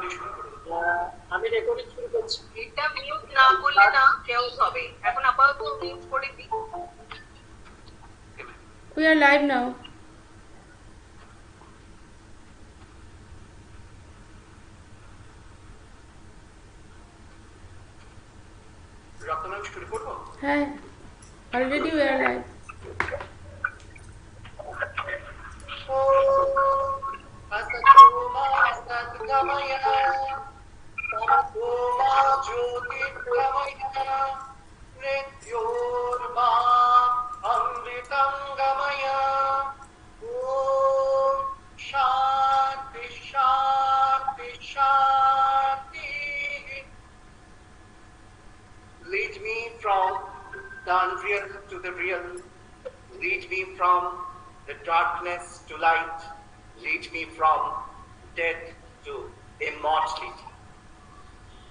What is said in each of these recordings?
তাড়াতাড়ি শুরু করুন। আমি রেকর্ডিং শুরু করছি। এটা মিউট না করলে না কেউ হবে। এখন আপাতত মিউট করে দিই। We are live now. রক্তনাম শুরু করবো? হ্যাঁ, already we are live. Lead me from the unreal to the real. Lead me from the darkness to light. Lead me from death to immortality.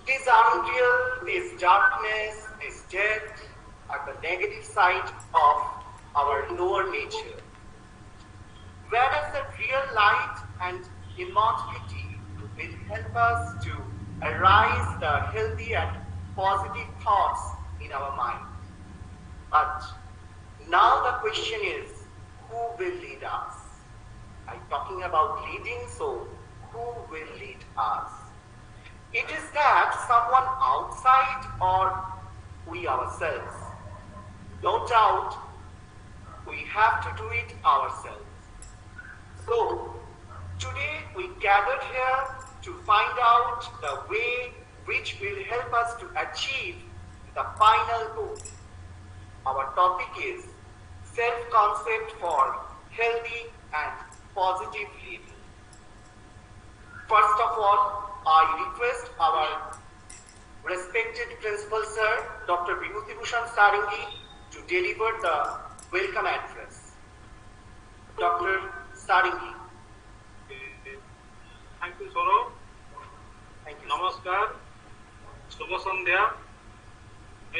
This unreal, this darkness, this death are the negative side of our lower nature. Whereas the real light and immortality will help us to arise the healthy and positive thoughts in our mind. But now the question is, who will lead us? I'm talking about leading, so who will lead us? It is that someone outside or we ourselves. No doubt, we have to do it ourselves. So, today we gathered here to find out the way which will help us to achieve the final goal. Our topic is self-concept for healthy and positive living. First of all, I request our respected Principal Sir, Dr. Bibhuti Sarangi, to deliver the welcome address. Dr. Sarangi. Thank you, Sourav. Thank you. Namaskar. Shubha Sandhya.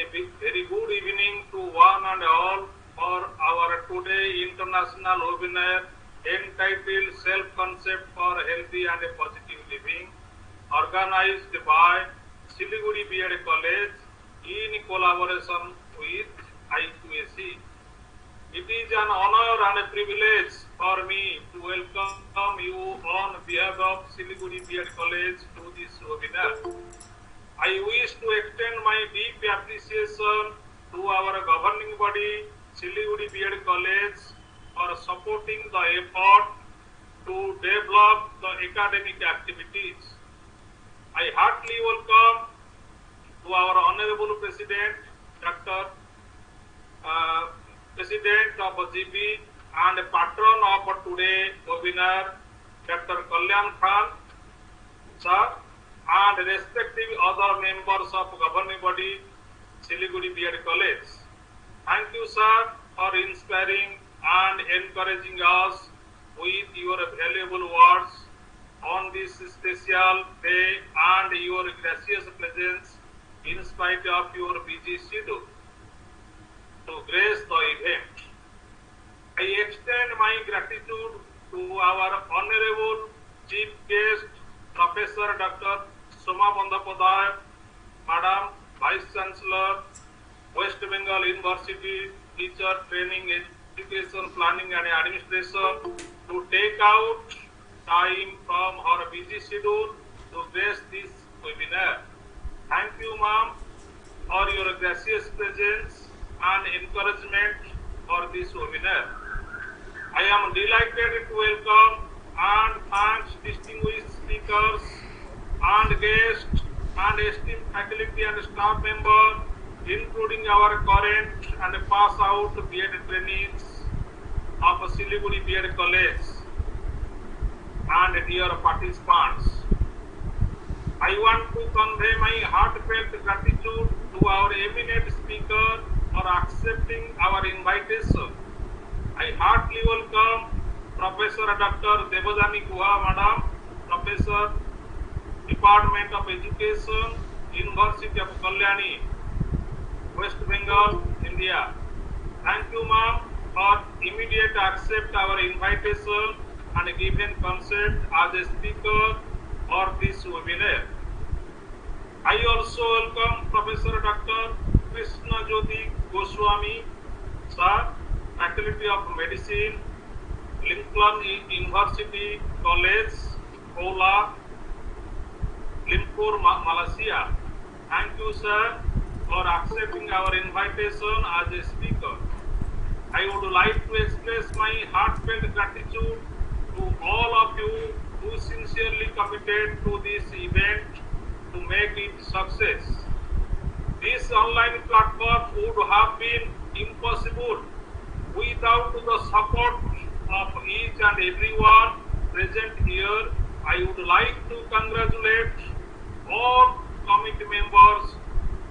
A very good evening to one and all for our today international webinar entitled Self-Concept for Healthy and Positive Living, organized by Siliguri B.Ed College in collaboration with I2AC. It is an honor and a privilege for me to welcome you on behalf of Siliguri B.Ed College to this webinar. I wish to extend my deep appreciation to our governing body, Siliguri B.Ed College, for supporting the effort to develop the academic activities. I heartily welcome to our Honorable President, Dr. President of GB and Patron of today's webinar, Dr. Kalyan Khan, sir, and respective other members of governing body, Siliguri B.Ed College. Thank you, sir, for inspiring and encouraging us with your valuable words on this special day and your gracious presence in spite of your busy schedule to grace the event. I extend my gratitude to our Honorable Chief Guest, Professor Dr. Soma Bandyopadhyay, Madam Vice-Chancellor, West Bengal University, Teacher Training, Education, Planning and Administration, to take out time from her busy schedule to grace this webinar. Thank you, ma'am, for your gracious presence and encouragement for this webinar. I am delighted to welcome and thank distinguished speakers and guests and esteemed faculty and staff members, including our current and pass out B.Ed trainees of Siliguri B.Ed College and dear participants. I want to convey my heartfelt gratitude to our eminent speaker for accepting our invitation. I heartily welcome Professor Dr. Debjani Guha, Madam, Professor, Department of Education, University of Kalyani, West Bengal, India. Thank you, ma'am, for immediate accept our invitation and given consent as a speaker for this webinar. webinar. I also welcome Professor Dr. Krishnajyoti Goswami, Sir, Faculty of Medicine, Lincoln University College, Kuala, Lumpur, Malaysia. Thank you, sir, for accepting our invitation as a speaker. I would like to express my heartfelt gratitude to all of you who sincerely committed to this event to make it success. This online platform would have been impossible without the support of each and everyone present here. I would like to congratulate all committee members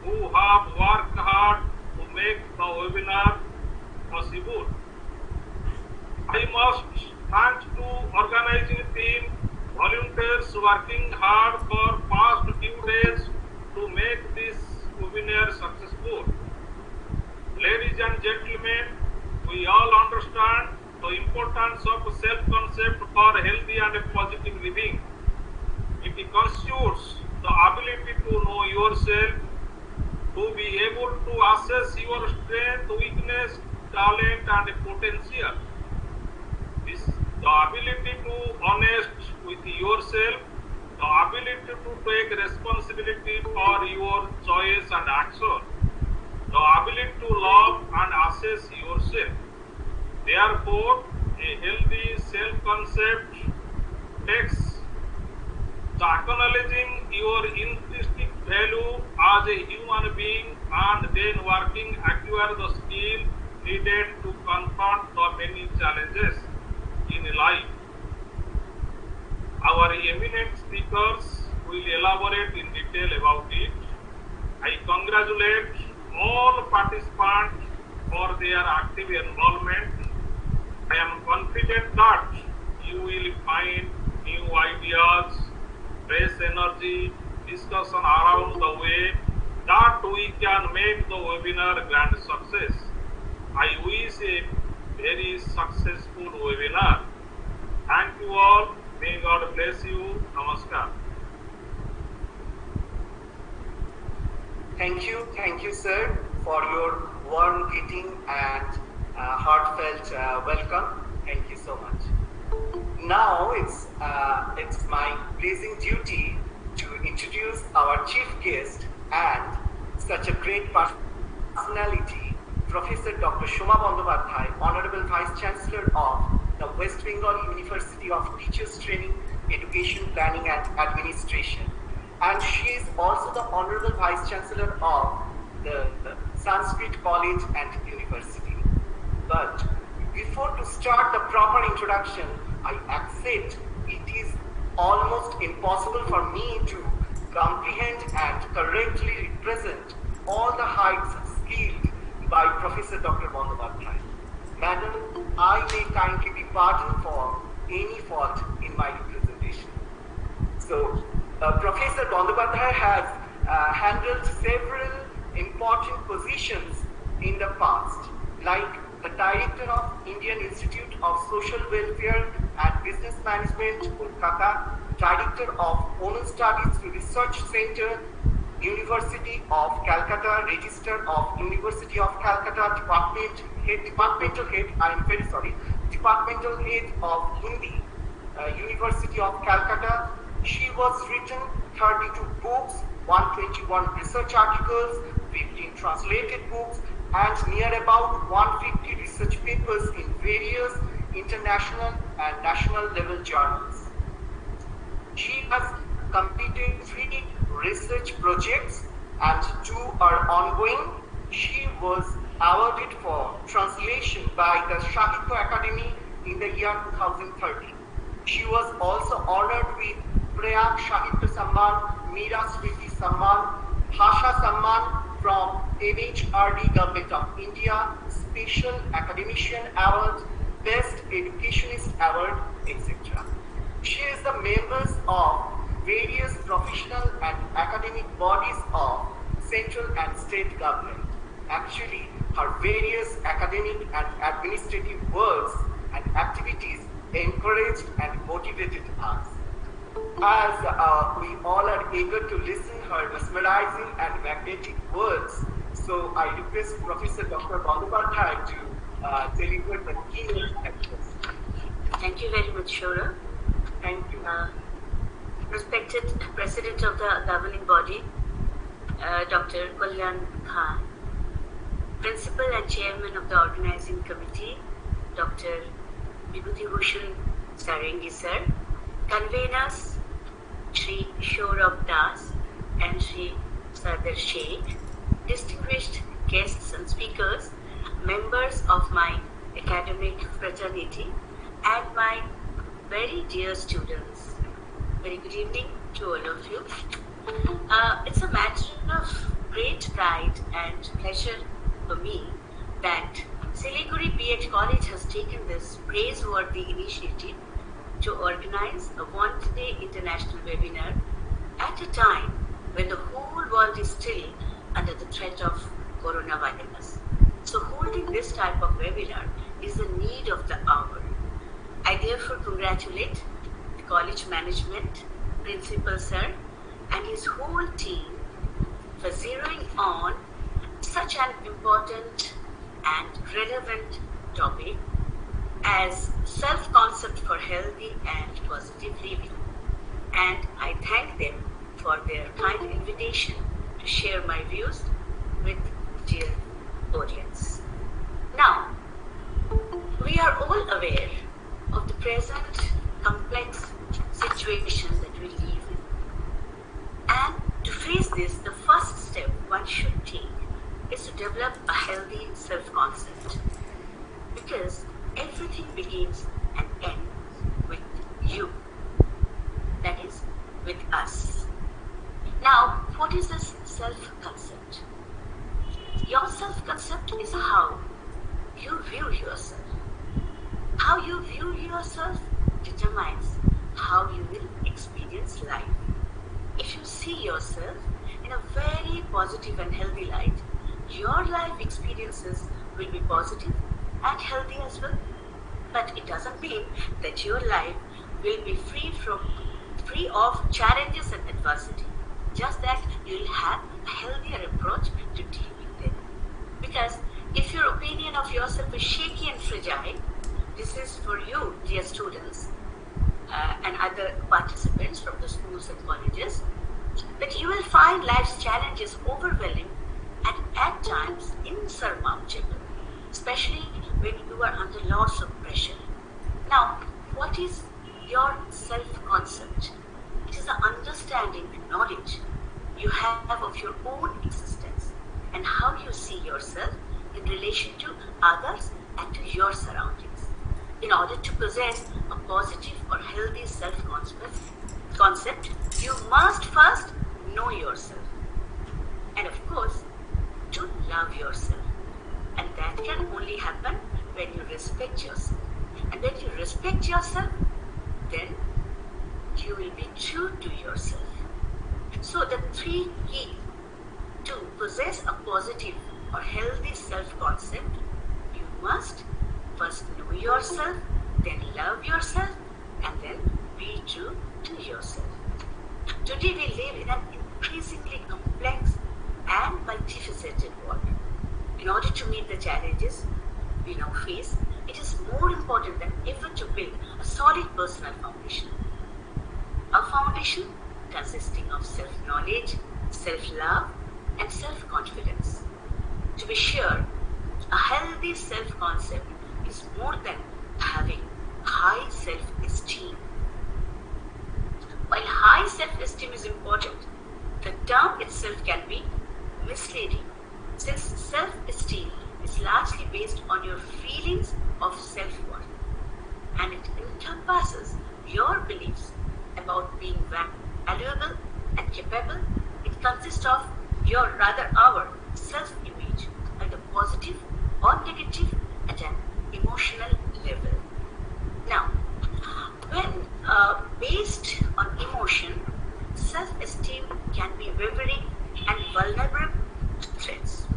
who have worked hard to make the webinar possible. I must thank to organizing team, volunteers working hard for past few days to make this webinar successful. Ladies and gentlemen, we all understand the importance of self-concept for healthy and positive living. It constitutes the ability to know yourself, to be able to assess your strength, weakness, talent and potential. The ability to honest with yourself, the ability to take responsibility for your choice and action, the ability to love and assess yourself. Therefore, a healthy self-concept takes the acknowledging your intrinsic value as a human being and then working acquire the skill needed to confront the many challenges in life. Our eminent speakers will elaborate in detail about it. I congratulate all participants for their active involvement. I am confident that you will find new ideas, fresh energy, discussion around the way that we can make the webinar grand success. I wish a very successful webinar. Thank you all. May God bless you. Namaskar. Thank you, sir, for your warm greeting and heartfelt welcome. Thank you so much. Now it's my pleasing duty to introduce our chief guest and such a great personality, Professor Dr. Soma Bandyopadhyay, Honorable Vice-Chancellor of the West Bengal University of Teachers Training, Education, Planning and Administration. And she is also the Honorable Vice-Chancellor of the Sanskrit College and University. But before to start the proper introduction, I accept it is almost impossible for me to comprehend and correctly represent all the heights skilled by Professor Dr. Bandyopadhyay. Madam, I may kindly be pardoned for any fault in my representation. So, Professor Bandyopadhyay has handled several important positions in the past, like the Director of Indian Institute of Social Welfare and Business Management, Kolkata, Director of Women Studies Research Center, University of Calcutta, Register of University of Calcutta, Departmental Head of Hindi, University of Calcutta. She was written 32 books, 121 research articles, 15 translated books, and near about 150 research papers in various international and national level journals. She has completed 3 research projects and 2 are ongoing. She was awarded for translation by the Shaikh Academy in the year 2013. She was also honored with Prayag Sahitya Samman, Meera Smriti Samman, Bhasha Samman from MHRD Government of India, Special Academician Award, Best Educationist Award, etc. She is the members of various professional and academic bodies of central and state government. Actually, her various academic and administrative works and activities encouraged and motivated us. as we all are eager to listen her mesmerizing and magnetic words. So I request Professor Dr. Bandyopadhyay to deliver the keynote address. Thank you very much, Sourav. Thank you. Respected President of the governing body, Dr. Kalyan Khan, Principal and Chairman of the Organizing Committee, Dr. Bibhuti Sarangi sir, Convenors, Shri Sourav Das and Shri Sadar Shaikh, distinguished guests and speakers, members of my academic fraternity, and my very dear students. Very good evening to all of you. It's a matter of great pride and pleasure for me that Siliguri B.Ed College has taken this praiseworthy initiative to organize a one-day international webinar at a time when the whole world is still under the threat of coronavirus. So holding this type of webinar is the need of the hour. I therefore congratulate the college management, principal sir, and his whole team for zeroing on such an important and relevant topic as self-concept for healthy and positive living. And I thank them for their kind invitation to share my views with the dear audience. Now, we are all aware of the present complex situation that we live in. And to face this, the first step one should take is to develop a healthy self-concept. Because everything begins and ends with you. That is, with us. Now, what is this self-concept? Your self-concept is how you view yourself. How you view yourself determines how you will experience life. If you see yourself in a very positive and healthy light, your life experiences will be positive and healthy as well. But it doesn't mean that your life will be free of challenges and adversity. Just that you will have a healthier approach to deal with them. Because if your opinion of yourself is shaky and fragile, this is for you, dear students, and other participants from the schools and colleges, that you will find life's challenges overwhelming and at times insurmountable, especially when you are under lots of pressure. Now, what is your self-concept? It is the understanding and knowledge you have of your own existence and how you see yourself in relation to others and to your surroundings. In order to possess a positive or healthy self-concept, you must first know yourself. And of course, to love yourself. And that can only happen when you respect yourself. And when you respect yourself, then you will be true to yourself. So the three keys to possess a positive or healthy self-concept, you must first know yourself, then love yourself, and then be true to yourself. Today we live in an increasingly complex and multifaceted world. In order to meet the challenges we now face, it is more important than ever to build a solid personal foundation. A foundation consisting of self-knowledge, self-love, and self-confidence. To be sure, a healthy self-concept is more than having high self-esteem. While high self-esteem is important, the term itself can be misleading, since self-esteem is largely based on your feelings of self-worth, and it encompasses your beliefs about being valuable and capable. It consists of our self-image, either positive or negative at an emotional level. Now, when based on emotion, self-esteem can be wavering and vulnerable to threats.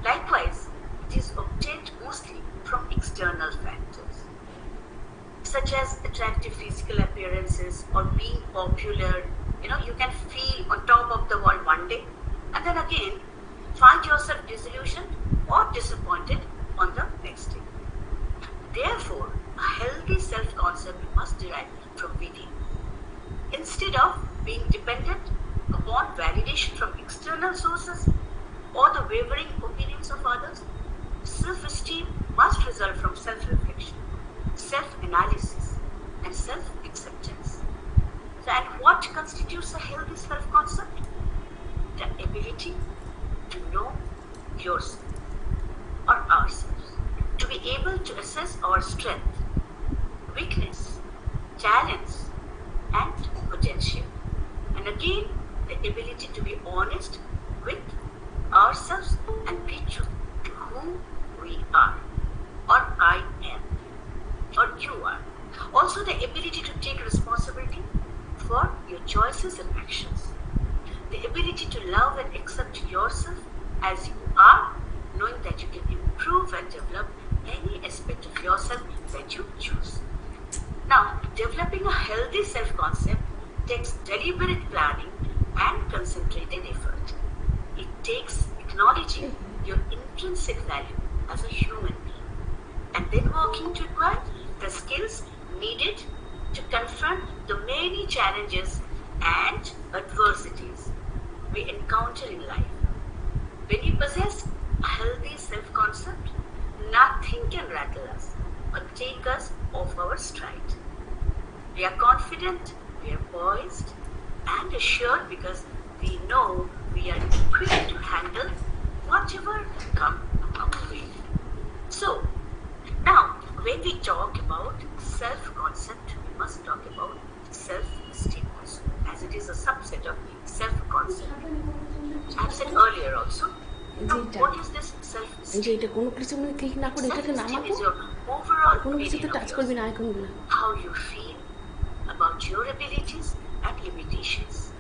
Likewise, it is obtained mostly from external factors, such as attractive physical appearances or being popular then again find yourself disillusioned or disappointed on the next day. Therefore, a healthy self-concept must derive from within. Instead of being dependent upon validation from external sources or the wavering opinions of others, self-esteem must result from self-reflection, self-analysis, and self-acceptance. So, and what constitutes a healthy self-concept? The ability to know yourself or ourselves, to be able to assess our strength, weakness, talents, and potential. And again, the ability to be honest with ourselves and be true to who we are, or I am, or you are. Also, the ability to take responsibility for your choices and actions. The ability to love and accept yourself as you are, knowing that you can improve and develop any aspect of yourself that you choose. Now, developing a healthy self-concept takes deliberate planning and concentrated effort. It takes acknowledging your intrinsic value as a human being and then working to acquire the skills needed to confront the many challenges and adversities we encounter in life. When you possess a healthy self-concept, nothing can rattle us or take us off our stride. We are confident, we are poised and assured because we know we are equipped to handle whatever comes our way. So, now when we talk about self-concept, we must talk about self-esteem also, as it is a subset of self-concept. I have said earlier also. Now, what is this self-esteem? Self-esteem is your overall opinion of yourself, how you feel about your abilities and limitations.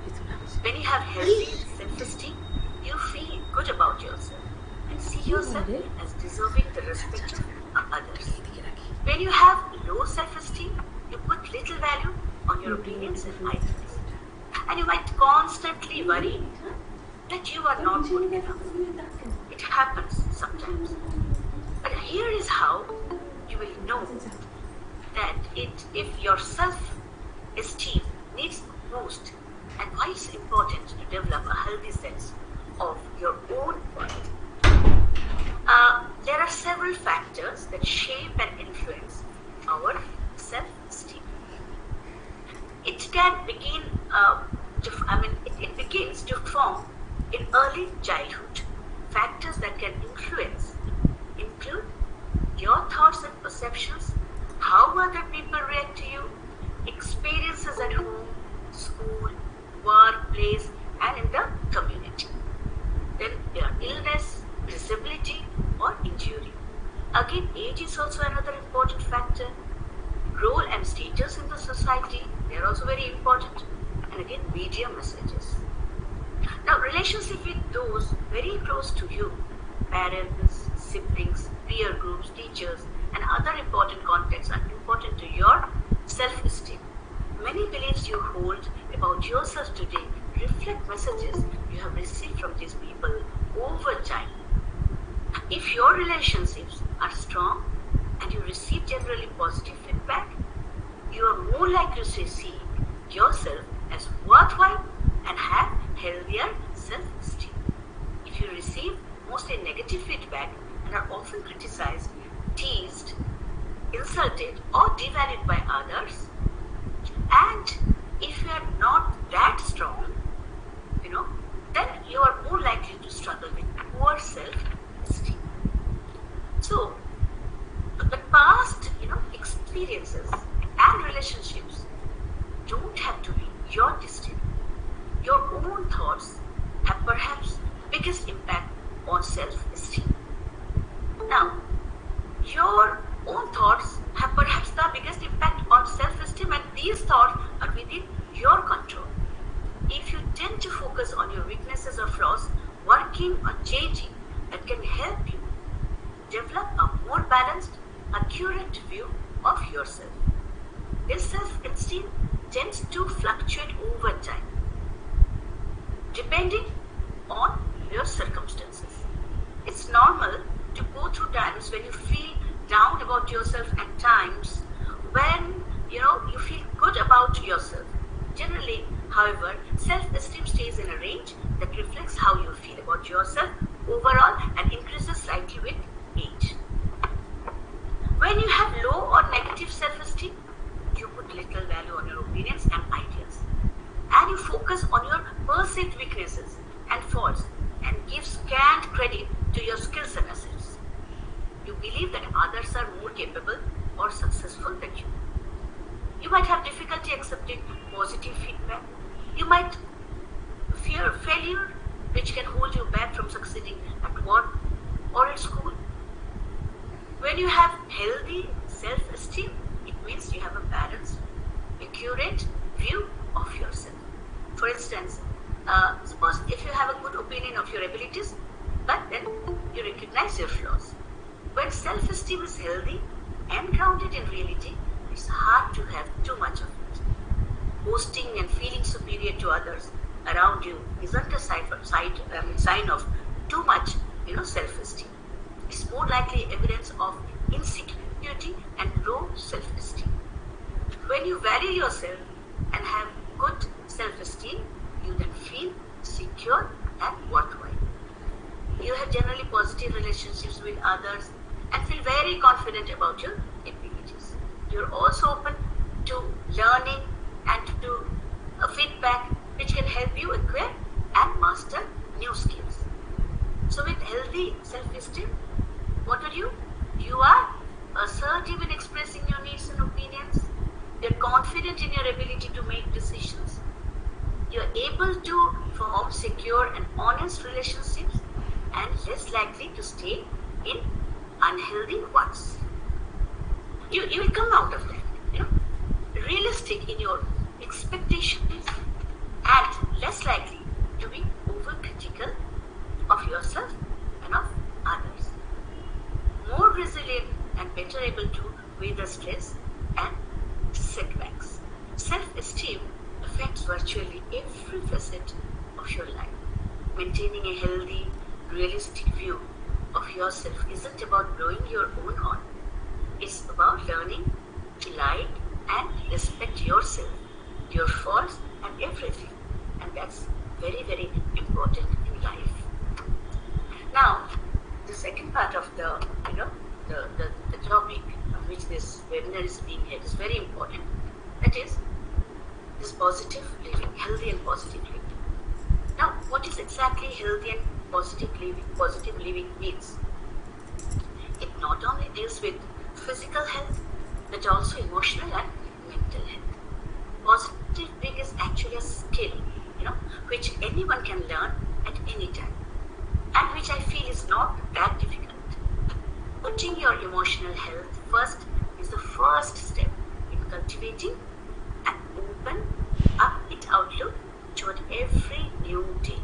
When you have healthy self-esteem, you feel good about yourself and see yourself as deserving the respect of others. When you have low self-esteem, you put little value on your opinions and ideas. And you might constantly worry that you are not good enough. It happens sometimes. But here is how you will know that if your self-esteem needs a boost and why it's important to develop a healthy sense of your own worth. There are several factors that shape and influence our self-esteem. It can begin it begins to form in early childhood. Factors that can influence include your thoughts and perceptions, how other people react to you, experiences at home, school, workplace, and in the community. Then your illness, disability, or injury. Again, age is also another important factor. Role and status in the society, they are also very important. And again, media messages. Now, relationship with those very close to you, parents, siblings, peer groups, teachers, and other important contexts are important to your self-esteem. Many beliefs you hold about yourself today reflect messages you have received from these people over time. If your relationships are strong and you receive generally positive feedback, you are more likely to see yourself as worthwhile and have healthier self-esteem. If you receive mostly negative feedback and are often criticized, teased, insulted, or devalued by others, and if you are not that strong, then you are more likely to struggle with poor self-esteem. So, the past, experiences and relationships don't have to be your destiny. Your own thoughts have perhaps biggest impact on self-esteem. Now, your own thoughts have perhaps the biggest impact on self-esteem, and these thoughts are within your control. If you tend to focus on your weaknesses or flaws, working on changing that can help you develop a more balanced, accurate view of yourself. This self-esteem tends to fluctuate over time, depending on times when you feel down about yourself and times when you feel good about yourself. Generally, however, self-esteem stays in a range that reflects how you feel about yourself overall and increases slightly with age. When you have low or negative self-esteem, you put little value on your opinions and ideas, and you focus on your perceived weaknesses and faults and give scant credit to your skills and assets. You believe that others are more capable or successful than you. You might have difficulty accepting positive feedback. You might fear failure, which can hold you back from succeeding at work or at school. When you have healthy self-esteem, it means you have a balanced, accurate view of yourself. For instance, suppose if you have a good opinion of your abilities, but then you recognize your flaws. When self-esteem is healthy and grounded in reality, it's hard to have too much of it. Boasting and feeling superior to others around you isn't a sign of too much, self-esteem. It's more likely evidence of insecurity and low self-esteem. When you value yourself and have good self-esteem, you then feel secure and worthwhile. You have generally positive relationships with others and feel very confident about your abilities. You're also open to learning and to feedback which can help you acquire and master new skills. So with healthy self-esteem, what are you? You are assertive in expressing your needs and opinions. You're confident in your ability to make decisions. You're able to form secure and honest relationships and less likely to stay in unhealthy ones. You will come out of that, realistic in your expectations and less likely to be overcritical of yourself and of others. More resilient and better able to weather stress and setbacks. Self-esteem affects virtually every facet of your life. Maintaining a healthy, realistic view of yourself isn't about blowing your own horn. It's about learning to like and respect yourself, your faults and everything. And that's very, very important in life. Now, the second part of the topic on which this webinar is being held is very important. That is this positive living, healthy and positive living. Now, what is exactly healthy and positive living? Positive living means it not only deals with physical health, but also emotional and mental health. Positive living is actually a skill, which anyone can learn at any time, and which I feel is not that difficult. Putting your emotional health first is the first step in cultivating an open, upbeat outlook toward every new day.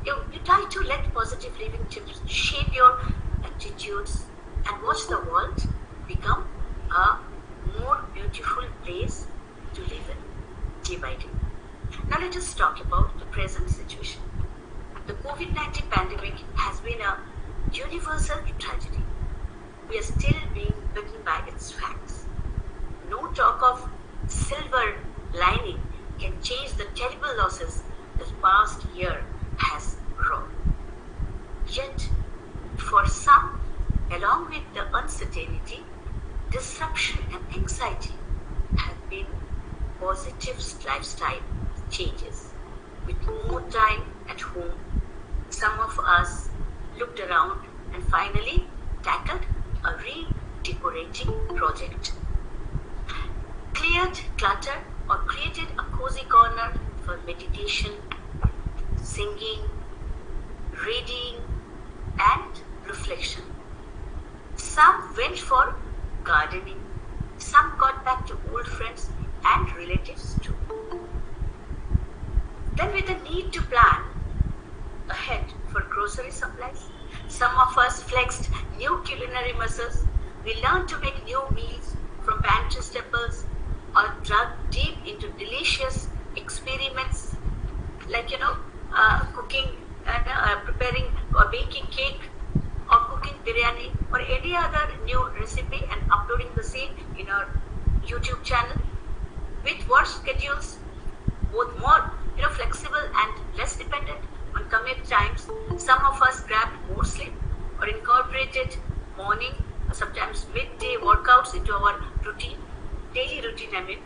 You try to let positive living tips shape your attitudes and watch the world become a more beautiful place to live in day by day. Now let us talk about the present situation. The COVID-19 pandemic has been a universal tragedy. We are still being bitten by its facts. No talk of silver lining can change the terrible losses the past year has brought. Yet, for some, along with the uncertainty, disruption and anxiety have been positive lifestyle changes. With more time at home, some of us looked around and finally tackled a redecorating project. Cleared clutter or created a cozy corner for meditation, singing, reading, and reflection. Some went for gardening, some got back to old friends and relatives too. Then with the need to plan ahead for grocery supplies, some of us flexed new culinary muscles. We learned to make new meals from pantry staples or dug deep into delicious experiments like, cooking, preparing or baking cake or cooking biryani every other new recipe and uploading the same in our YouTube channel with work schedules, both more flexible and less dependent on commute times. Some of us grabbed more sleep or incorporated morning or sometimes midday workouts into our daily routine.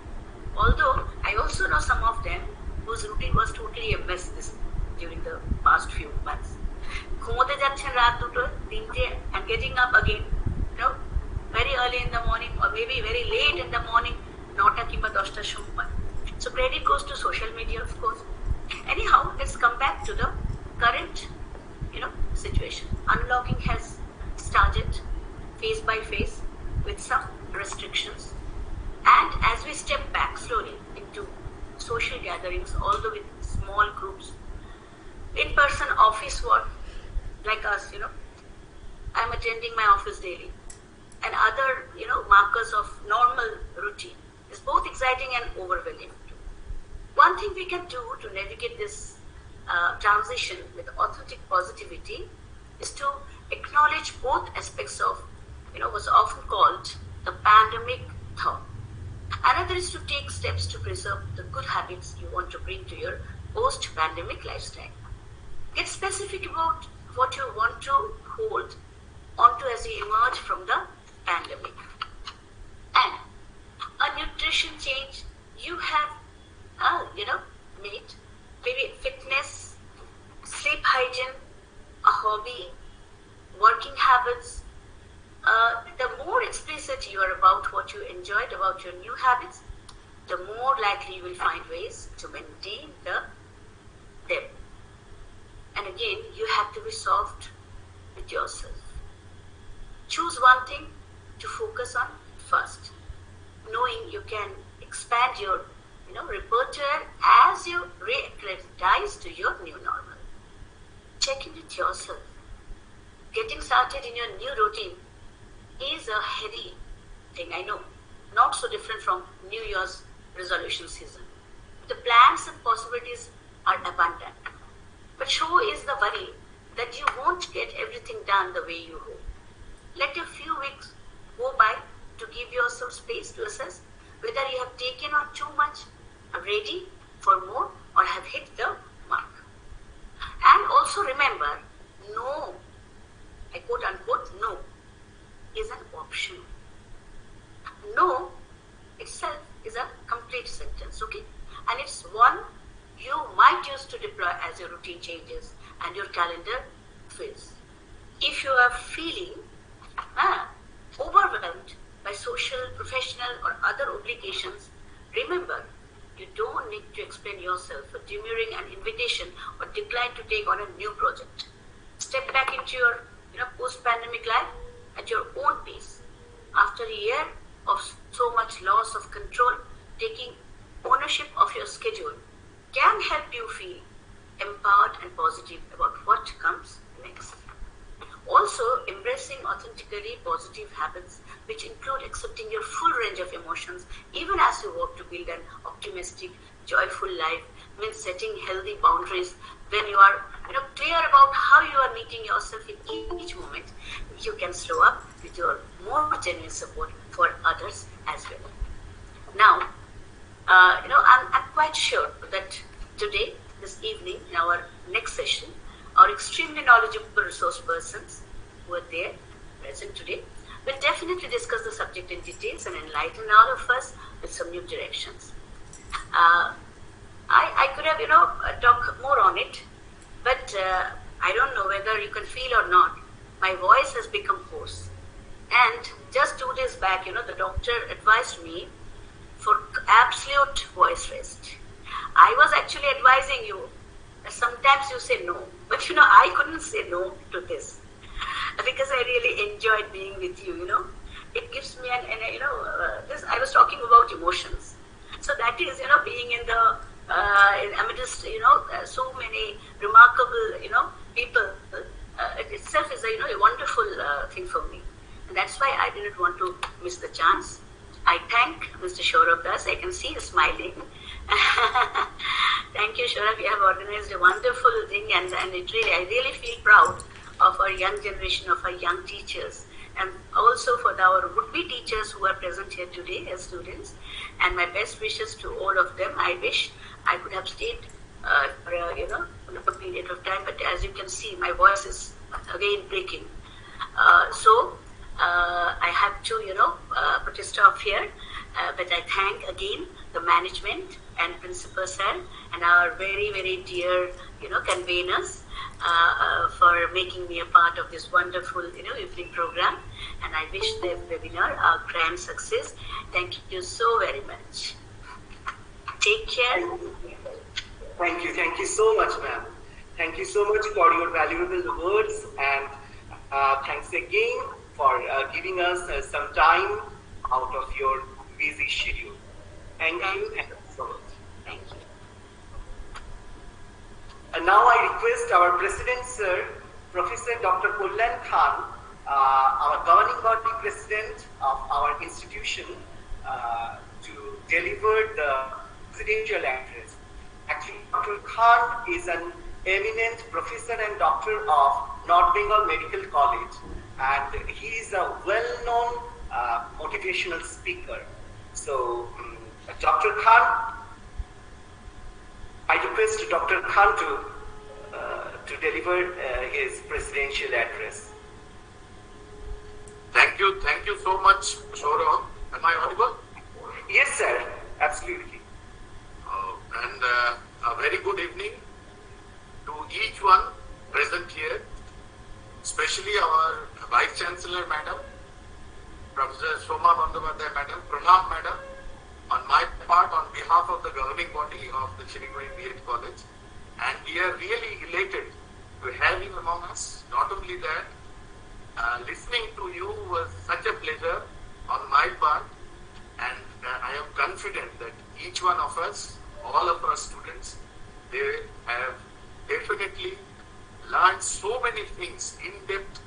Although I also know some of them whose routine was totally a mess during the past few months. ঘুমোতে যাচ্ছেন রাত 2টো 3টে and getting up again, very early in the morning or maybe very late in the morning, 9টা কিংবা 10টার সময়. So credit goes to social media, of course. Anyhow, let's come back to the current, situation. Unlocking has started phase by phase with some restrictions. And as we step back slowly into social gatherings, although with small groups, in-person office work, like us, I'm attending my office daily, and other, markers of normal routine is both exciting and overwhelming. One thing we can do to navigate this transition with authentic positivity is to acknowledge both aspects of, what's often called the pandemic thought. Another is to take steps to preserve the good habits you want to bring to your post-pandemic lifestyle. Get specific about what you want to hold onto as you emerge from the pandemic. And a nutrition change you have, made, maybe fitness, sleep hygiene, a hobby, working habits. The more explicit you are about what you enjoyed about your new habits, the more likely you will find ways to maintain them. And again, you have to be soft with yourself. Choose one thing to focus on first, knowing you can expand your repertoire as you re-acclimatize to your new normal. Check in with yourself. Getting started in your new routine is a heady thing, I know, not so different from New Year's resolution season. The plans and possibilities are abundant, but so is the worry that you won't get everything done the way you hope. Let a few weeks go by to give yourself space to assess whether you have taken on too much, are ready for more, or have hit the mark. And also remember, no, I quote unquote, no, is an option. No itself is a complete sentence, okay? And it's one you might use to deploy as your routine changes and your calendar fills. If you are feeling overwhelmed by social, professional, or other obligations, remember, you don't need to explain yourself for demurring an invitation or decline to take on a new project. Step back into your post-pandemic life at your own pace. After a year of so much loss of control, taking ownership of your schedule can help you feel empowered and positive about what comes next. Also, embracing authentically positive habits, which include accepting your full range of emotions, even as you work to build an optimistic, joyful life, means setting healthy boundaries. When you are clear about how you are meeting yourself in each moment, you can slow up with your more genuine support for others as well. Now, I'm quite sure that today, this evening, in our next session, our extremely knowledgeable resource persons who are there, present today, will definitely discuss the subject in details and enlighten all of us with some new directions. I could have, talk more on it, but I don't know whether you can feel or not. My voice has become hoarse. And just 2 days back, the doctor advised me for absolute voice rest. I was actually advising you. Sometimes you say no, but I couldn't say no to this because I really enjoyed being with you. It gives me this. I was talking about emotions, so that is being in the amidst so many remarkable people. It itself is a wonderful thing for me, and that's why I didn't want to miss the chance. I thank Mr. Sourav. I can see you smiling. Thank you, Sourav. You have organized a wonderful thing, and I really feel proud of our young generation, of our young teachers, and also for our would-be teachers who are present here today as students. And my best wishes to all of them. I wish I could have stayed for a period of time, but as you can see, my voice is again breaking. So I have to, put a stop here. But I thank again the management and principal sir and our very, very dear, conveners for making me a part of this wonderful, evening program. And I wish the webinar a grand success. Thank you so very much. Take care. Thank you so much, ma'am. Thank you so much for your valuable words, and thanks again for giving us some time out of your busy schedule. Thank you so much. Thank you. And now I request our President, Sir, Professor Dr. Kalyan Khan, our governing body president of our institution, to deliver the presidential address. Actually, Dr. Khan is an eminent professor and doctor of North Bengal Medical College, and he is a well-known motivational speaker. So, Dr. Khan, I request Dr. Khan to deliver his presidential address. Thank you so much, Sourav. Am I audible? Yes, sir. Absolutely. And a very good evening to each one present here, especially our Vice-Chancellor, Madam, Professor Soma Bandyopadhyay, Madam, Pranam, Madam, on my part, on behalf of the governing body of the Siliguri B.Ed College. And we are really elated to have you among us. Not only that, listening to you was such a pleasure on my part, and I am confident that each one of us, all of our students, they have definitely learned so many things, in-depth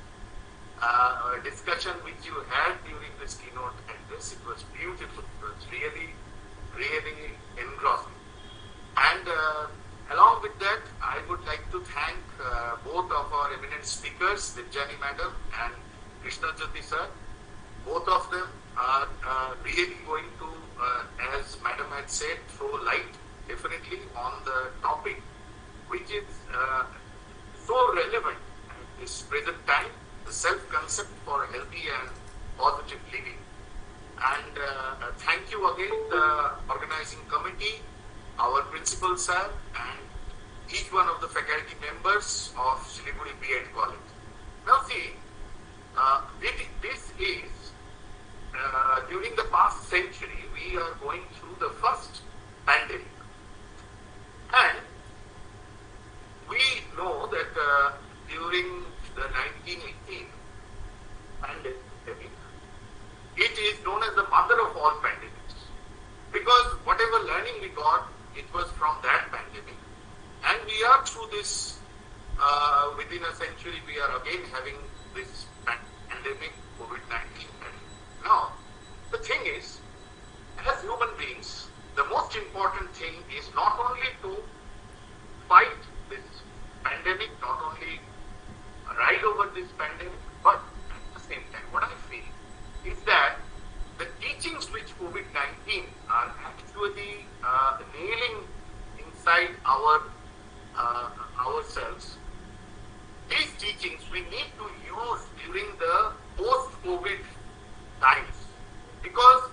discussion which you had during this keynote address. It was beautiful. It was really, really engrossing. And along with that, I would like to thank both of our eminent speakers, Debjani Madam and Krishnajyoti sir. Both of them are really going to, as Madam had said, throw light definitely on the topic which is so relevant at this present time, the self-concept for healthy and positive living. And thank you again, the organizing committee, our principal sir, and each one of the faculty members of Siliguri B.Ed College. Now see, this is, during the past century, we are going through the first pandemic. And we know that during the 1918 pandemic, it is known as the mother of all pandemics. Because whatever learning we got, it was from that pandemic. And we are through this, within a century, we are again having this pandemic, COVID-19. Now, the thing is, as human beings, the most important thing is not only to fight this pandemic, not only ride over this pandemic, but at the same time, what I feel is that the teachings which COVID-19 are actually nailing inside ourselves, these teachings we need to use during the post-COVID times, because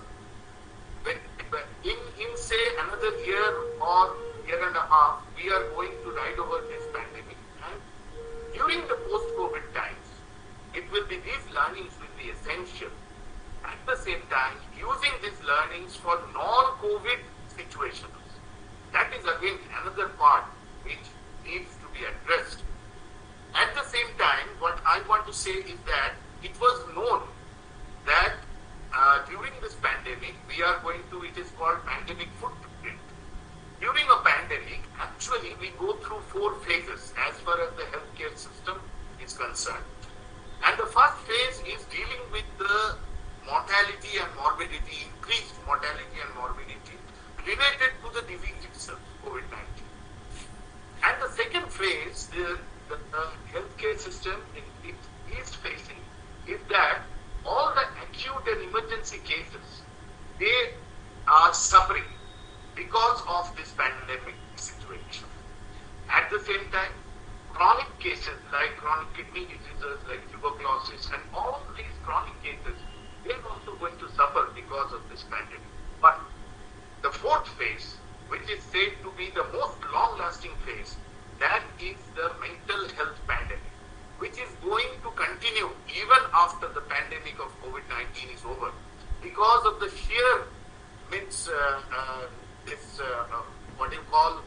in say another year or year and a half, we are going to ride over this pandemic, and during the post-COVID times, it will be these learnings will be essential. At the same time, using these learnings for non-COVID situations. That is again another part which needs to be addressed. At the same time, what I want to say is that it was known that during this pandemic, we are going to, it is called pandemic footprint. During a pandemic, actually we go through 4 phases as far as the healthcare system is concerned. And the first phase is dealing with the mortality and morbidity, increased mortality and morbidity related to the disease itself, COVID-19. And the second phase, the healthcare system is facing is that emergency cases, they are suffering because of this pandemic situation. At the same time, chronic cases like chronic kidney diseases, like tuberculosis, and all these chronic cases, they're also going to suffer because of this pandemic. But the fourth phase, which is said to be the most long-lasting phase, that is the mental health pandemic, which is going to continue even after the pandemic of COVID-19 is over, because of the sheer what you call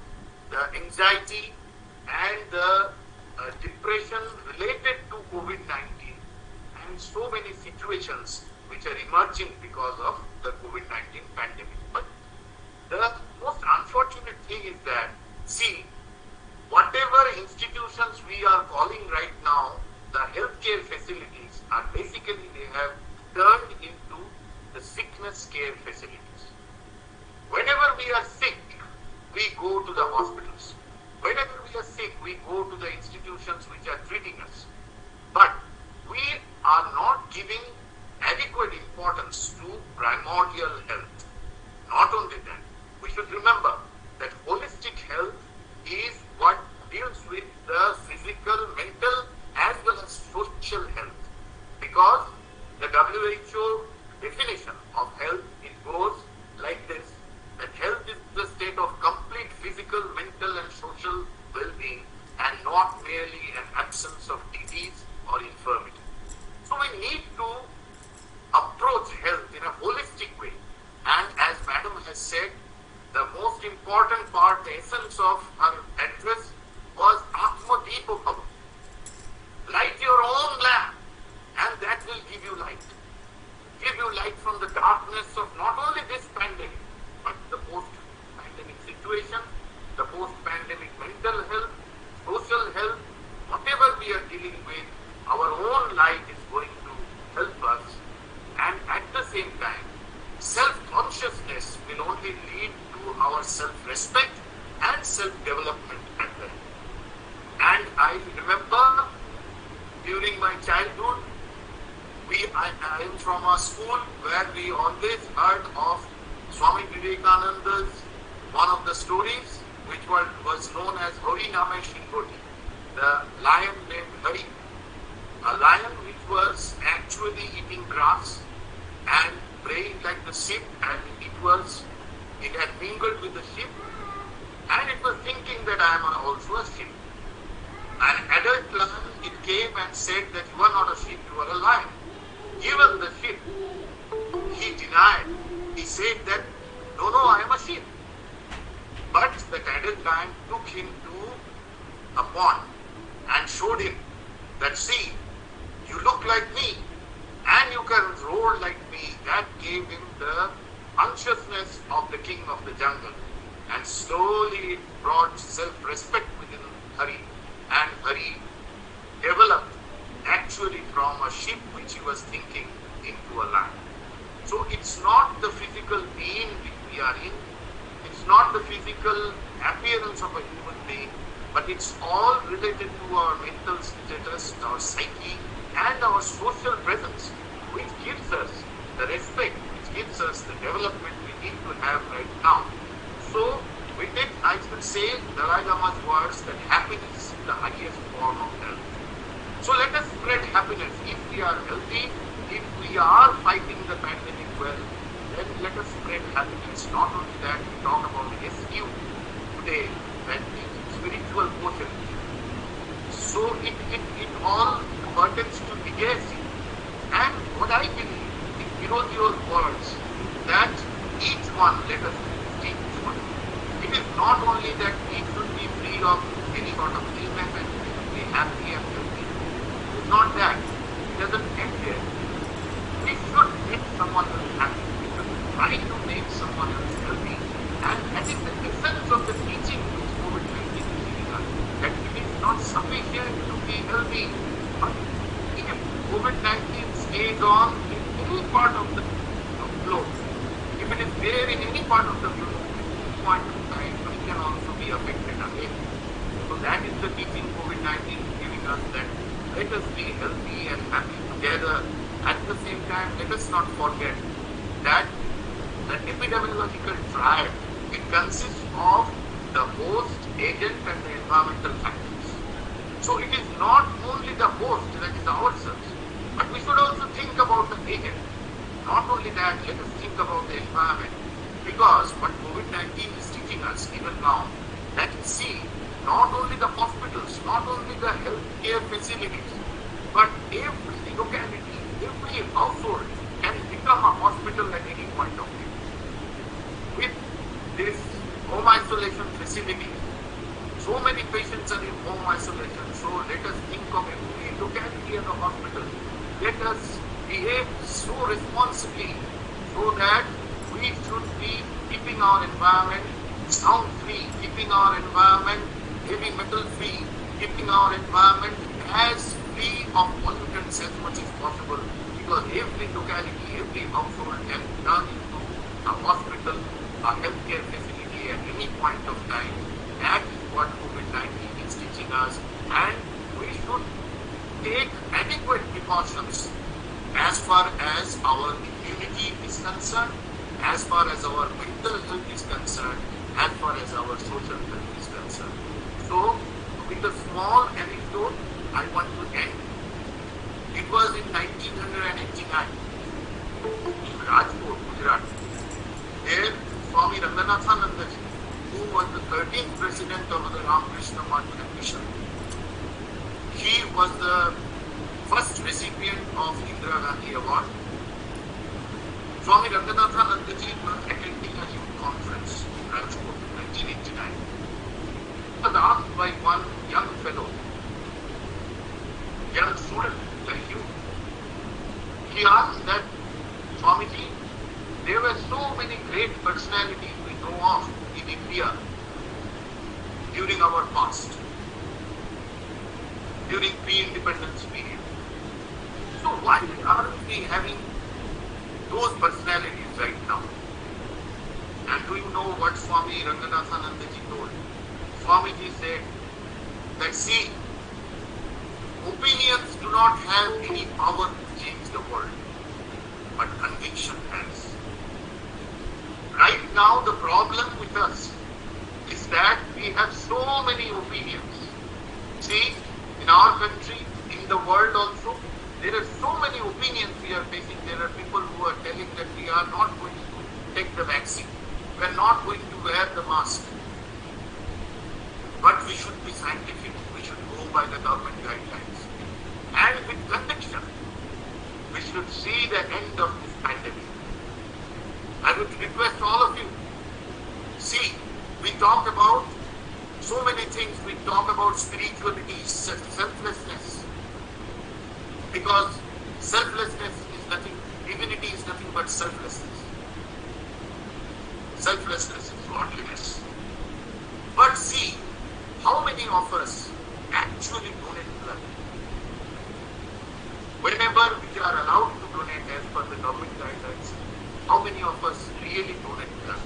the anxiety and the depression related to COVID-19 and so many situations which are emerging because of the COVID-19 pandemic. But the most unfortunate thing is that, see, whatever institutions we are calling right now, the healthcare facilities are basically, they have turned into the sickness care facilities. Whenever we are sick, we go to the hospitals. Whenever we are sick, we go to the institutions which are treating us. But we are not giving adequate importance to primordial health. Not only that, we should remember that holistic health is what deals with the physical, mental, as well as social health. Because the WHO definition of health, it goes like this, that health is the state of complete physical, mental, and social well-being, and not merely an absence of disease or infirmity. So we need to approach health in a holistic way. And as Madam has said, the most important part, the essence of her address was Atma Deepa Bhava. Light your own lamp, and that will give you light. Give you light from the darkness of not only this pandemic, but the post-pandemic situation, the post-pandemic mental health, social health, whatever we are dealing with, our own light is going to help us. And at the same time, self-consciousness will only lead to our self-respect and self-development at the end. And I remember during my childhood, I am from a school where we always heard of Swami Vivekananda's one of the stories, which was known as Hari Name Shingoti, the lion named Hari. A lion which was actually eating grass and praying like the sheep, and it had mingled with the sheep, and it was thinking that I am also a sheep. An adult lion, it came and said that you are not a sheep, you are a lion. Even the sheep, he denied. He said that, no, I am a sheep. But the adult lion took him to a pond and showed him that, see, you look like me and you can roar like me. That gave him the consciousness of the king of the jungle. And slowly it brought self-respect within Hari. And Hari developed actually from a sheep which he was thinking into a lion. So it's not the physical being which we are in, it's not the physical appearance of a human being, but it's all related to our mental status, our psyche, and our social presence, which gives us the respect, which gives us the development we need to have right now. So with it, I will say Dalai Lama's words that happiness is the highest form of health. So let us spread happiness. If we are healthy, if we are fighting the pandemic well, then let us spread happiness. Not only that, we talk about SQ today, that is spiritual quotient. So it all pertains to legacy. And what I believe in Virochi's words, that each one, let us teach each one. It is not only that we should be free of any sort of illness and we should be happy and healthy. It is not that. It doesn't end there. We should make someone else happy. We should try to make someone else healthy. And that is the essence of the teaching which COVID-19 is giving us. That it is not sufficient to be healthy. But if COVID-19 stays on in any part of the globe, if it is there in any part of the globe, at this point of time, we can also be affected again. So that is the teaching COVID-19 is giving us, that let us be healthy and happy together At the same time, let us not forget that the epidemiological triad, it consists of the host, agent and the environmental factors. So it is not only the host, that is ourselves, but we should also think about the agent. Not only that, let us think about the environment. Because what COVID-19 is teaching us even now, that see, not only the hospitals, not only the healthcare facilities, but every locality, every household can become a hospital at any point of time. With this home isolation facility, so many patients are in home isolation, so let us think of every locality as a hospital. Let us behave so responsibly so that we should be keeping our environment sound free, keeping our environment heavy metal free, keeping our environment as free of pollutants as much as possible, because every locality, every household can turn into a hospital, a healthcare facility at any point of time. That is what COVID-19 is teaching us, and we should take adequate precautions as far as our immunity is concerned, as far as our mental health is concerned, as far as our social health is concerned. So, with a small anecdote, I want to end. It was in 1989, Rajkot, Gujarat. There, Swami Ranganathanandaji, who was the 13th president of the Ramakrishna Mission, he was the first recipient of Indira Gandhi Award. Swami Ranganathanandaji was attending a youth conference in Rajkot in 1989. He was asked by one young fellow, young student like you, he asked that, Swamiji, there were so many great personalities we know of in India during our past, during pre-independence period. So why aren't we having those personalities right now? And do you know what Swami Ranganathanandaji told? Swamiji said that, see, opinions do not have any power to change the world, but conviction has. Right now, the problem with us is that we have so many opinions. See, in our country, in the world also, there are so many opinions we are facing. There are people who are telling that we are not going to take the vaccine. We are not going to wear the mask. But we should be scientific. We should go by the government guidelines. And with conviction, we should see the end of this pandemic. I would request all of you, see, we talk about so many things. We talk about spirituality, selflessness. Because selflessness is nothing, divinity is nothing but selflessness. Selflessness is godliness. But see, how many of us actually donate blood? Whenever we are allowed to donate as per the government guidelines, how many of us really donate blood?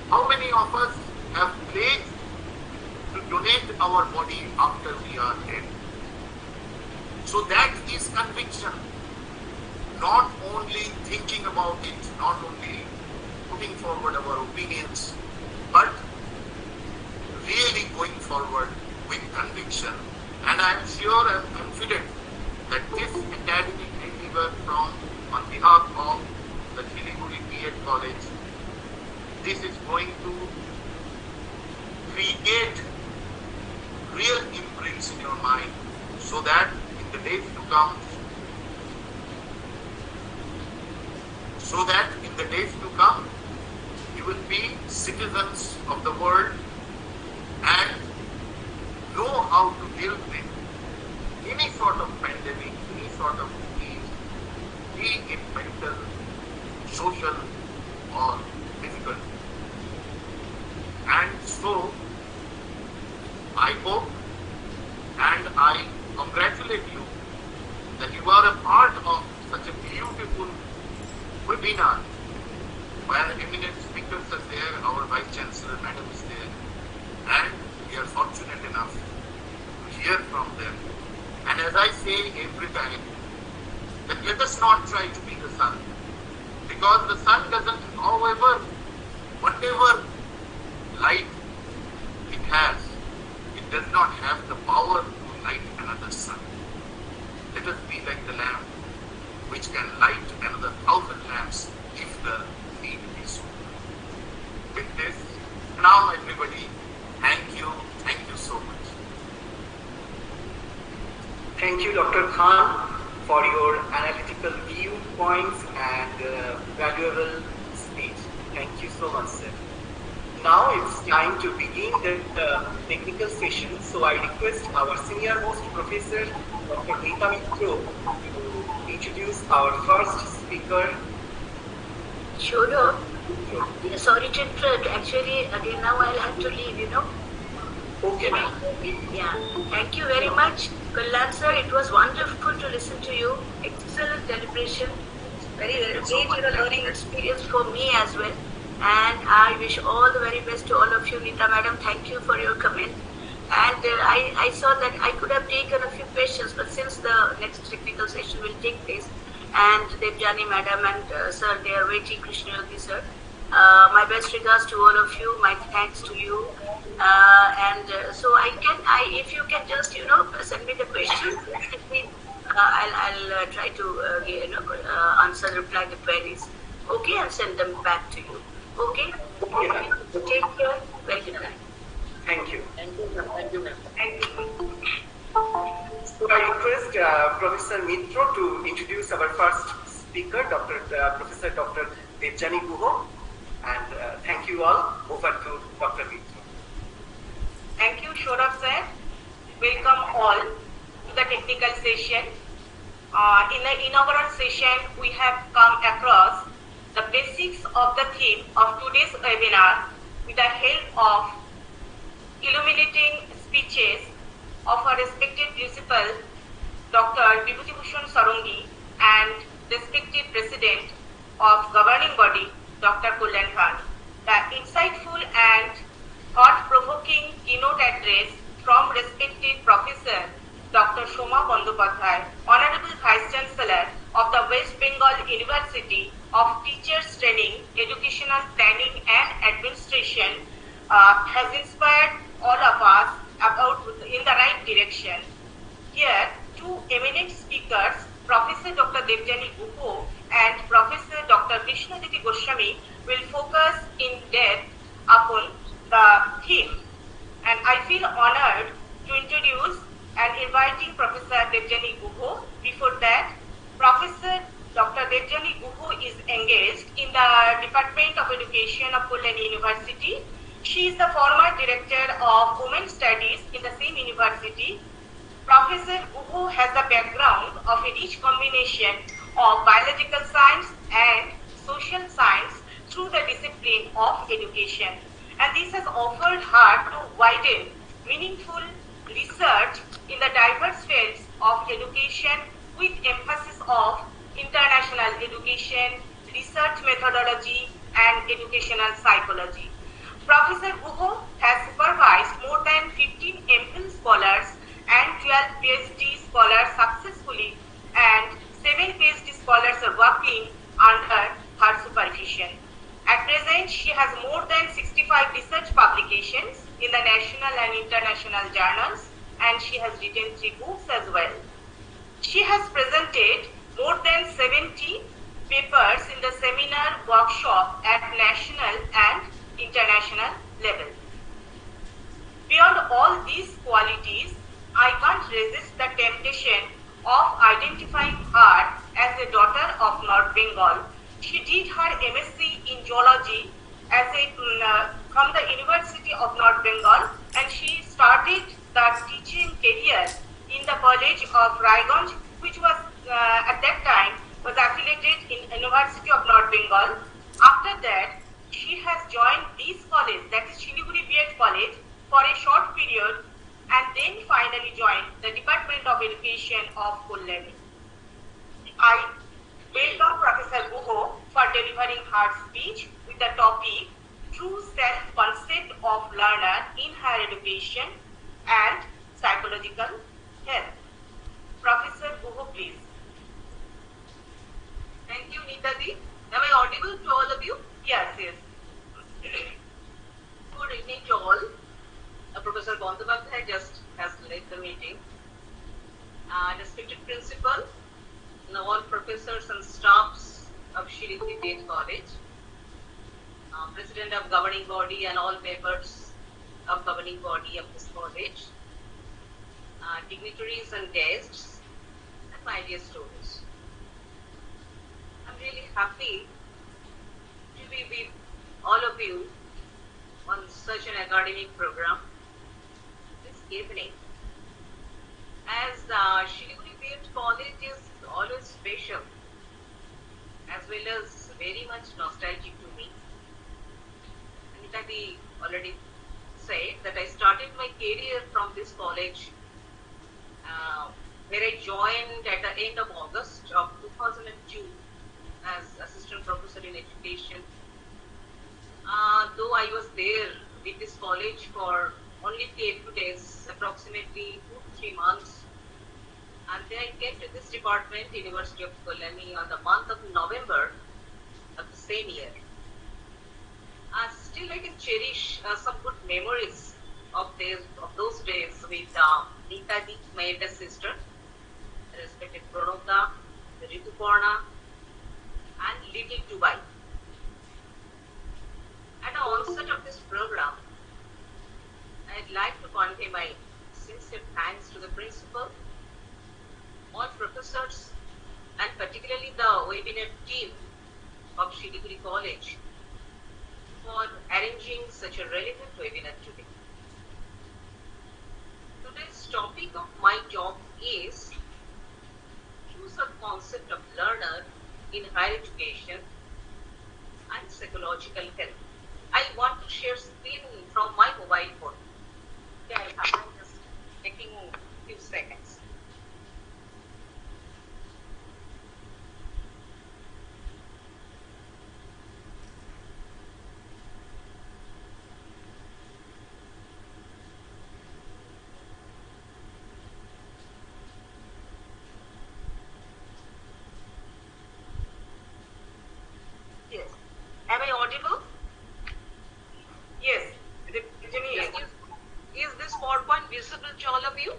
How many of us have pledged to donate our body after we are dead? So that is conviction. Not only thinking about it, not only putting forward our opinions, but really going forward with conviction. And I am sure, I am confident that this academic endeavor on behalf of the Siliguri B.Ed College, this is going to create real imprints in your mind, so that in the days to come, you will be citizens of the world and know how to deal with any sort of pandemic, any sort of disease, be it mental, social, or physical. And so, I hope and I congratulate you that you are a part of such a beautiful webinar where eminent speakers are there, our Vice-Chancellor Madam is there, and we are fortunate enough to hear from them. And as I say every time, that let us not try to be the sun. Because the sun doesn't, however, whatever light it has, it does not have the power to light another sun. Let us be like the lamp, which can light another 1,000 lamps if the need be so. With this, now everybody, thank you so much. Thank you, Dr. Khan, for your analytical viewpoints and valuable speech. Thank you so much, sir. Now it's time to begin the technical session. So I request our senior most professor, Dr. Nita Mitro, to introduce our first speaker. Sure. Yeah, sorry to interrupt. Actually, again, now I'll have to leave, Okay, ma'am. Yeah. Thank you very much, Kalyan sir. It was wonderful to listen to you. Excellent deliberation. Very great learning experience for me as well. And I wish all the very best to all of you, Nita madam. Thank you for your comment. And I saw that I could have taken a few questions, but since the next technical session will take place, and Debjani madam and sir, they are waiting, Krishnajyoti sir. My best regards to all of you. My thanks to you. So if you can just send me the questions, I'll try to answer, reply the queries. Okay, and send them back to you. Okay. Okay. Take care. Very good night. Thank you. Thank you, ma'am. Thank you, ma'am. Thank you. So I request Professor Mitro to introduce our first speaker, Professor Dr. Debjani Guha. And thank you all. Over to Dr. Mitro. Thank you, Sourav sir. Welcome all to the technical session. In the inaugural session, we have come across the basics of the theme of today's webinar with the help of illuminating speeches of our respected principal, Dr. Bibhuti Sarangi, and respected President of governing body, Dr. Kalyan Khan. The insightful and thought-provoking keynote address from respected Professor Dr. Soma Bandyopadhyay, Honorable Vice-Chancellor of the West Bengal University of Teachers Training, Educational Planning and Administration has inspired all of us in the right direction. Here, two eminent speakers, Professor Dr. Debjani Guha and Professor Dr. Krishnajyoti Goswami, will focus in depth upon the theme. And I feel honored to introduce and inviting Professor Debjani Guha. Before that, Professor Dr. Debjani Guha is engaged in the Department of Education of Kalyani University. She is the former Director of Women's Studies in the same university. Professor Guha has the background of a rich combination of biological science and social science through the discipline of education. And this has offered her to widen meaningful research in the diverse fields of education with emphasis of international education, research methodology, and educational psychology. Professor Guha has supervised more than 15 MPhil scholars and 12 PhD scholars successfully, and 7 PhD scholars are working under her supervision. At present, she has more than 65 research publications in the national and international journals, and she has written 3 books as well. She has presented more than 70 papers in the seminar workshop at national and international level. Beyond all these qualities, I can't resist the temptation of identifying her as a daughter of North Bengal. She did her MSc in geology from the University of North Bengal, and she started the teaching career in the College of Raiganj, which was at that time was affiliated in University of North Bengal. After that, she has joined this college, that is Siliguri B.Ed college, for a short period, and then finally joined the Department of Education of Kalyani. I welcome Professor Guha for delivering her speech with the topic True Self-Concept of Learner in Higher Education and Psychological Health. Professor Guha, please. Professor Bandyopadhyay just has led the meeting. Respected principal, all professors and staffs of Siliguri B.Ed College, president of governing body and all members of governing body of this college, dignitaries and guests, and my dear students. I'm really happy to be with all of you on such an academic program this evening. As Siliguri B.Ed College is always special, as well as very much nostalgic to me. And it I already said that I started my career from this college, where I joined at the end of August of 2002 as assistant professor in education. Though I was there with this college for only 8 days, approximately 2 to 3 months, and then I came to this department, University of Kalyani, on the month of November of the same year. Still I can cherish some good memories of those days with Nita, my elder sister, the respected Pranota, the Rituparna, and little Dubai. At the onset of this program, I'd like to convey my sincere thanks to the principal, all professors, and particularly the webinar team of Siliguri College for arranging such a relevant webinar today. Today's topic of my talk is true concept of learner in higher education and psychological health. I want to share screen from my mobile phone. Okay, I'm just taking a few seconds. Yes. Am I audible? Yes. Debjani, is this PowerPoint visible to all of you?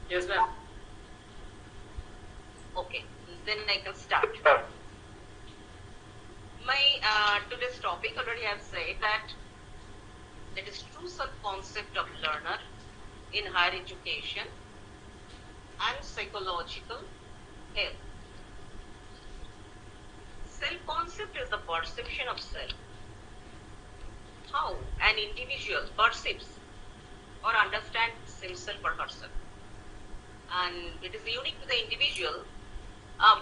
Yes, ma'am. Okay, then I can start. My today's topic already I have said that is true self-concept of learner in higher education and psychological health. Self-concept is the perception of self. How an individual perceives or understands himself or herself. And it is unique to the individual.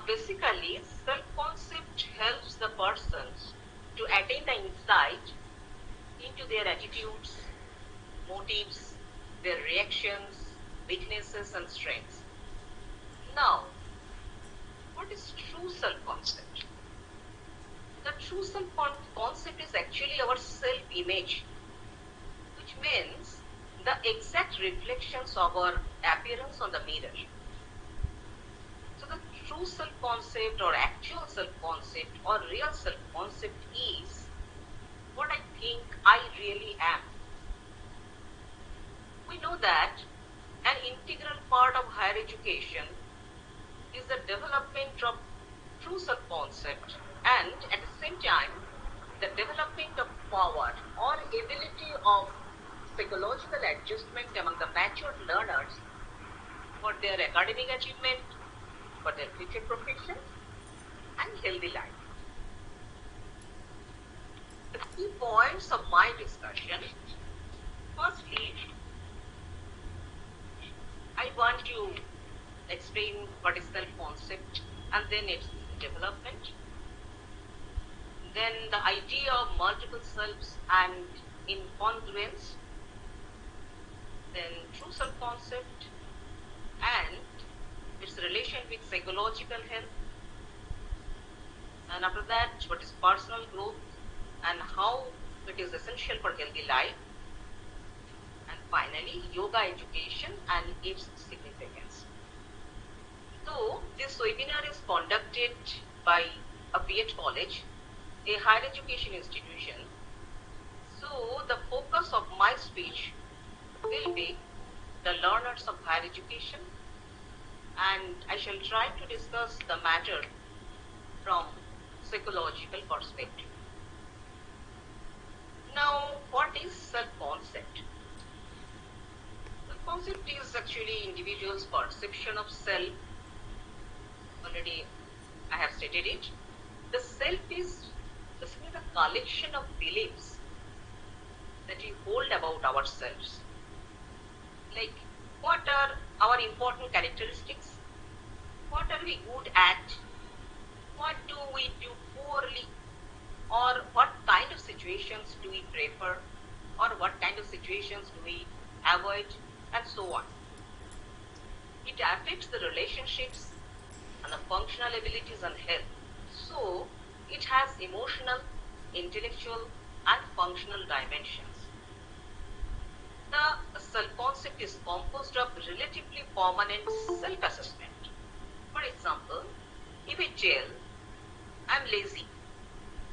Basically, self-concept helps the persons to attain the insight into their attitudes, motives, their reactions, weaknesses, and strengths. Now, what is true self-concept? The true self-concept is actually our self-image, which means the exact reflections of our appearance on the mirror. So the true self-concept or actual self-concept or real self-concept is what I think I really am. We know that an integral part of higher education is the development of true self-concept and at the same time the development of power or ability of psychological adjustment among the matured learners for their academic achievement, for their future profession and healthy life. The key points of my discussion. Firstly, I want to explain what is self-concept and then its development. Then the idea of multiple selves and incongruence. Then true self-concept and its relation with psychological health. And after that, what is personal growth and how it is essential for healthy life. And finally, yoga education and its significance. So, this webinar is conducted by a B.Ed college, a higher education institution. So, the focus of my speech will be the learners of higher education, and I shall try to discuss the matter from psychological perspective. Now, what is self-concept? Self-concept is actually individual's perception of self. Already I have stated it. The self is basically the collection of beliefs that we hold about ourselves. Like, what are our important characteristics? What are we good at? What do we do poorly? Or what kind of situations do we prefer? Or what kind of situations do we avoid? And so on. It affects the relationships and the functional abilities and health. So, it has emotional, intellectual, and functional dimensions. The self-concept is composed of relatively permanent self-assessment. For example, if I tell I am lazy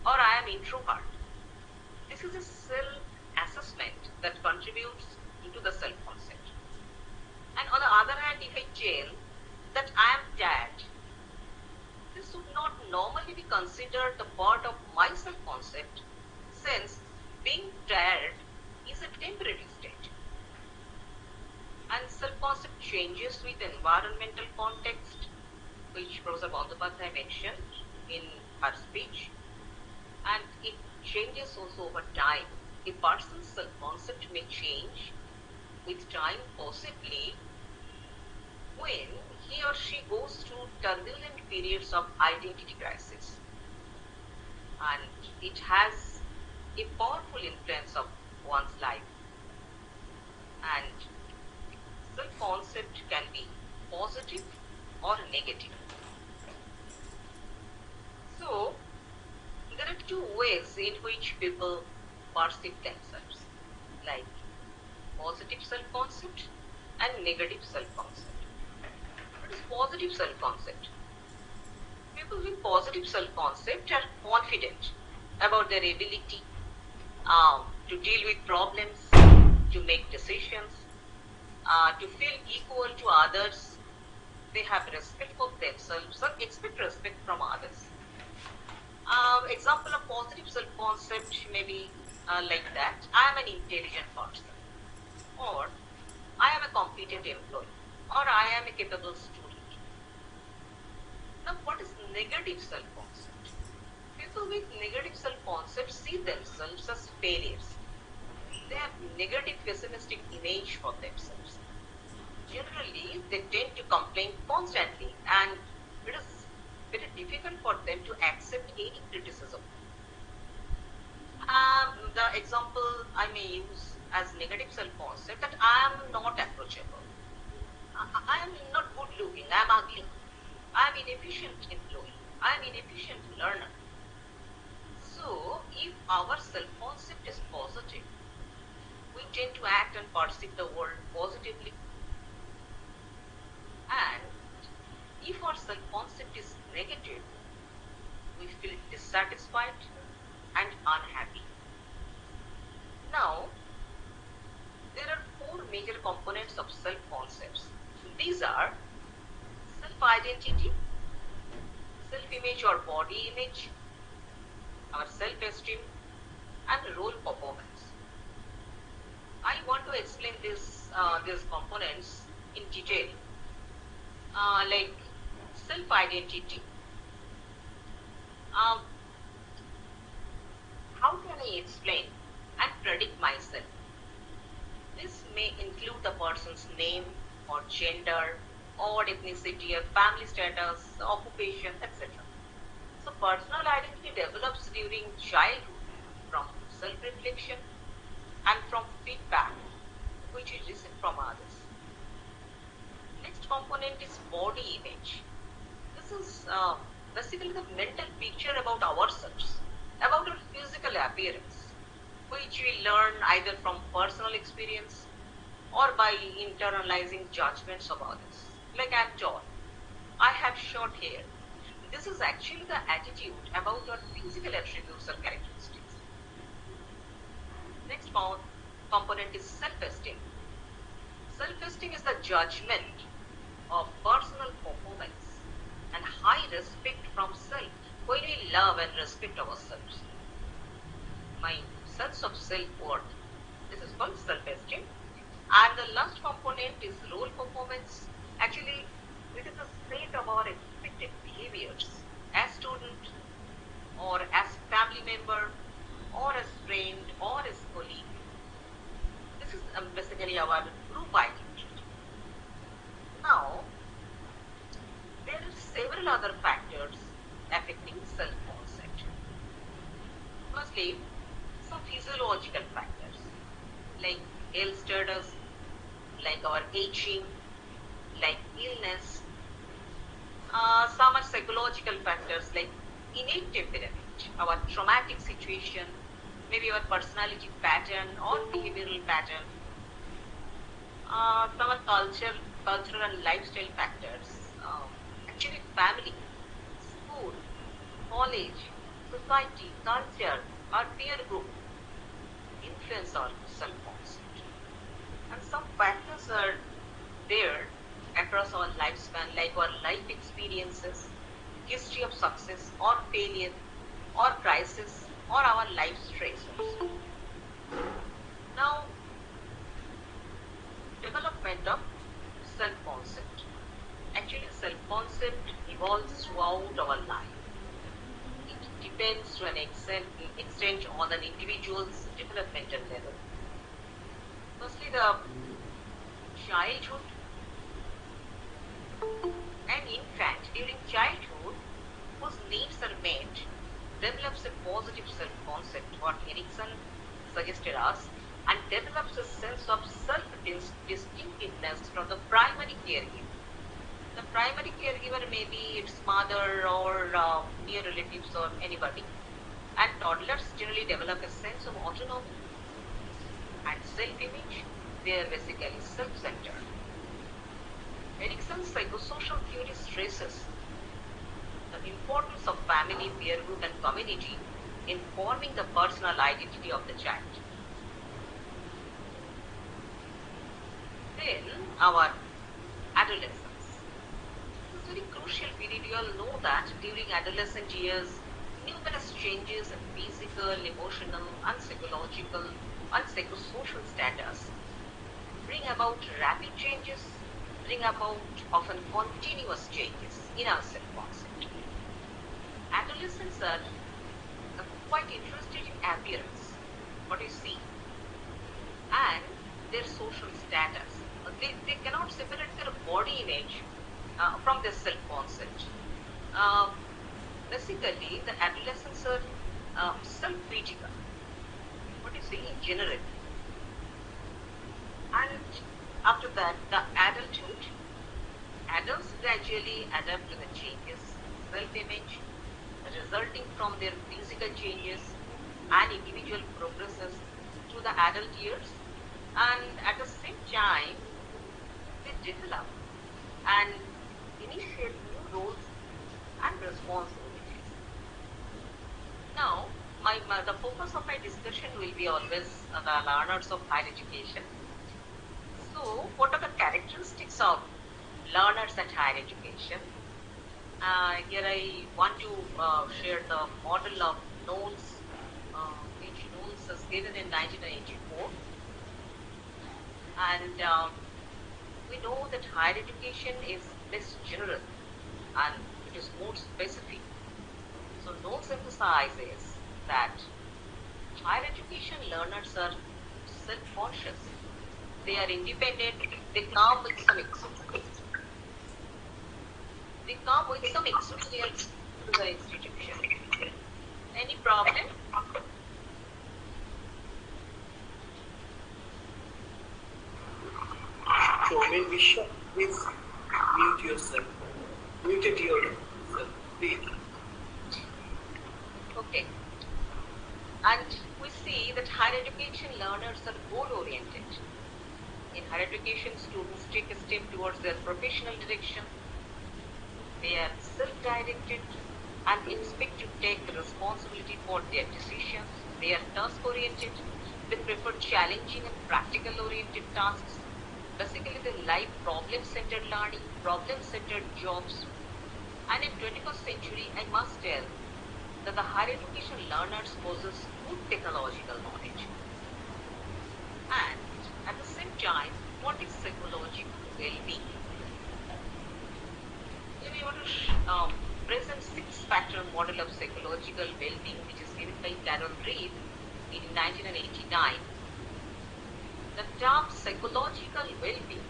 or I am introvert, this is a self-assessment that contributes into the self-concept. And on the other hand, if I tell that I am tired, this would not normally be considered a part of my self-concept, since being tired is a temporary state. And self-concept changes with environmental context, which Prof. Bandyopadhyay mentioned in her speech, and it changes also over time. A person's self-concept may change with time, possibly when he or she goes through turbulent periods of identity crisis. And it has a powerful influence of one's life. And self-concept can be positive or negative. So, there are two ways in which people perceive themselves, like positive self-concept and negative self-concept. What is positive self-concept? People with positive self-concept are confident about their ability to deal with problems, to make decisions, to feel equal to others. They have respect for themselves or expect respect from others. Example of positive self-concept may be like that. I am an intelligent person, or I am a competent employee, or I am a capable student. Now, what is negative self-concept? People with negative self-concept see themselves as failures. They have negative pessimistic image for themselves. Generally, they tend to complain constantly, and it is very difficult for them to accept any criticism. The example I may use as negative self-concept that I am not approachable. I am not good looking. I am ugly. I am inefficient employee. I am inefficient learner. So, if our self-concept is positive, we tend to act and perceive the world positively. And if our self-concept is negative, we feel dissatisfied and unhappy. Now, there are four major components of self-concepts. These are self-identity, self-image or body image, our self-esteem, and role performance. I want to explain these components in detail. Like self-identity. How can I explain and predict myself? This may include the person's name or gender or ethnicity or family status, occupation, etc. So personal identity develops during childhood from self-reflection and from feedback which we receive from others. Next component is body image. This is basically the mental picture about ourselves, about our physical appearance, which we learn either from personal experience or by internalizing judgments of others. Like I am tall, I have short hair. This is actually the attitude about your physical attributes or characteristics. Next component is self-esteem. judgment of personal performance and high respect from self. When we love and respect ourselves, my sense of self-worth, this is called self-esteem. And the last component is role performance. Actually, it is a set of our expected behaviors as student or as family member or as friend or as colleague. This is basically our group identity. Now, there are several other factors affecting self-concept. Firstly, some physiological factors like health status, like our aging, like illness. Some are psychological factors like innate temperament, our traumatic situation, maybe our personality pattern or behavioral pattern. Some are cultural and lifestyle factors. Actually, family, school, college, society, culture, our peer group influence our self-concept. And some factors are there across our lifespan, like our life experiences, history of success or failure or crisis or our life stressors. Now, development of self-concept. Actually, self-concept evolves throughout our life. It depends to an extent on an individual's developmental level. Firstly, the childhood. An infant during childhood whose needs are met develops a positive self-concept, what Erickson suggested us, and develops a sense of self-distinctiveness from the primary caregiver. The primary caregiver may be its mother or near relatives or anybody. And toddlers generally develop a sense of autonomy and self-image. They are basically self-centered. Erickson's psychosocial theory stresses the importance of family, peer group, and community in forming the personal identity of the child. Then, our adolescence. This is a very crucial period. You all know that during adolescent years, numerous changes in physical, emotional, and psychological and psychosocial status bring about rapid changes, bring about often continuous changes in our self-concept. Adolescents are quite interested in appearance, what you see, and their social status. They cannot separate their body image from their self-concept. Basically, the adolescents are self-critical, what you see in general. And after that, the adulthood. Adults gradually adapt to the changes, self-image, resulting from their physical changes and individual progresses through the adult years. And at the same time, they develop and initiate new roles and responsibilities. Now, the focus of my discussion will be always the learners of higher education. So, what are the characteristics of learners at higher education? Here I want to share the model of Knowles, which Knowles was given in 1984. And we know that higher education is less general and it is more specific. So Knowles emphasizes that higher education learners are self-conscious. They are independent. They come with some experience. To the institution. Any problem? So when we shut, please mute yourself. Muted yourself, please. Okay. And we see that higher education learners are goal-oriented. In higher education, students take a step towards their professional direction. They are self-directed and expect to take responsibility for their decisions. They are task-oriented. They prefer challenging and practical-oriented tasks. Basically, they like problem-centered learning, problem-centered jobs. And in 21st century, I must tell that the higher education learners possess good technological knowledge. And at the same time, what is psychological well-being? We want to present six-factor model of psychological well-being, which is given by Carol Reed in 1989. The term psychological well-being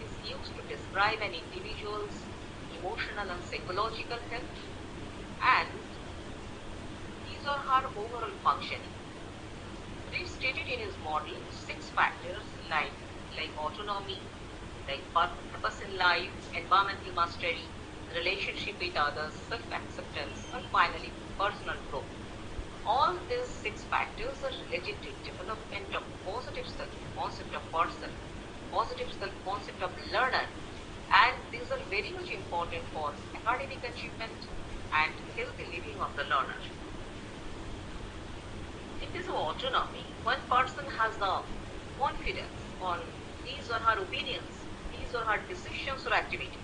is used to describe an individual's emotional and psychological health and his or her overall functioning. Reed stated in his model 6 factors like autonomy, like purpose in life, environmental mastery, relationship with others, self-acceptance, and finally personal growth. All these 6 factors are related to development of positive self-concept of person, positive self-concept of learner, and these are very much important for academic achievement and healthy living of the learner. In case of autonomy, one person has the confidence on his or her opinions, his or her decisions or activities.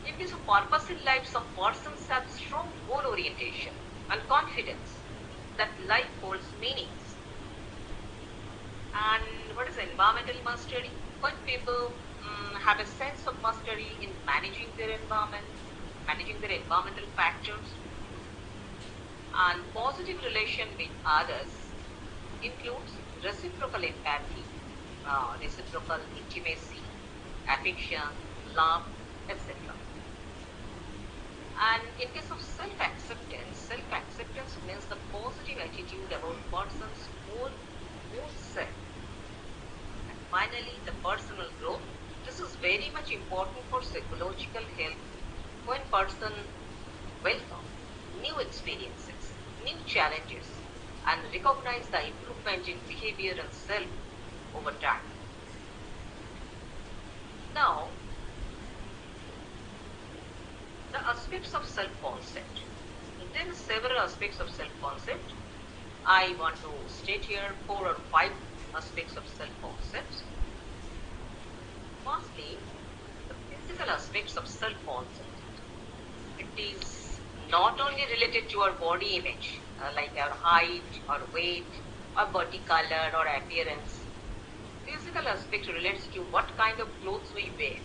In case of purpose in life, some persons have strong goal orientation and confidence that life holds meanings. And what is environmental mastery? When people have a sense of mastery in managing their environment, managing their environmental factors, and positive relation with others includes reciprocal empathy, reciprocal intimacy, affection, love, etc. And in case of self-acceptance means the positive attitude about person's own self. And finally, the personal growth. This is very much important for psychological health when person welcome new experiences, new challenges, and recognize the improvement in behavior and self over time. Now, the aspects of self-concept. There are several aspects of self-concept. I want to state here 4 or 5 aspects of self-concept. Firstly, the physical aspects of self-concept. It is not only related to our body image, like our height, or weight, or body color, or appearance. Physical aspect relates to what kind of clothes we wear,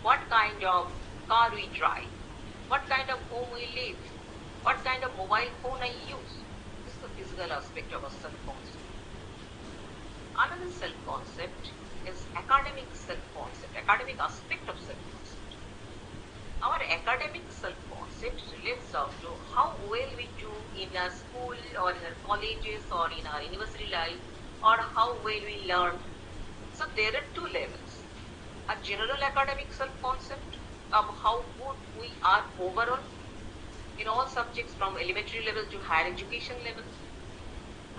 what kind of car we drive, what kind of home we live, what kind of mobile phone I use. This is the physical aspect of a self-concept. Another self-concept is academic self-concept, academic aspect of self-concept. Our academic self-concept relates out to how well we do in our school or in our colleges or in our university life, or how well we learn. So there are 2 levels. A general academic self-concept of how good we are overall in all subjects from elementary level to higher education level.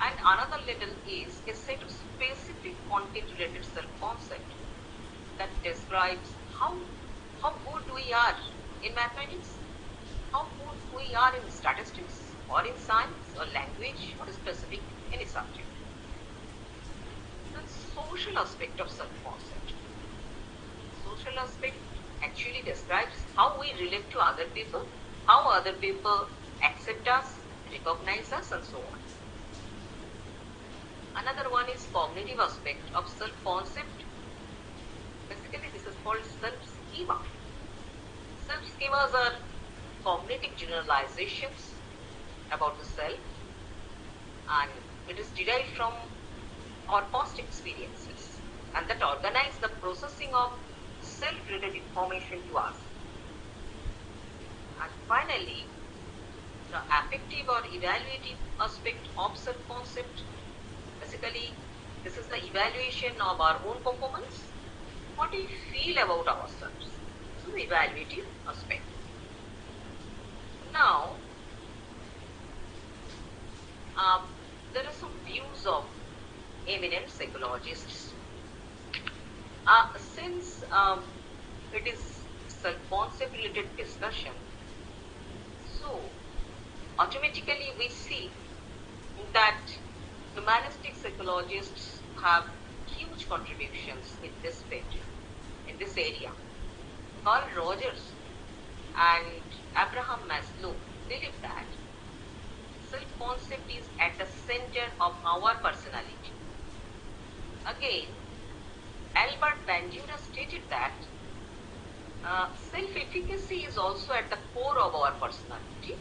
And another level is a set of specific content related self-concept that describes how good we are in mathematics, how good we are in statistics or in science or language or specific any subject. The social aspect of self-concept. Social aspect actually describes how we relate to other people, how other people accept us, recognize us, and so on. Another one is cognitive aspect of self-concept. Basically, this is called self-schema. Self-schemas are cognitive generalizations about the self, and it is derived from our past experiences, and that organize the processing of self-related information to us. And finally, the affective or evaluative aspect of self-concept. Basically, this is the evaluation of our own performance. What do we feel about ourselves? This is the evaluative aspect. Now, there are some views of eminent psychologists. Since it is self-concept related discussion, so automatically we see that humanistic psychologists have huge contributions in this field, in this area. Carl Rogers and Abraham Maslow believe that self-concept is at the center of our personality. Again, Albert Bandura stated that self-efficacy is also at the core of our personality,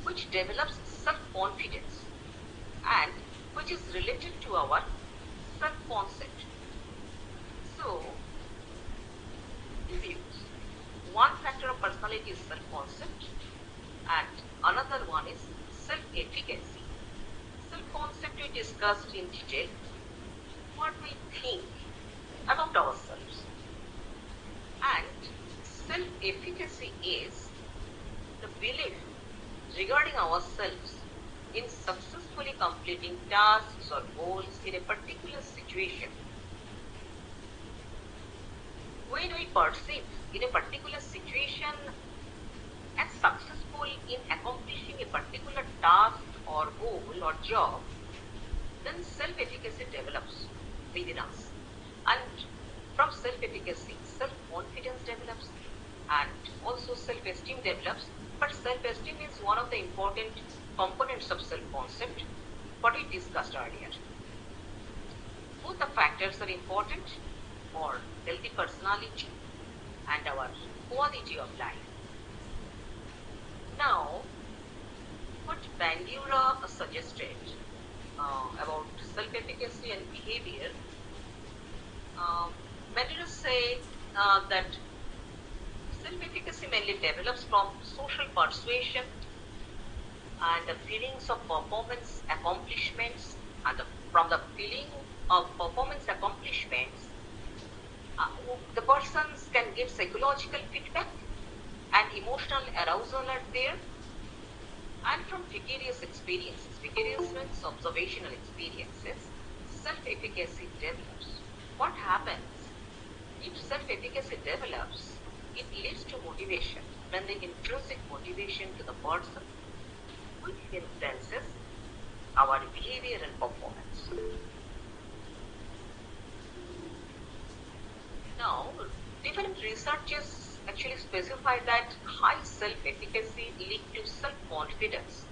which develops self-confidence and which is related to our self-concept. So, views. One factor of personality is self-concept and another one is self-efficacy. Self-concept we discussed in detail, what we think about ourselves. And self-efficacy is the belief regarding ourselves in successfully completing tasks or goals in a particular situation. When we perceive in a particular situation as successful in accomplishing a particular task or goal or job, then self-efficacy develops within us. And from self-efficacy, self-confidence develops and also self-esteem develops. But self-esteem is one of the important components of self-concept, what we discussed earlier. Both the factors are important for healthy personality and our quality of life. Now, what Bandura suggested about self-efficacy and behavior, Bandura said that self-efficacy mainly develops from social persuasion and the feelings of performance accomplishments, and from the feeling of performance accomplishments, the persons can give psychological feedback and emotional arousal are there, and from vicarious experiences, vicarious means observational experiences, self-efficacy develops. What happens if self-efficacy develops? It leads to motivation, when the intrinsic motivation to the person which influences our behavior and performance. Now, different researchers actually specify that high self-efficacy lead to self-confidence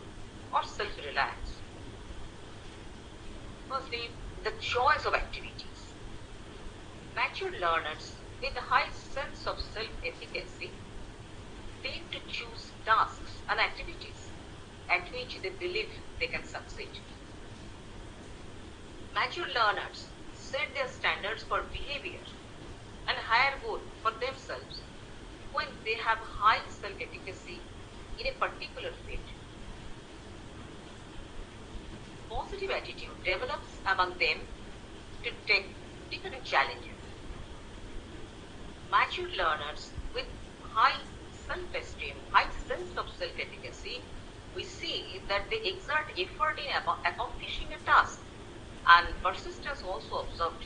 or self-reliance. Firstly, the choice of activities. Mature learners with a high sense of self-efficacy tend to choose tasks and activities at which they believe they can succeed. Mature learners set their standards for behavior and higher goal for themselves when they have high self-efficacy in a particular field. Positive attitude develops among them to take different challenges. Mature learners with high self-esteem, high sense of self-efficacy, we see that they exert effort in accomplishing a task, and persistence also observed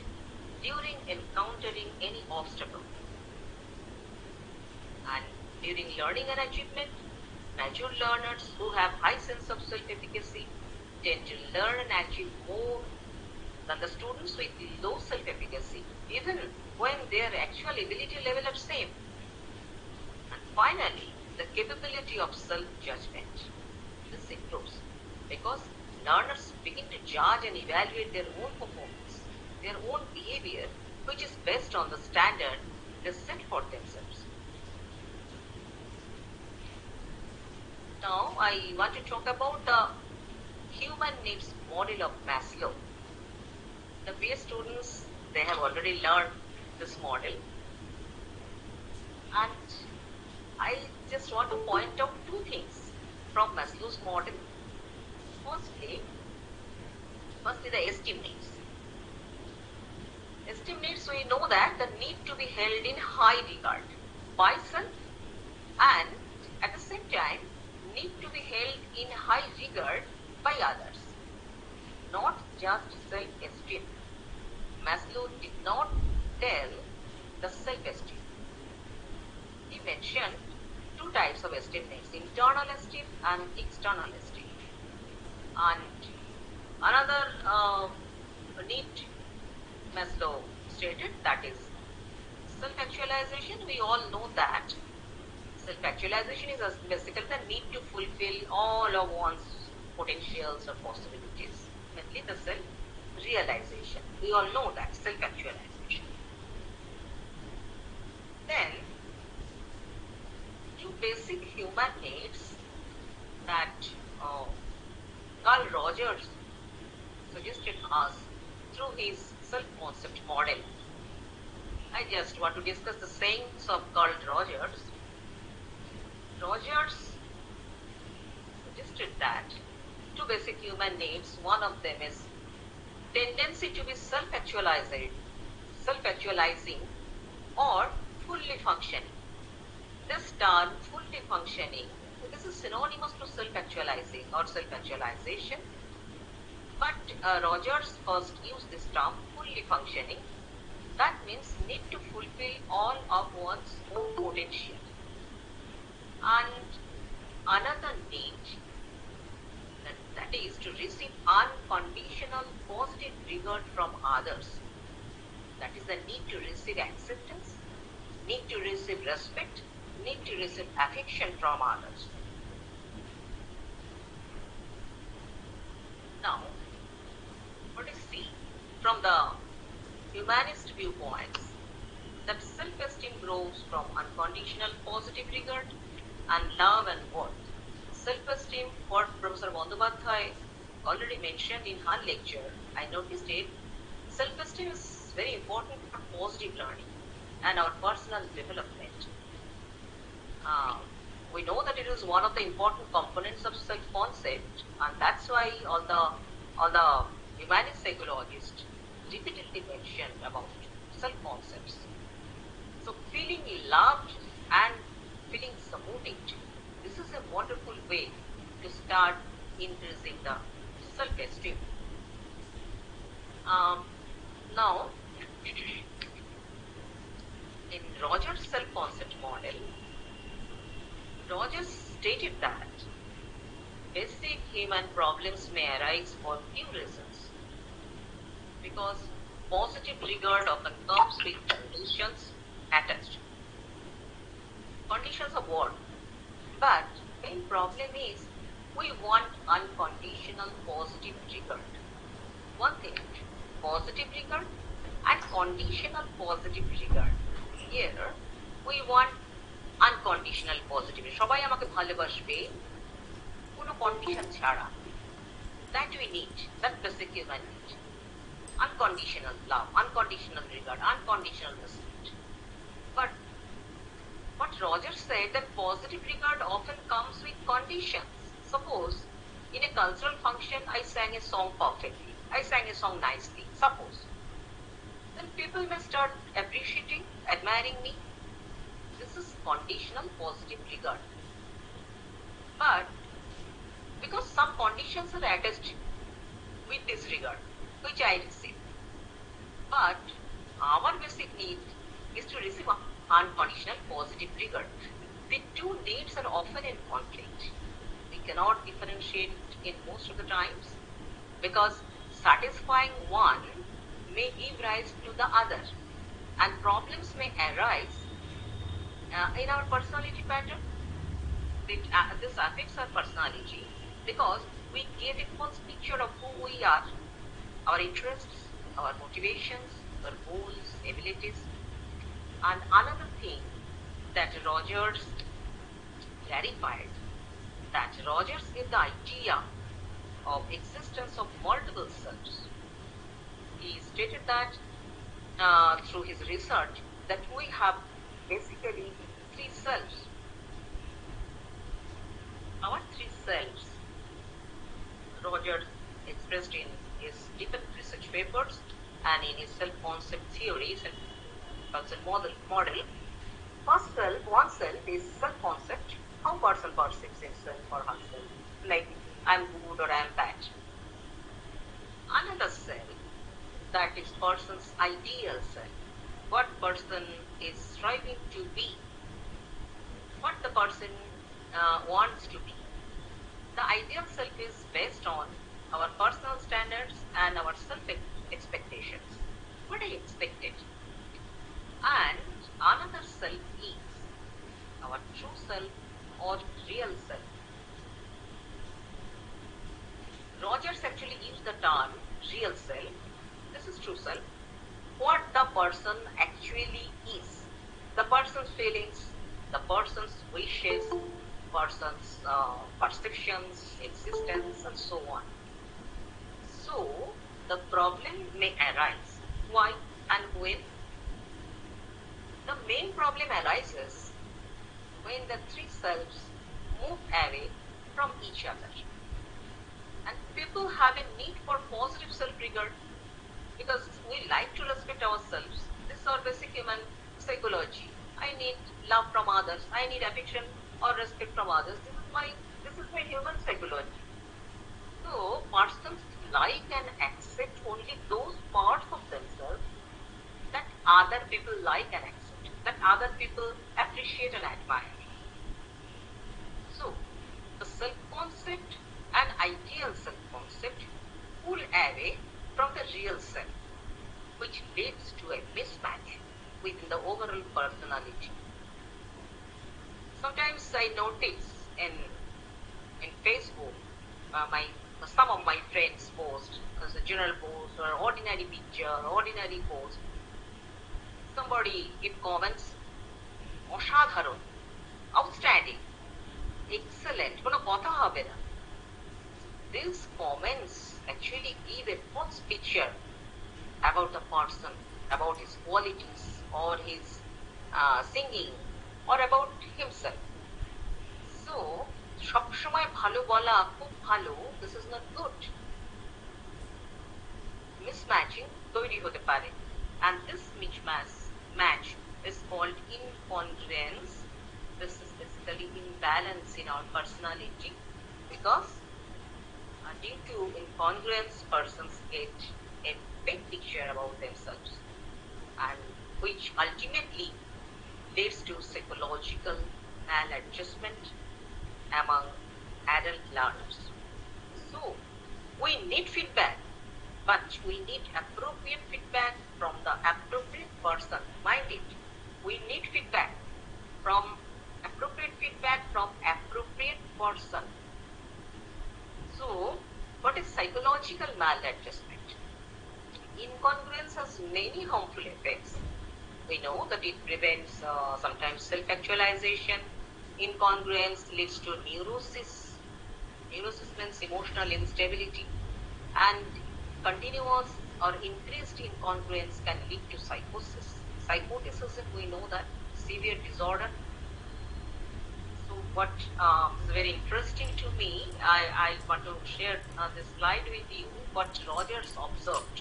during encountering any obstacle. And during learning and achievement, mature learners who have high sense of self-efficacy tend to learn and achieve more than the students with low self-efficacy, even when their actual ability level are same. And finally, the capability of self-judgment. This improves because learners begin to judge and evaluate their own performance, their own behavior, which is based on the standard they set for themselves. Now, I want to talk about the human needs model of Maslow. The B.Ed students, they have already learned this model. And I just want to point out two things from Maslow's model. Firstly, the esteem needs. Esteem needs, we know that the need to be held in high regard by self, and at the same time, need to be held in high regard by others, not just self-esteem. Maslow did not tell the self-esteem. He mentioned two types of esteem needs, internal esteem and external esteem. And another need Maslow self-actualization, we all know that self-actualization is basically the need to fulfill all of one's potentials or possibilities, mainly the self-realization. We all know that, self-actualization. Then, two basic human needs that Carl Rogers suggested us through his self-concept model. I just want to discuss the sayings of Carl Rogers. Rogers suggested that two basic human needs, one of them is tendency to be self-actualizing or fully functioning. This term, fully functioning, this is synonymous to self-actualizing or self-actualization. But Rogers first used this term, fully functioning. That means need to fulfill all of one's own potential. And another need, that is to receive unconditional positive regard from others. That is the need to receive acceptance, need to receive respect, need to receive affection from others. Now, let us see from the humanist viewpoints that self-esteem grows from unconditional positive regard and love and worth. Self-esteem, what Professor Bandyopadhyay already mentioned in her lecture, I noticed it. Self-esteem is very important for positive learning and our personal development. We know that it is one of the important components of self-concept, and that's why all the humanist psychologists repeatedly mentioned about self-concepts. So feeling loved and feeling supported, this is a wonderful way to start increasing the self-esteem. Now, in Rogers' self-concept model, Rogers stated that basic human problems may arise for few reasons. Because positive regard often comes with conditions attached. Conditions of what? But main problem is we want unconditional positive regard. One thing, positive regard and conditional positive regard. Here, we want unconditional positive. সবাই আমাকে ভালোবাসবে কোনো condition ছাড়া. That we need, that basic human need. Unconditional love, unconditional regard, unconditional respect. But what Rogers said that positive regard often comes with conditions. Suppose in a cultural function I sang a song perfectly, I sang a song nicely, suppose. Then people may start appreciating, admiring me. This is conditional positive regard. But because some conditions are attached with this regard, which I receive. But our basic need is to receive unconditional positive regard. The two needs are often in conflict. We cannot differentiate in most of the times because satisfying one may give rise to the other, and problems may arise in our personality pattern. This affects our personality because we get a false picture of who we are, our interests, our motivations, our goals, abilities. And another thing that Rogers clarified, that Rogers gave the idea of existence of multiple selves. He stated that through his research that we have basically three selves. Our three selves, Rogers expressed in his different research papers and in his self-concept theories and concept model. First self, one self is self-concept, how person perceives himself or herself, like I'm good or I'm bad. Another self, that is person's ideal self, what person is striving to be, what the person wants to be. The ideal self is based on our personal standards and our self-expectations. What I expected. And another person actually is, the person's feelings, the person's wishes, person's perceptions, existence, and so on. So, the problem may arise. Why and when? The main problem arises when the three selves move away from each other. And people have a need for positive self-regard because we like to respect ourselves. This is our basic human psychology. I need love from others. I need affection or respect from others. This is my human psychology. So persons like and accept only those parts of themselves that other people like and accept, that other people appreciate and admire. So the self-concept and ideal self-concept pull away from the real self, which leads to a mismatch within the overall personality. Sometimes I notice in Facebook, some of my friends post as a general post or ordinary picture, ordinary post. Somebody give comments, অসাধারণ, outstanding, excellent, কোনো কথা হবে না. These comments actually give a false picture about the person, about his qualities or his singing or about himself. So, সবসময় ভালো বলা খুব ভালো, this is not good. Mismatching তৈরি হতে পারে, and this match is called incongruence. This is basically imbalance in our personality because due to incongruence, persons get a fake picture about themselves, and which ultimately leads to psychological maladjustment among adult learners. So, we need feedback, but we need appropriate feedback from the appropriate person. Mind it, we need feedback from appropriate person. So, what is psychological maladjustment? Incongruence has many harmful effects. We know that it prevents sometimes self-actualization. Incongruence leads to neurosis. Neurosis means emotional instability, and continuous or increased incongruence can lead to psychosis. Psychosis, we know that severe disorder. So what is very interesting to me, I want to share this slide with you, what Rogers observed.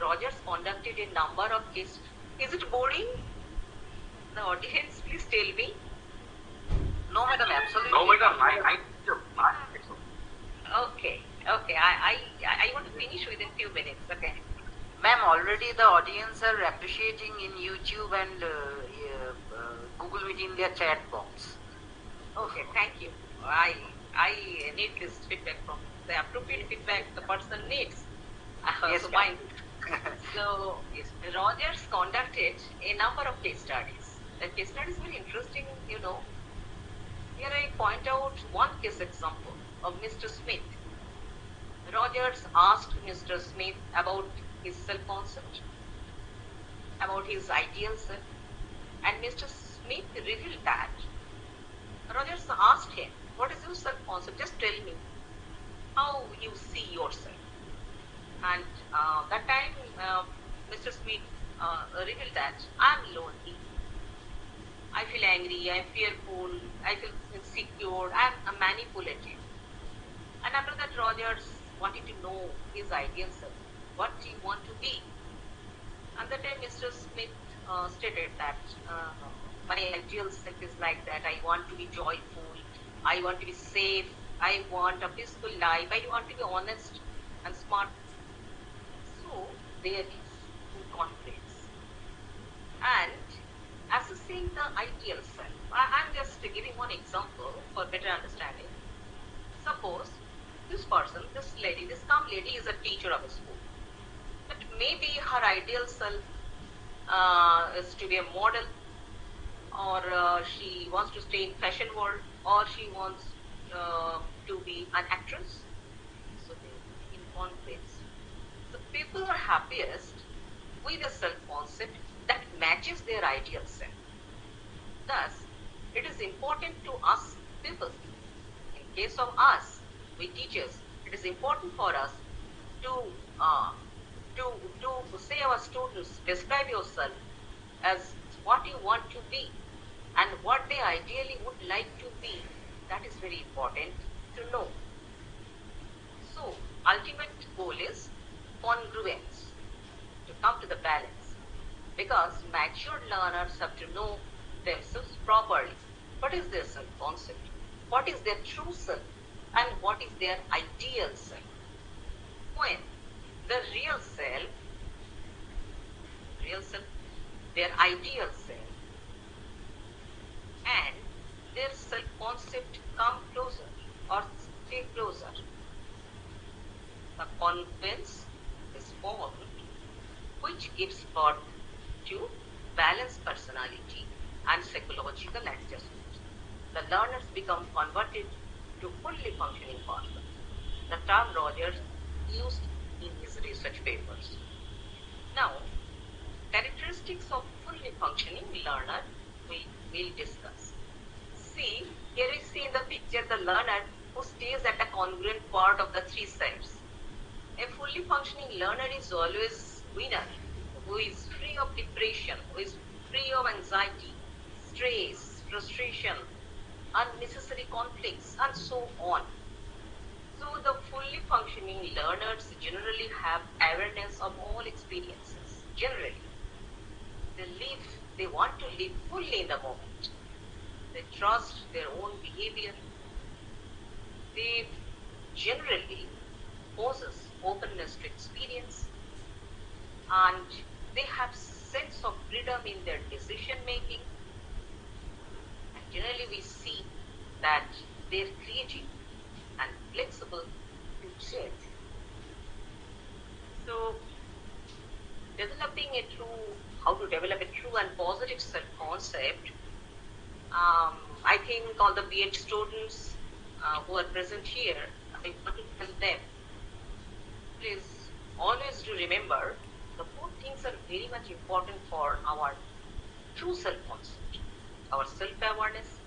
Rogers conducted a number of cases. Is it boring? The audience, please tell me. No, madam, absolutely. No, madam, I Okay. I want to finish within few minutes. Okay. Ma'am, already the audience are appreciating in YouTube and Google Meet in their chat box. Okay, thank you. I need this feedback from the appropriate feedback the person needs. Yes, so ma'am. mine. So yes, Rogers conducted a number of case studies. The case study is very interesting, you know. Here I point out one case example of Mr. Smith. Rogers asked Mr. Smith about his self-concept, about his ideal self, and Mr. Smith revealed that. Rogers asked him, what is your self-concept? Just tell me how you see yourself. And that time Mr. Smith revealed that I am lonely, I feel angry, I am fearful, I feel insecure, I am manipulative. And after that, Rogers wanted to know his ideal self, what he want to be. And that time Mr. Smith stated that my ideal self is like that. I want to be joyful, I want to be safe, I want a peaceful life, I want to be honest and smart. So there is full confidence. And assessing the ideal self, I'm just giving one example for better understanding. Suppose this person, this lady, this calm lady is a teacher of a school. But maybe her ideal self is to be a model, or she wants to stay in fashion world, or she wants to be an actress. So they in conflicts. So people are happiest with a self-concept that matches their ideal self. Thus, it is important to us people. In case of us, we teachers, it is important for us to say our students, describe yourself as what you want to be and what they ideally would like to be. That is very important to know. So, ultimate goal is congruence, to come to the balance, because mature learners have to know themselves properly. What is their self-concept? What is their true self? And what is their ideal self? When the real self, their ideal self, and their self-concept come closer or stay closer, the congruence is formed, which gives birth to balanced personality and psychological adjustment. The learners become converted to fully functioning persons. The term Rogers used in his research papers. Now, characteristics of fully functioning learner we will discuss. See, here we see in the picture the learner who stays at a congruent part of the three selves. A fully functioning learner is always winner, who is free of depression, who is free of anxiety, stress, frustration, unnecessary conflicts, and so on. So the fully functioning learners generally have awareness of all experiences. Generally, they want to live fully in the moment. They trust their own behavior. They generally possess openness to experience, and they have sense of freedom in their decision making. And generally we see that they're creative and flexible to change. So, how to develop a true and positive self-concept, I think all the B.Ed students who are present here, I want to tell them, please always do remember the four things are very much important for our true self-concept. Our self-awareness.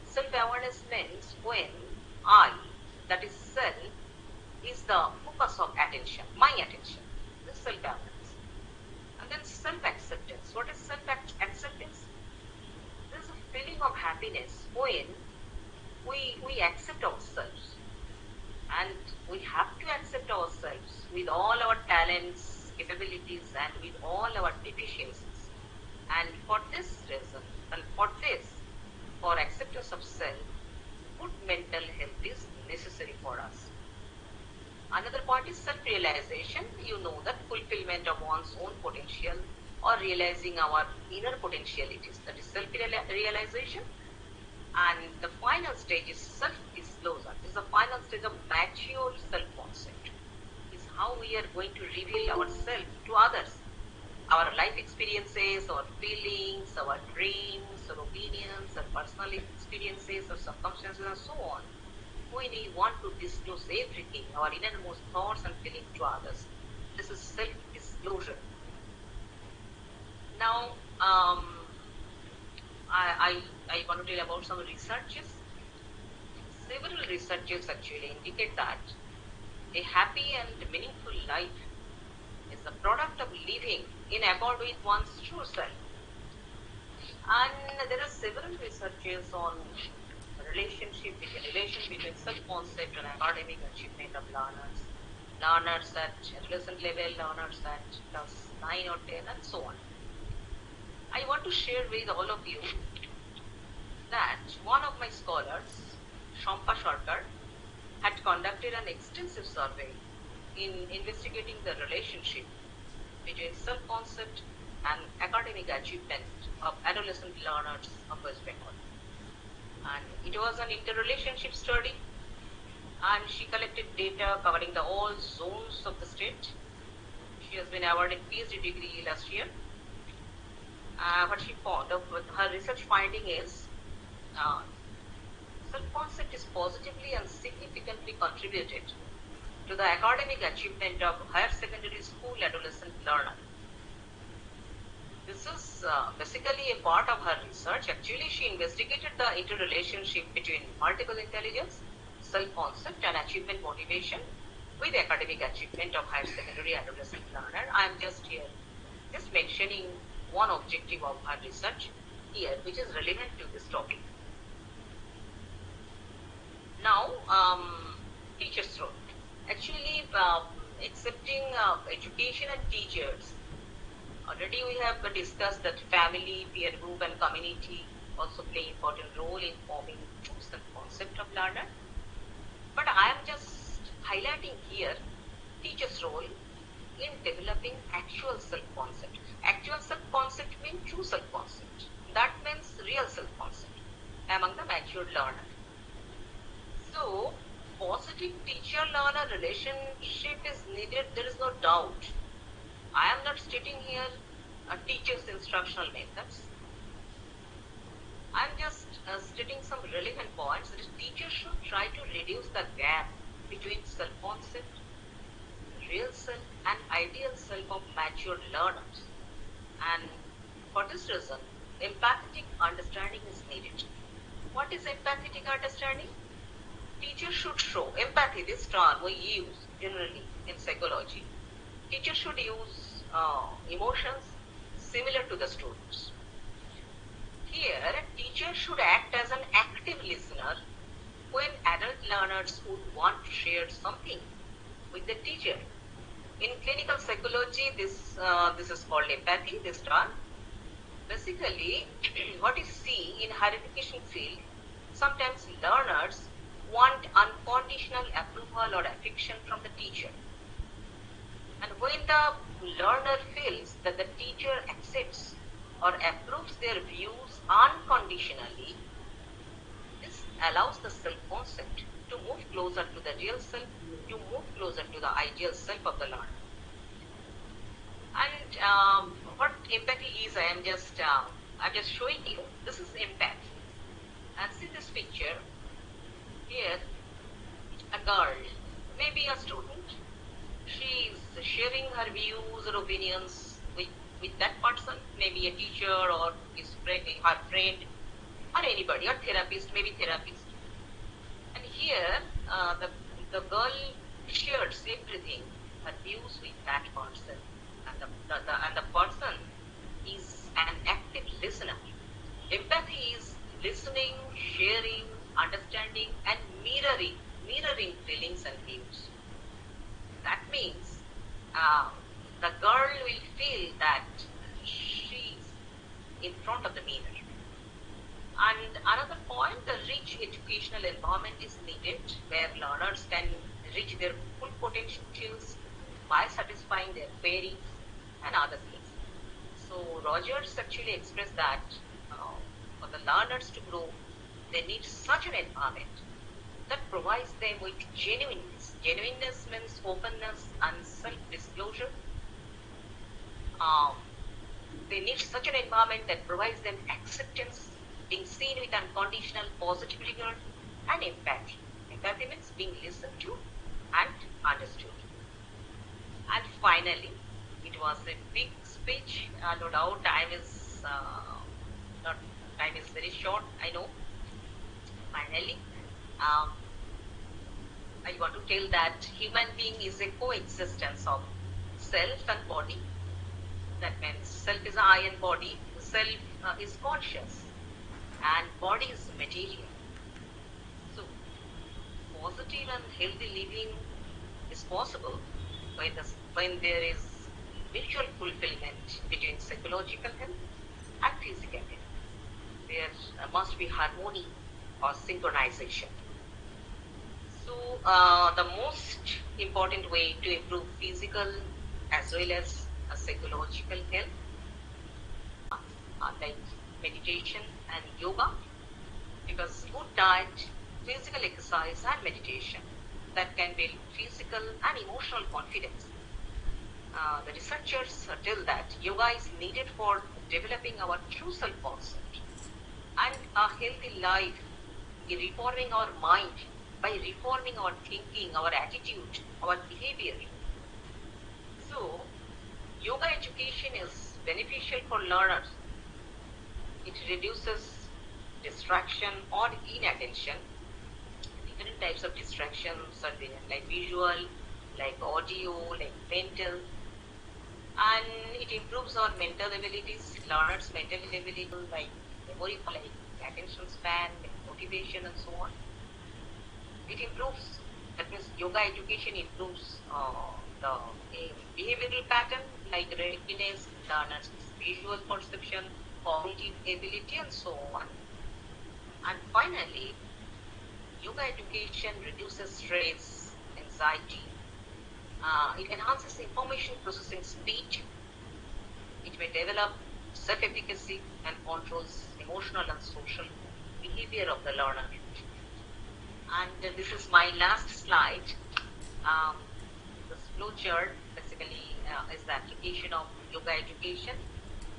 Self-awareness means when I, that is self, is the focus of attention, my attention. This is self-awareness. And then self-acceptance. What is self-acceptance? This is a feeling of happiness when we accept ourselves. And we have to accept ourselves with all our talents, capabilities, and with all our deficiencies. And for this reason, and for acceptance of self, good mental health is necessary for us. Another point is self-realization. You know that fulfillment of one's own potential or realizing our inner potentialities. That is self-realization. And the final stage is self-disclosure. This is the final stage of mature self-concept. Is how we are going to reveal ourselves to others. Our life experiences, our feelings, our dreams, our opinions, our personal experiences, our circumstances, and so on. When we want to disclose everything, our innermost thoughts and feelings to others. This is self-disclosure. Now, I want to tell about some researches. Several researches actually indicate that a happy and meaningful life is the product of living in accord with one's true self. And there are several researches on relation between self-concept and academic achievement of learners at adolescent level, learners at class 9 or 10, and so on. I want to share with all of you that one of my scholars, Shampa Sarkar, had conducted an extensive survey in investigating the relationship between self-concept and academic achievement of adolescent learners of West Bengal. And it was an interrelationship study, and she collected data covering all zones of the state. She has been awarded PhD degree last year. What she found, her research finding is self-concept is positively and significantly contributed to the academic achievement of higher secondary school adolescent learner. is basically a part of her research. Actually, she investigated the interrelationship between multiple intelligence, self-concept and achievement motivation with academic achievement of higher secondary adolescent learner. I am just here, just mentioning one objective of her research here, which is relevant to this topic. Now, teachers' role. Actually, accepting education and teachers. Already we have discussed that family, peer group and community also play important role in forming true self-concept of learner. But I am just highlighting here teacher's role in developing actual self-concept. Actual self-concept means true self-concept. That means real self-concept among the mature learner. So, positive teacher-learner relationship is needed, there is no doubt. I am not stating here a teacher's instructional methods. I am just stating some relevant points that teachers should try to reduce the gap between self-concept, real self and ideal self of mature learners. And for this reason, empathetic understanding is needed. What is empathetic understanding? Teachers should show empathy, this term we use generally in psychology. Teachers should use emotions similar to the students. Here, a teacher should act as an active listener when adult learners would want to share something with the teacher. In clinical psychology, this is called empathy, this term. Basically, what you see in higher education field, sometimes learners want unconditional approval or affection from the teacher. And when the learner feels that the teacher accepts or approves their views unconditionally, this allows the self-concept to move closer to the real self, to move closer to the ideal self of the learner. And what empathy is, I'm just showing you. This is empathy. And see this picture. Here, a girl, maybe a student, she is sharing her views or opinions with that person, maybe a teacher or her friend or anybody, or therapist, maybe therapist. And here, the girl shares everything, her views with that person. And the person is an active listener. Empathy is listening, sharing, understanding and mirroring feelings and views. That means the girl will feel that she's in front of the mirror. And another point, the rich educational environment is needed where learners can reach their full potentials by satisfying their queries and other things. So Rogers actually expressed that for the learners to grow, they need such an environment that provides them with genuineness. Genuineness means openness and self-disclosure. They need such an environment that provides them acceptance, being seen with unconditional positive regard, and empathy. Empathy means being listened to and understood. And finally, it was a big speech. No doubt, time is very short. I know. Finally, I want to tell that human being is a coexistence of self and body. That means self is I and body. Self is conscious and body is material. So, positive and healthy living is possible when there is mutual fulfillment between psychological health and physical health. There must be harmony or synchronization. So, the most important way to improve physical as well as psychological health are like meditation and yoga, because good diet, physical exercise and meditation that can build physical and emotional confidence. The researchers tell that yoga is needed for developing our true self-concept and a healthy life, reforming our mind by reforming our thinking, our attitude, our behavior. So, yoga education is beneficial for learners. It reduces distraction or inattention. Different types of distractions are there, like visual, like audio, like mental, and it improves our mental abilities, learners' mental ability, like memory, like attention span, like motivation, and so on. It improves, that means yoga education improves the behavioral pattern, like readiness, learners' visual perception, cognitive ability, and so on. And finally, yoga education reduces stress, anxiety. It enhances information processing speed. It may develop self-efficacy and controls emotional and social behavior of the learner. And this is my last slide. This flow chart basically is the application of yoga education.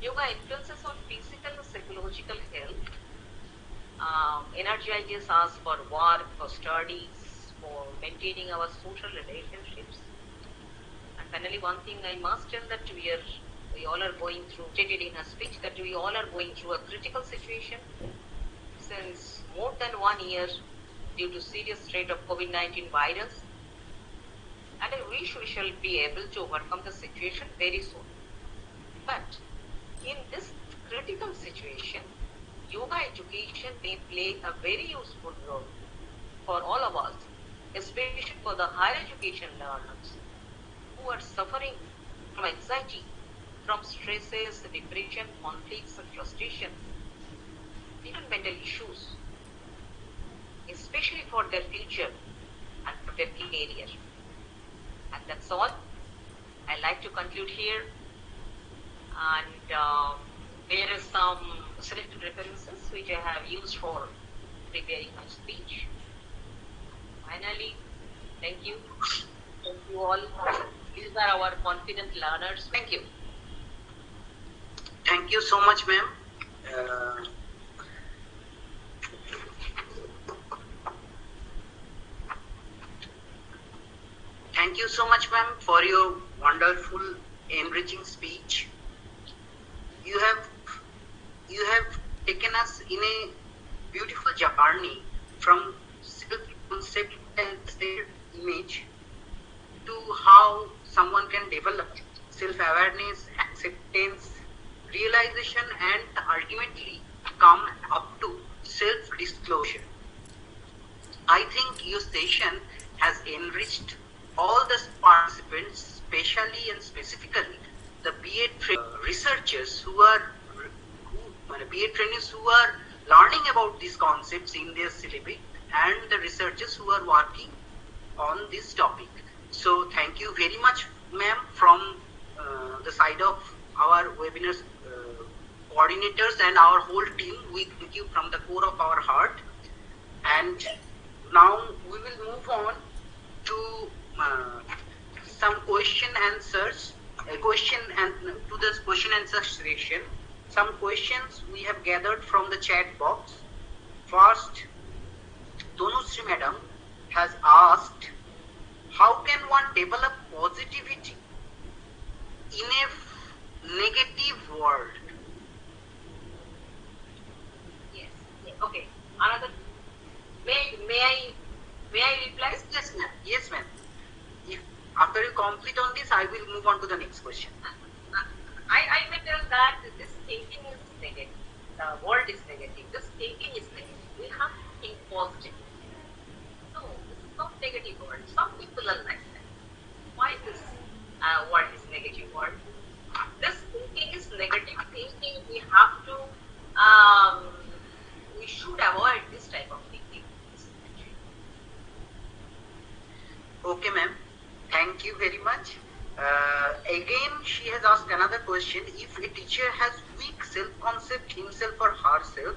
Yoga influences on physical and psychological health. Energizes us for work, for studies, for maintaining our social relationships. And finally, one thing I must tell that we all are going through, stated in a speech, that we all are going through a critical situation since more than 1 year due to serious threat of COVID-19 virus. And I wish we shall be able to overcome the situation very soon. But in this critical situation, yoga education may play a very useful role for all of us, especially for the higher education learners who are suffering from anxiety, from stresses, depression, conflicts, and frustration, even mental issues, especially for their future and for their career. And that's all. I'd like to conclude here. And there is some selected references which I have used for preparing my speech. Finally, thank you. Thank you all. These are our confident learners. Thank you. Thank you so much, ma'am. Thank you so much, ma'am, for your wonderful, enriching speech. You have taken us in a beautiful journey from self-concept and self-image to how someone can develop self-awareness, acceptance, realization, and ultimately come up to self-disclosure. I think your session has enriched all the participants, especially and specifically the B.Ed researchers who are B.Ed trainees who are learning about these concepts in their syllabus, and the researchers who are working on this topic. So thank you very much, ma'am, from the side of our webinar coordinators and our whole team. We thank you from the core of our heart. And now we will move on to some question answers. To this question answer session. Some questions we have gathered from the chat box. First, Tanushree madam has asked, how can one develop positivity in a negative world? Yes. Okay. Another. May I reply? Yes, ma'am. Yes, ma'am. After you complete on this, I will move on to the next question. I may tell that this thinking is negative. The world is negative. This thinking is negative. We have to think positive. No, this is not negative world. Some people are like that. Why this world is negative world? This thinking is negative thinking. We have to, we should avoid this type of thinking. Okay, ma'am. Thank you very much. Again, she has asked another question. If a teacher has weak self-concept himself or herself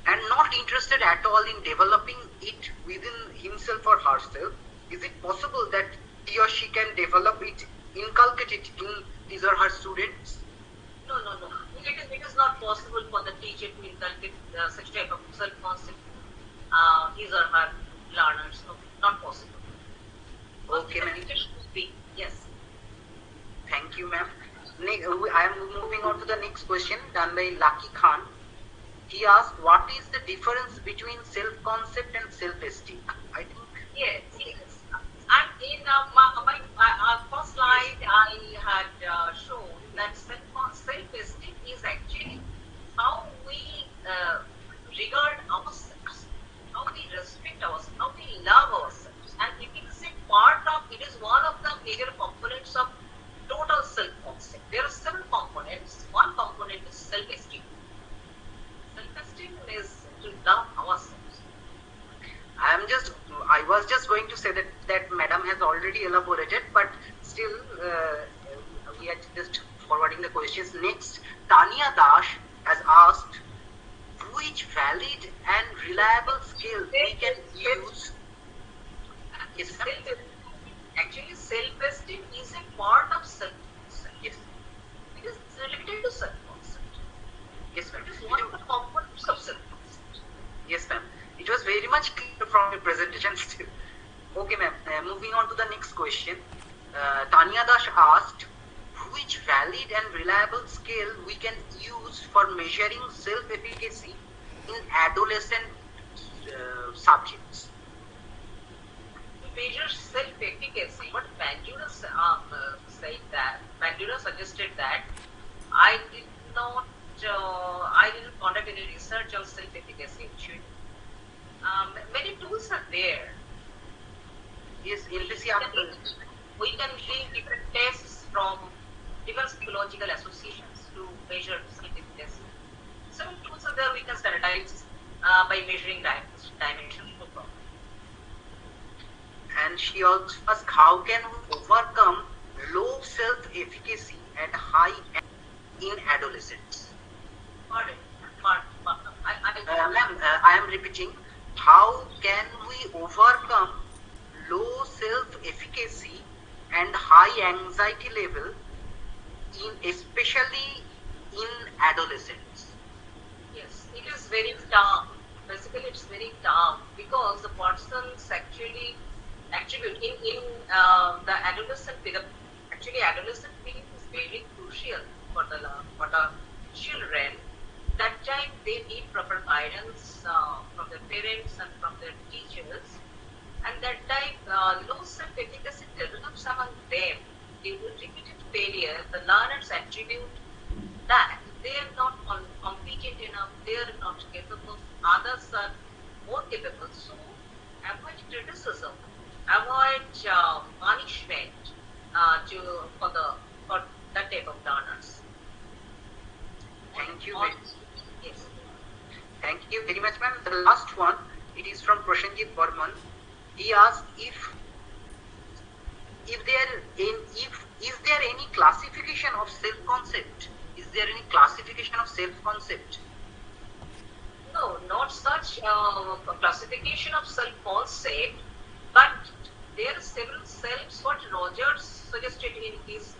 and not interested at all in developing it within himself or herself, is it possible that he or she can develop it, inculcate it in his or her students? No. It is not possible for the teacher to inculcate such type of self-concept his or her learners. No, not possible. Okay, ma'am. Yes. Thank you, ma'am. I am moving on to the next question done by Lucky Khan. He asked, what is the difference between self-concept and self-esteem? I think. Yes. And in my first slide, I had shown that self-esteem is actually how we regard ourselves, how we respect ourselves, how we love ourselves. And it is it is one of the major components of total self-concept. There are several components. One component is self-esteem. Self-esteem is to love ourselves. I was just going to say that Madam has already elaborated, but still we are just forwarding the questions. Next, Tanya Dash has asked, which valid and reliable skill we can use? Actually, self-esteem is a part of self-concept. Yes. It is related to self-concept. Yes, ma'am. It is one of the components of self-concept. Yes, ma'am. It was very much clear from your presentation still. Okay, ma'am. Moving on to the next question. Tanya Dash asked, which valid and reliable scale we can use for measuring self-efficacy in adolescent subjects? To measure self-efficacy, what Bandyopadhyay said that, Bandyopadhyay suggested that I didn't conduct any research on self-efficacy actually. Many tools are there. Yes, We can take different tests from different psychological associations to measure self-efficacy. Some tools are there we can standardize by measuring dimensions. And she also asked, how can we overcome low self-efficacy and high in adolescents? Pardon. Ma'am, I am repeating. How can we overcome low self-efficacy and high anxiety level, especially in adolescents? Yes, it is very tough. Basically, it's very tough because the persons actually attribute in the adolescent period. Actually, adolescent period is very crucial for the children. That time they need proper guidance from their parents and from their teachers. And that time, low self-efficacy develops among them. Due to repeated failure, the learners attribute that they are not competent enough, they are not capable, others are more capable. So, avoid criticism, avoid punishment for that type of learners. Thank you. Yes. Thank you very much, ma'am. The last one, it is from Prashanjit Burman. He asked is there any classification of self-concept? Is there any classification of self-concept? No, not such classification of self-concept, but there are several selves what Rogers suggested in his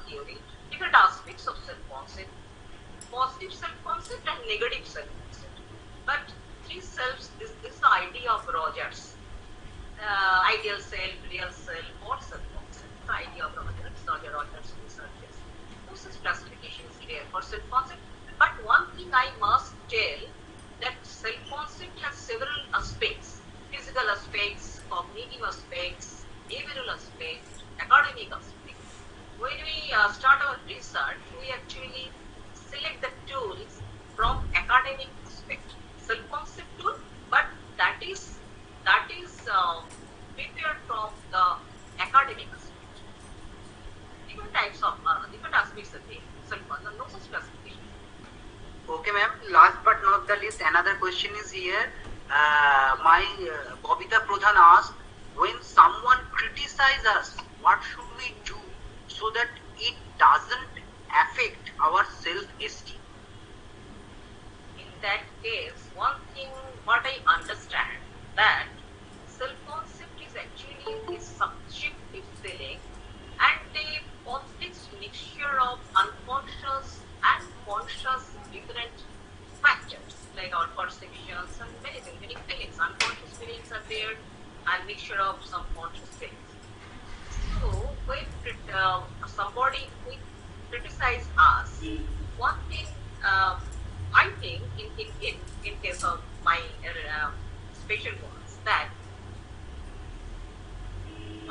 theory, different aspects of self-concept, positive self-concept and negative self-concept. But three selves, this is the idea of Rogers. Ideal self, real self, or self-concept. The idea of Rogers researches. No such classification is there for self-concept. But one thing I must tell that self-concept has several aspects: physical aspects, cognitive aspects, behavioral aspects, academic aspects. When we start our research, we actually select the tools from academic aspect, self-concept tool, but that is prepared from the academic aspect. Different types of different aspects of the self-concept, no such classification. Okay, ma'am. Last but not the least, another question is here. Bobita Pradhan asked, when someone criticizes us, what should we do so that it doesn't affect our self-esteem? In that case, one thing what I understand that self-concept is actually a subjective feeling and a complex mixture of unconscious and conscious different factors like our perceptions and many feelings. Unconscious feelings are there and mixture of some conscious feelings. So when somebody with criticize us, one thing I think in case of my special ones, that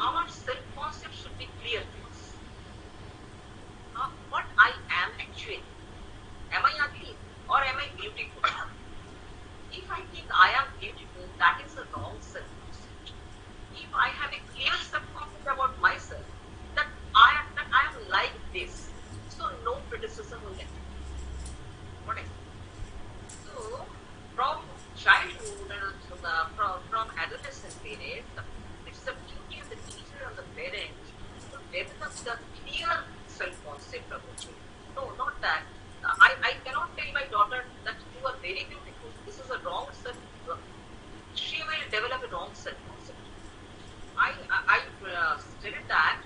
our self-concept should be clear to us. What I am actually. Am I ugly or am I beautiful? If I think I am beautiful, that is a wrong self-concept. If I have a clear self-concept about myself, that I am like this, so no criticism will get me. What I say. So from childhood from adolescent period, it's the duty of the teacher and the parent to develop the clear self-concept about you. No, not that. I cannot tell my daughter that you are very beautiful. This is a wrong self. She will develop a wrong self-concept. I stated that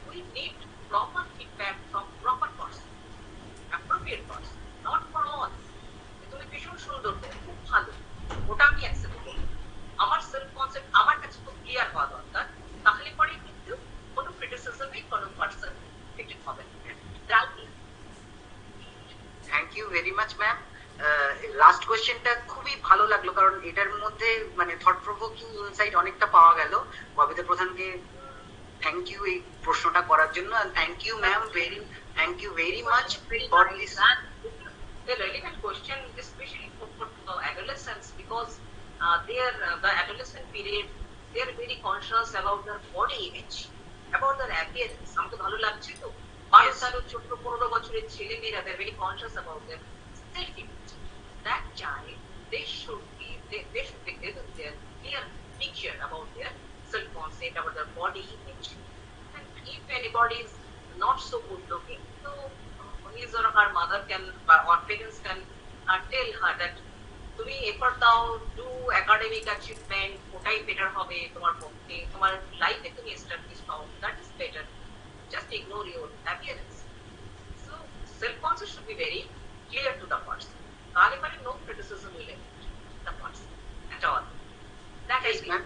we need proper feedback from proper person, appropriate person, not for all. তুমি ভীষণ সুন্দর, খুব ভালো, ওটা আমি accept করি। আমার self concept আমার কাছে খুব ক্লিয়ার হওয়া দরকার, তাহলে পরে কিন্তু কোনো ক্রিটিসিজমে কোনো পার্সন এফেক্টেড হবে না। Thank you very much ma'am. Last কোয়েশ্চেনটা খুবই ভালো লাগলো, কারণ এটার মধ্যে মানে থট প্রভোকিং ইনসাইট অনেকটা পাওয়া গেল। ববিতা প্রধানকে থ্যাংক ইউ এই প্রশ্নটা করার জন্য, and thank you ma'am, thank you very much for this. The relevant question, especially for adolescents, because the adolescent period, they are very conscious about their body image, about their appearance. আমাকে ভালো লাগছে তো, 12 সালের ছোট 15 বছরের ছেলে মেয়েরা, they are very conscious about their self image. That child, they should be given their clear picture about their self concept, about their body image. And if anybody is not so good looking, so his or her mother can or parents can tell her that তুমি effort দাও, do academic achievement, ওটাই better হবে তোমার পক্ষে, তোমার লাইফে তুমি establish হও, that is better, just ignore your appearance. So self concept should be very clear to the person, তাহলে পরে no criticism will affect the person at all. That is ma'am.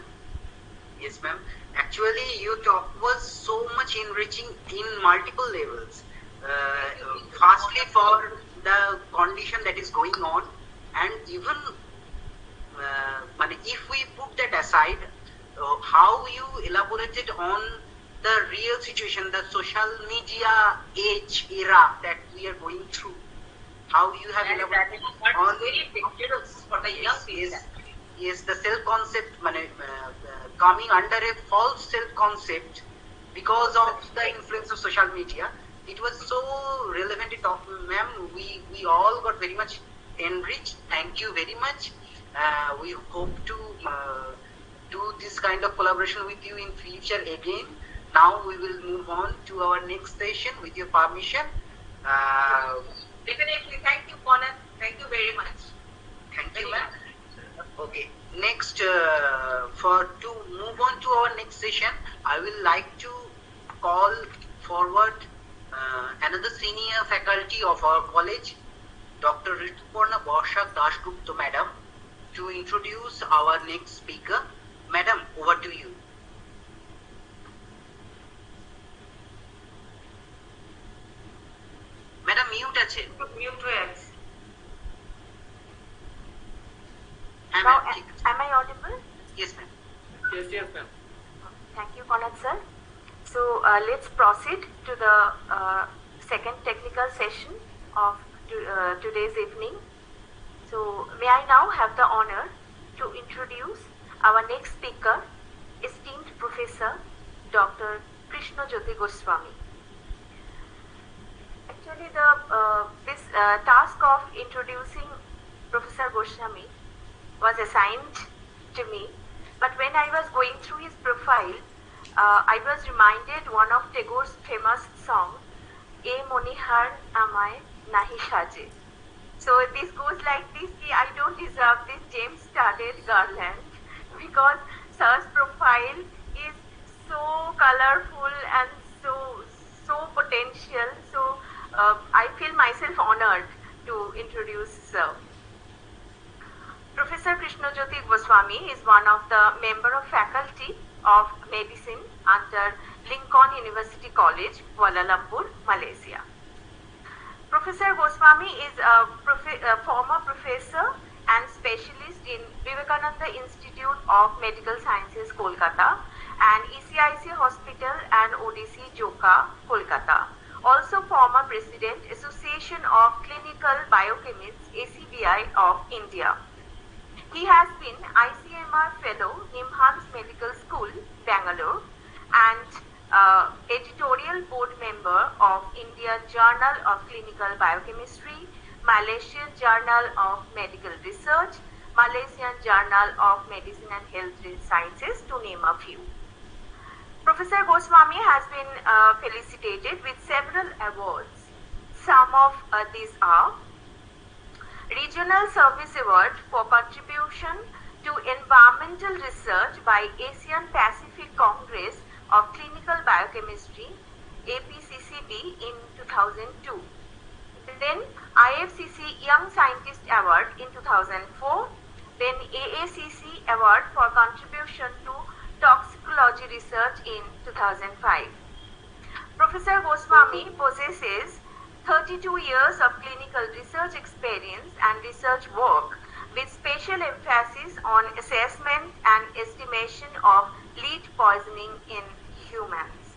Yes ma'am, actually your talk was so much enriching in multiple levels. Firstly for the condition that is going on, and even if we put that aside, how you elaborated on the real situation, the social media age era that we are going through, how you have elaborated on very dangerous for the young people. Yes, the self concept coming under a false self concept because of the influence of social media. It was so relevant to talk, ma'am. We all got very much enriched. Thank you very much. We hope to do this kind of collaboration with you in future again. Now we will move on to our next session with your permission. Definitely. Thank you, Conor. Thank you very much. Thank you, ma'am. Okay. Next, to move on to our next session, I will like to call forward another senior faculty of our college, Dr. Rituparna Boshak Dasgupta Madam, to introduce our next speaker. Madam, over to you. Madam, mute আছে। Mute হয়ে আছে। হ্যাঁ, Now, ma'am, ঠিক আছে। am I audible? Yes, ma'am. Yes, ma'am. Thank you, Conrad sir. So let's proceed to the second technical session of today's evening. So may I now have the honor to introduce our next speaker, esteemed Professor Dr. Krishnajyoti Goswami. Actually, this task of introducing Professor Goswami was assigned to me, but when I was going through his profile, I was reminded one of Tagore's famous song, "E Monihar Amay Nahi Saje." So this goes like this: I don't deserve this gem-studded garland, because sir's profile is so colorful and so potential. So I feel myself honored to introduce sir. Professor Krishnajyoti Goswami is one of the member of faculty of medicine under Lincoln University College, Kuala Lumpur, Malaysia. Professor Goswami is a former professor and specialist in Vivekananda Institute of Medical Sciences, Kolkata, and ECIC Hospital and ODC, Joka, Kolkata. Also former President, Association of Clinical Biochemists, ACBI of India. He has been ICMR Fellow, Nimhans Medical School, Bangalore, and editorial board member of Indian Journal of Clinical Biochemistry, Malaysian Journal of Medical Research, Malaysian Journal of Medicine and Health Sciences, to name a few. Professor Goswami has been felicitated with several awards. Some of these are Regional Service Award for contribution to environmental research by Asian Pacific Congress of Clinical Biochemistry, APCCB, in 2002. Then IFCC Young Scientist Award in 2004. Then AACC Award for contribution to toxicology research in 2005. Professor Goswami possesses 32 years of clinical research experience and research work with special emphasis on assessment and estimation of lead poisoning in humans.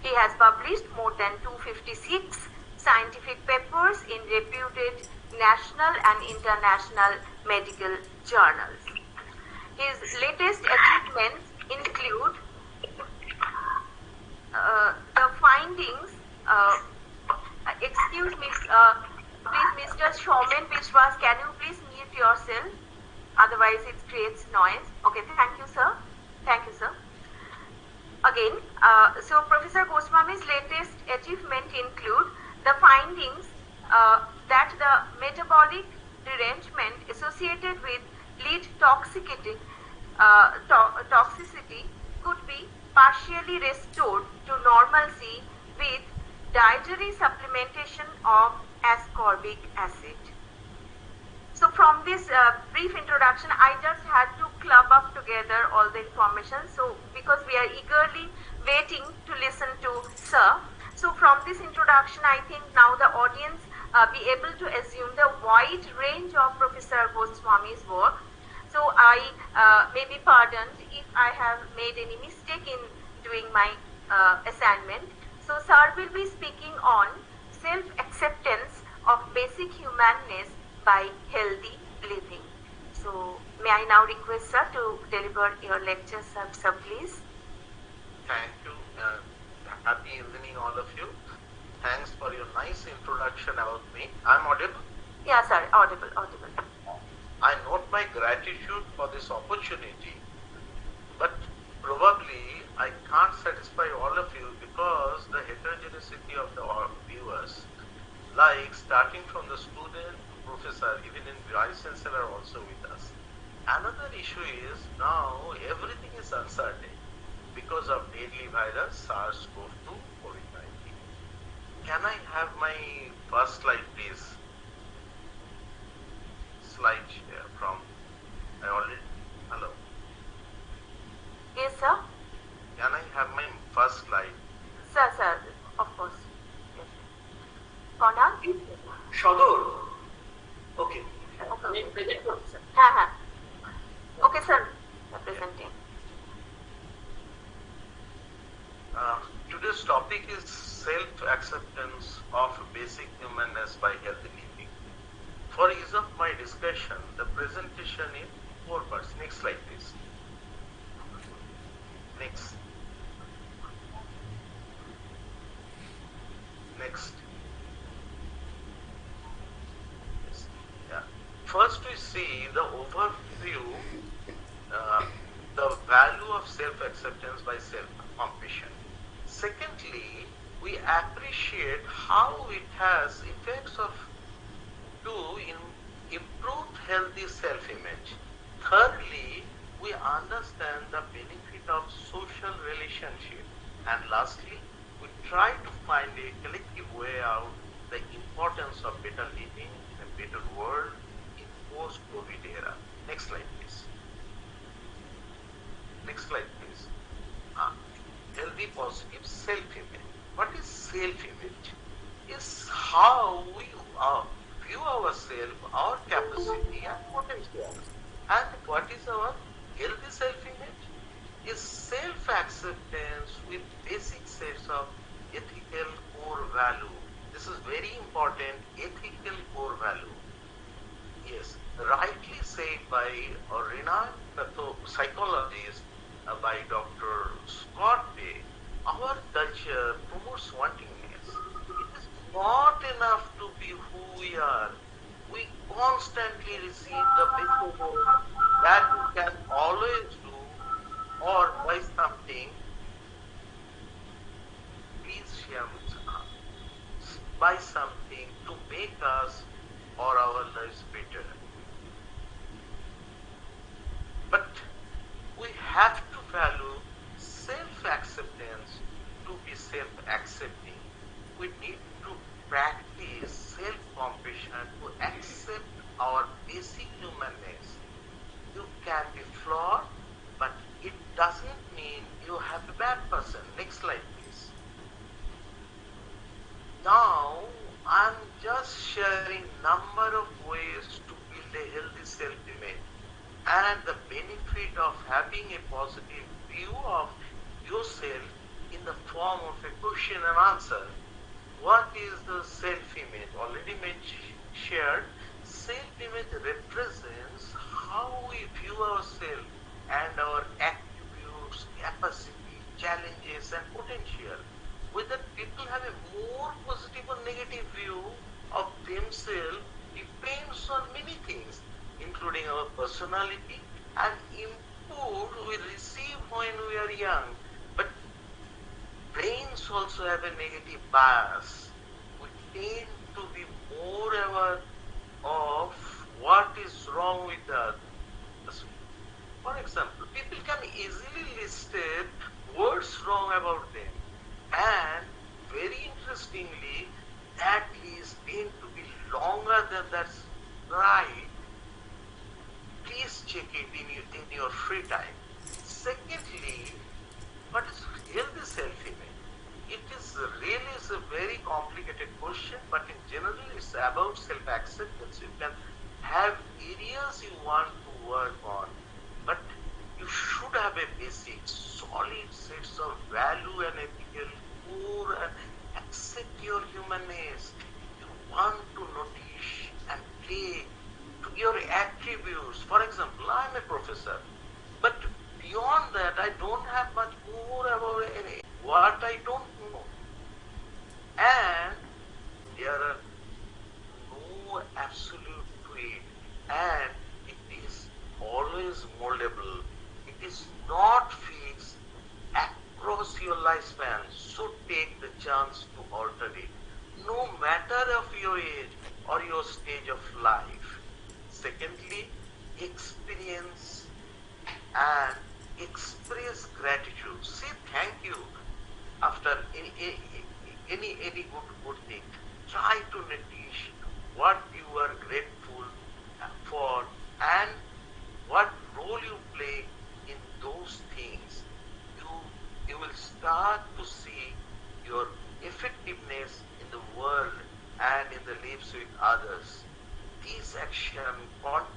He has published more than 256 scientific papers in reputed national and international medical journals. His latest achievements include the findings, excuse me, please Mr. Showman Vishwas, can you please mute yourself? Otherwise it creates noise. Okay, thank you sir. Thank you sir. Again, so Professor Goswami's latest achievement include the findings that the metabolic derangement associated with lead toxicity could be partially restored to normalcy with dietary supplementation of ascorbic acid. So from this brief introduction, I just had to club up together all the information. So because we are eagerly waiting to listen to Sir. So from this introduction, I think now the audience be able to assume the wide range of Professor Goswami's work. So I may be pardoned if I have made any mistake in doing my assignment. So Sir will be speaking on self-acceptance of basic humanness by healthy living. So may I now request Sir to deliver your lecture, Sir, please. Thank you. Happy evening all of you. Thanks for your nice introduction about me. I'm audible? Yeah, sir, audible. I note my gratitude for this opportunity, but probably I can't satisfy all of you because the heterogeneity of the viewers, like starting from the student to professor, even in Vice-Chancellor are also with us. Another issue is now everything is uncertain because of deadly virus SARS-CoV-2 COVID-19. Can I have my first slide please? Slide share from, hello? Yes, sir. Can I have my first slide? Sir, of course. Yes. Conrad? Sadar. Okay. Okay. Present, sir. Okay, sir. Presenting. Today's topic is self-acceptance of basic humanness by healthy living. For ease of my discussion, the presentation in 4 parts. Next slide, please. Next. Yes. Yeah. First, we see the overview, the value of self-acceptance by self-compassion. Secondly, we appreciate how it has effects in improved healthy self-image. Thirdly, we understand the benefit of social relationship. And lastly, we try to find a collective way out the importance of better living in a better world in post-COVID era. Next slide, please. Next slide, please. Healthy, positive self-image. What is self-image? Is how we view ourselves, our capacity and potential. And what is our healthy self-image? Is self-acceptance with basic sets of ethical core value. This is very important, ethical core value. Yes, rightly said by a renowned psychologist, by Dr. Scott Day, our culture promotes wantingness. It is not enough to be who we are. We constantly receive the behavior that we can always do or buy something. Please share buy something to make us or our lives better. But we have to value self-acceptance to be self-accepting. We need to practice self-compassion to accept our basic humanness. You can be flawed, but it doesn't mean you have a bad person. Next slide, please. Now, I'm just sharing number of ways to build a healthy self-image and the benefit of having a positive view of yourself in the form of a question and answer. What is the self-image? Already shared. Self-image represents how we view ourselves and our attributes, capacity, challenges and potential. Whether people have a more positive or negative view of themselves depends on many things, including our personality and input we receive when we are young. But brains also have a negative bias. We tend to be more aware of what is wrong with us. For example, people can easily list words wrong about them. And very interestingly, that list tend to be longer than that's right. Please check it in your free time. Secondly, what is healthy self-image? It is really a very complicated question, but in general it's about self-acceptance. You can have areas you want to work on, but you should have a basic, solid sets of value and ethical core and accept your humanness. You want to notice and play to your attributes. For example, I'm a professor, but beyond that, I don't have much more about what I don't know. And there are no absolute to it. And it is always moldable. It is not fixed across your lifespan. So take the chance to alter it. No matter of your age or your stage of life. Secondly, experience and express gratitude. Say thank you after any good thing. Try to notice what you are grateful for and what role you play in those things. You will start to see your effectiveness in the world and in the lives with others. This action contribute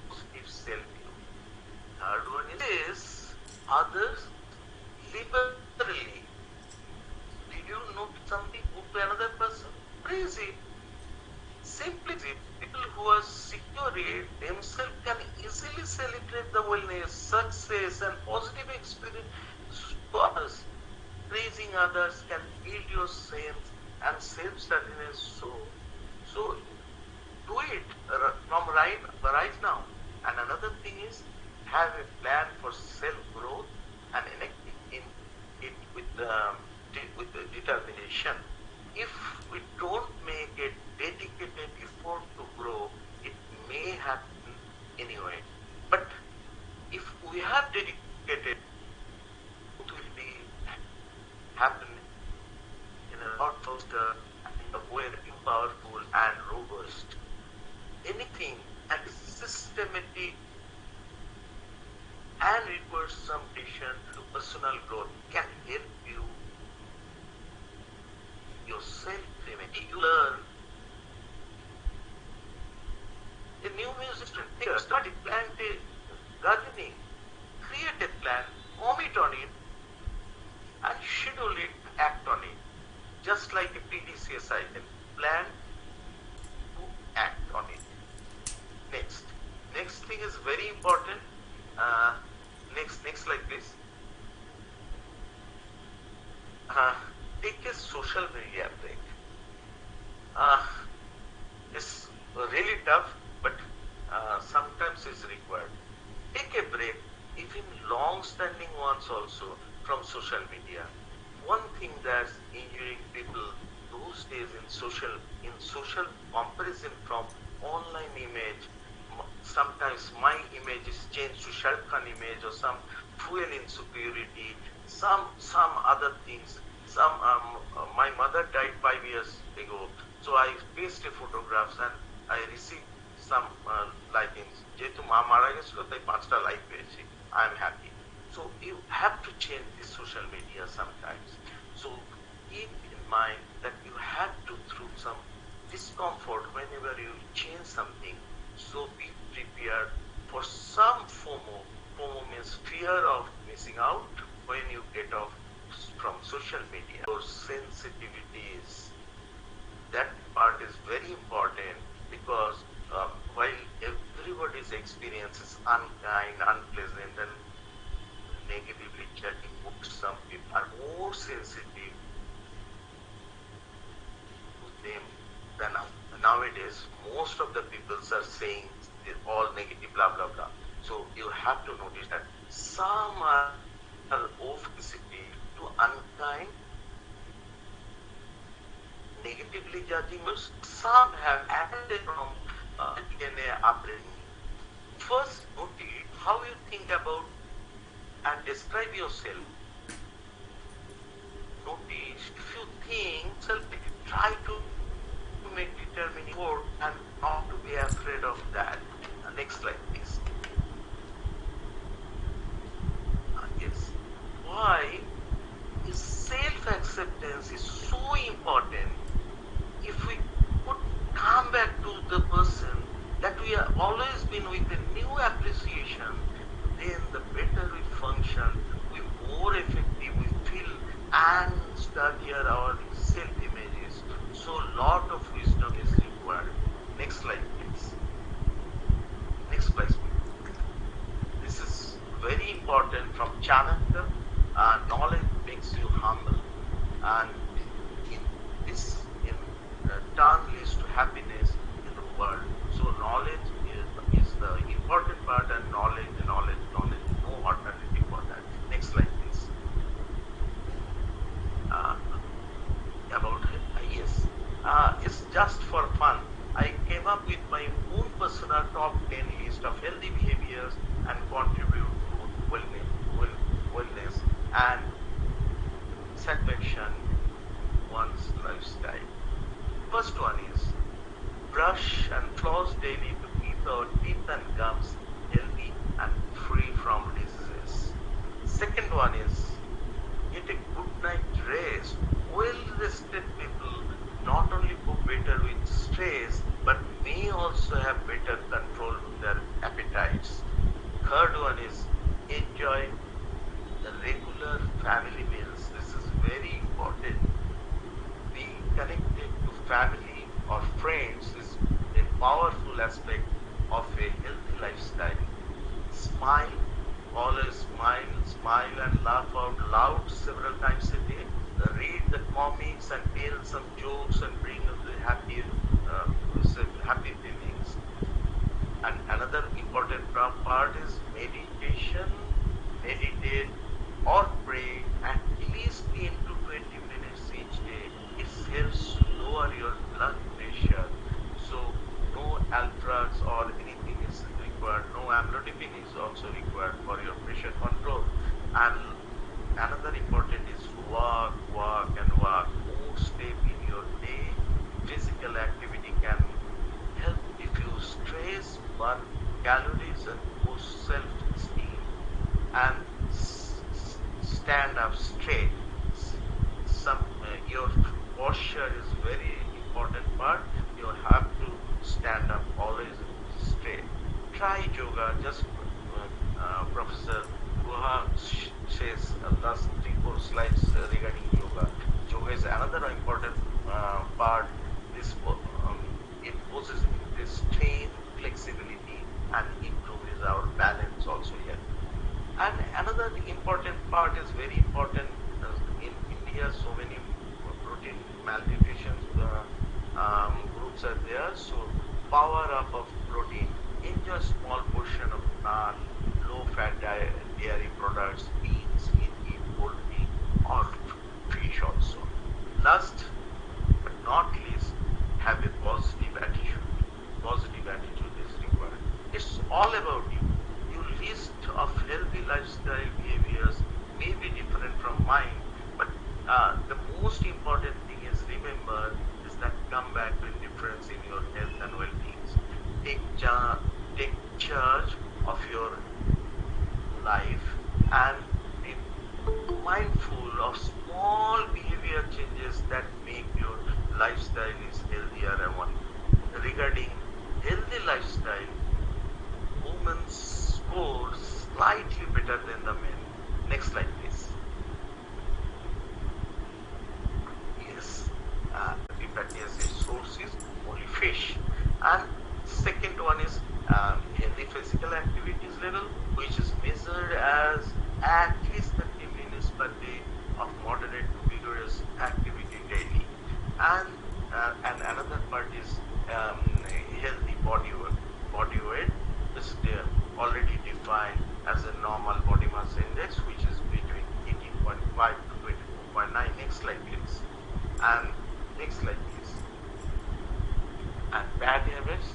positive self-view. Third one is others liberally. Did you note something good to another person? Praise it. Simply people who are secure themselves can easily celebrate the wellness, success and positive experience to others. Praising others can build your sense and self-centeredness. So do it from right now. And another thing is have a plan for self-growth and enacting it with the determination. If we don't make a dedicated effort to grow, it may happen anyway. But if we have dedicated, it will be happen in a lot faster, in a way powerful and robust. Anything that is systematic and requires some attention to personal growth can help you your tough, but sometimes it's required. Take a break, even long-standing ones also, from social media. One thing that's injuring people those days in social comparison from online image, sometimes my image is changed to Shaikh Khan image or some fuel insecurity, some other things. My mother died 5 years ago, so I pasted photographs and I received some likings. যেহেতু মা মারা গেছিল তাই 5টা like পেয়েছি. I am happy. So you have to change this social media sometimes. So keep in mind that you have to through some discomfort whenever you change something. So be prepared for some FOMO. FOMO means fear of missing out when you get off from social media. Your sensitivities, that part is very important because while everybody's experience is unkind, unpleasant, and negatively judging, some people are more sensitive to them than nowadays. Most of the people are saying all negative, blah blah blah. So you have to notice that some are sensitive to unkind, negatively judging, some have acted from DNA upbringing. First, notice how you think about and describe yourself. Notice if you think, try to make determining effort and not to be afraid of that. Next slide, please. Yes. Why is self-acceptance is so important? If we could come back to the person that we have always been with a new appreciation, then the better we function, we more effective we feel and studier our self-images. So lot of wisdom is required. Next slide, please. Next slide, please. This is very important from Chanakya. Knowledge makes you humble, and turn leads to happiness in the world. So knowledge is the important part, and knowledge, no alternative for that. Next slide, please. It's just for fun. I came up with my own personal top 10 list of healthy behaviors and contribute to wellness and satisfaction one's lifestyle. First one is brush and floss daily to keep our teeth and gums healthy and free from diseases. Second one is get a good night rest. Well-rested people not only go better with stress, but may also have better control of their appetites. Third one is enjoy the regular family meals. This is very important. Being connected to family or friends is a powerful aspect of a healthy lifestyle. Smile, always smile and laugh out loud several times a day. Read the comics and tell some jokes and bring the happy feelings. And another important part is meditation. Meditate or pray at least 10 to 20 minutes each day. It helps lower your blood pressure. So no drugs or anything is required. No amlodipine is also required for your pressure control. And another important is walk. More step in your day. Physical activity can help diffuse stress, burn calories, and boost self-esteem. And stand up straight. Your posture is very important part. You have to stand up always straight. Try yoga. Just Professor Guha says last 3-4 slides regarding yoga. Yoga is another important part. It possesses this strength, flexibility, and improves our balance also here. And another important part is very important. In India, so many protein malnutrition groups are there. So power up of protein. Enjoy small portion of nut, low-fat dairy products, beans, eat whole meat, or fish also. Last but not least, have a positive attitude. Positive attitude is required. It's all about you. Your list of healthy lifestyle behaviors may be different from mine, but the most important thing is remember is that come back with difference in your health and well-being. Take charge of your life and be mindful of small behavior changes that make your lifestyle is healthier and one. Regarding healthy lifestyle, women score slightly better than the men. Next slide, please. Yes, Bibhuti says source is only fish. And second one is healthy physical activities level, which is measured as at least 30 minutes per day of moderate to vigorous activity daily. And another part is healthy body weight is already defined as a normal body mass index, which is between 18.5 to 24.9. Next slide, please. And next slide, please. And bad habits,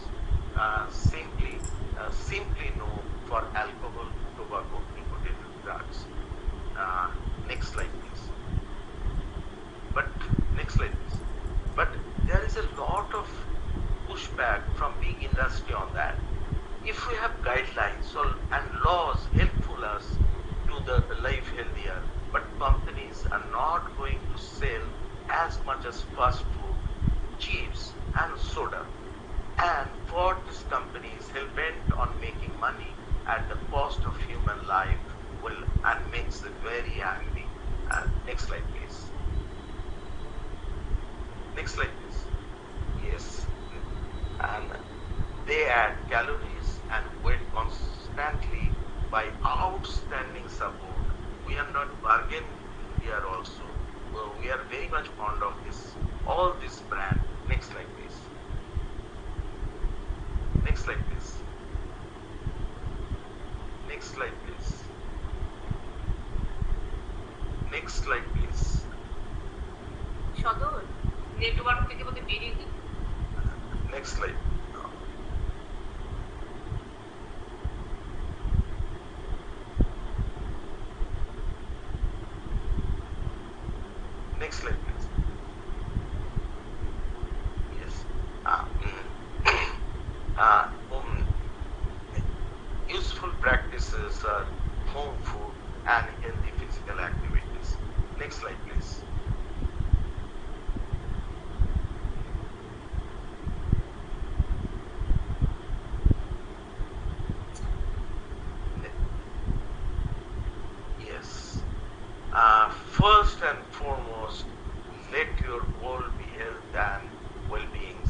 simply no for alcohol, tobacco, nicotine, drugs. Next slide, please. Next slide, please. But there is a lot of pushback from big industry on that. If we have guidelines and laws helpful us to the life healthier, but companies are not going to sell as much as fast food, chips and soda. And for these companies hell-bent on making money at the cost of human life and makes them very angry. Next slide, please. Next slide, please. Yes. And they add calories and weight constantly by outstanding support. We are not bargain here also. We are very much fond of all this brand. Next slide, please. Next slide, please. Next slide, please. Next slide, please. Sadar, network থেকে বলতে বেরিয়ে দিন। Next slide. Next slide, please. Yes. Useful practices are home food and healthy physical activities. Next slide, please. Yes. First and foremost, let your goal be health and well-being.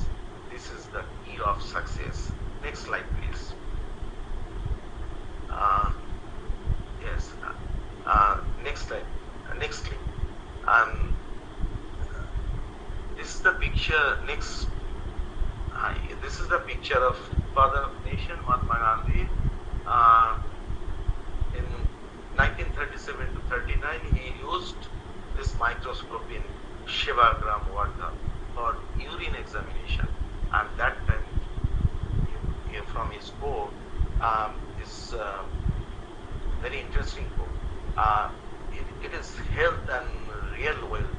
This is the key of success. Next slide, please. Yes. Next slide. Next clip. This is the picture. This is the picture of Father of Nation, Mahatma Gandhi. In 1937 to 39, he used this microscope in Shivagram, Wardha, for urine examination. And that time, from his book, this very interesting book. It is health and real wealth,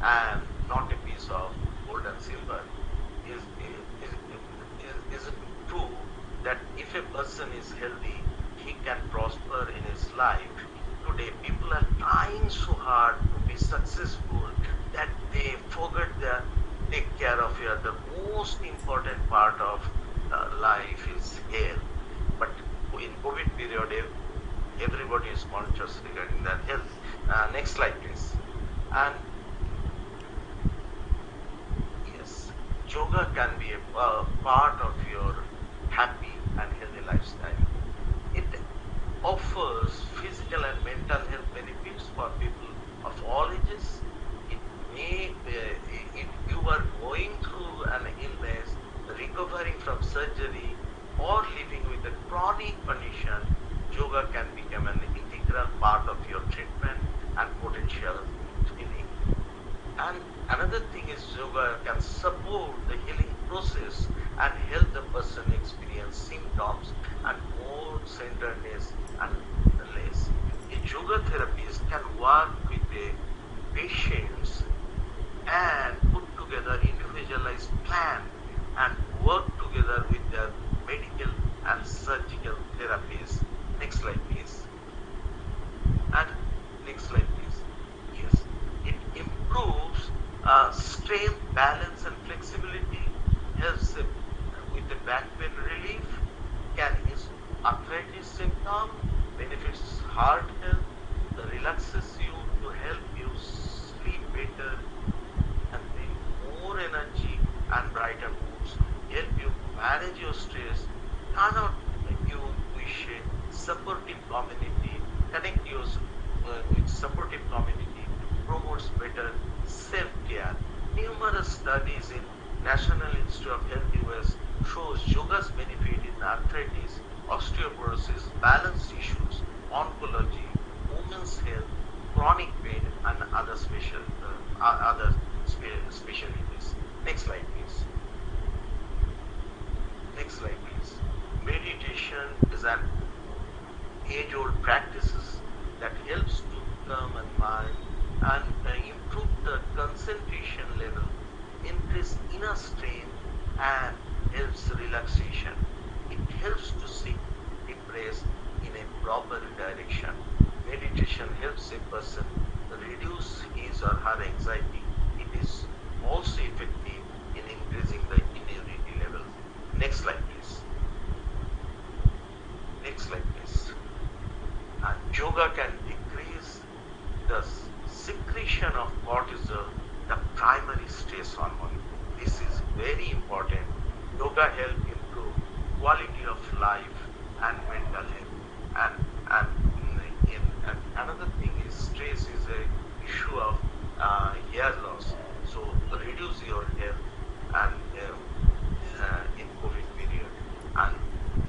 and not a piece of gold and silver. Is it true that if a person is healthy, he can prosper in his life? Today, people are trying so hard to be successful that they forget to take care of the most important part of life is health. But in COVID period, everybody is conscious regarding that health. Next slide, please. And yes, yoga can be a part of your happy and healthy lifestyle. It offers physical and mental health benefits for people of all ages. It may, if you are going through an illness, recovering from surgery, or living with a chronic condition, yoga can become an integral part of your treatment and potential healing. And another thing is yoga can support the healing process and help the person experience symptoms and more centeredness and less. A yoga therapist can work with the patients and put together individualized plan and work together with their medical and surgical therapists. Next slide, please. And next slide, please. Yes, it improves strength, balance, and flexibility. Helps with the back pain relief. Can ease arthritis symptom. Benefits heart health. Relaxes you to help you sleep better and bring more energy and brighter moods. Help you manage your stress. Cannot you wish a supportive community. Connect you with supportive community. Promotes better self-care. Numerous studies in National Institute of Health US shows yoga's benefit in arthritis, osteoporosis, balance issues, oncology, women's health, chronic pain, and other specialties. Next slide, please. Next slide, please. Meditation is an age-old practice that helps to calm and mind and improve the concentration level, increase inner strength, and helps relaxation. It helps to seek deep rest in a proper direction. Meditation helps a person reduce his or her anxiety. It is also effective in increasing the immunity level. Next slide, please. Next slide, please. Yoga can decrease the secretion of cortisol, the primary stress hormone. This is very important. Yoga helps improve quality of life and mental health. And another thing is stress is a issue of hair loss. So reduce your hair and in COVID period. And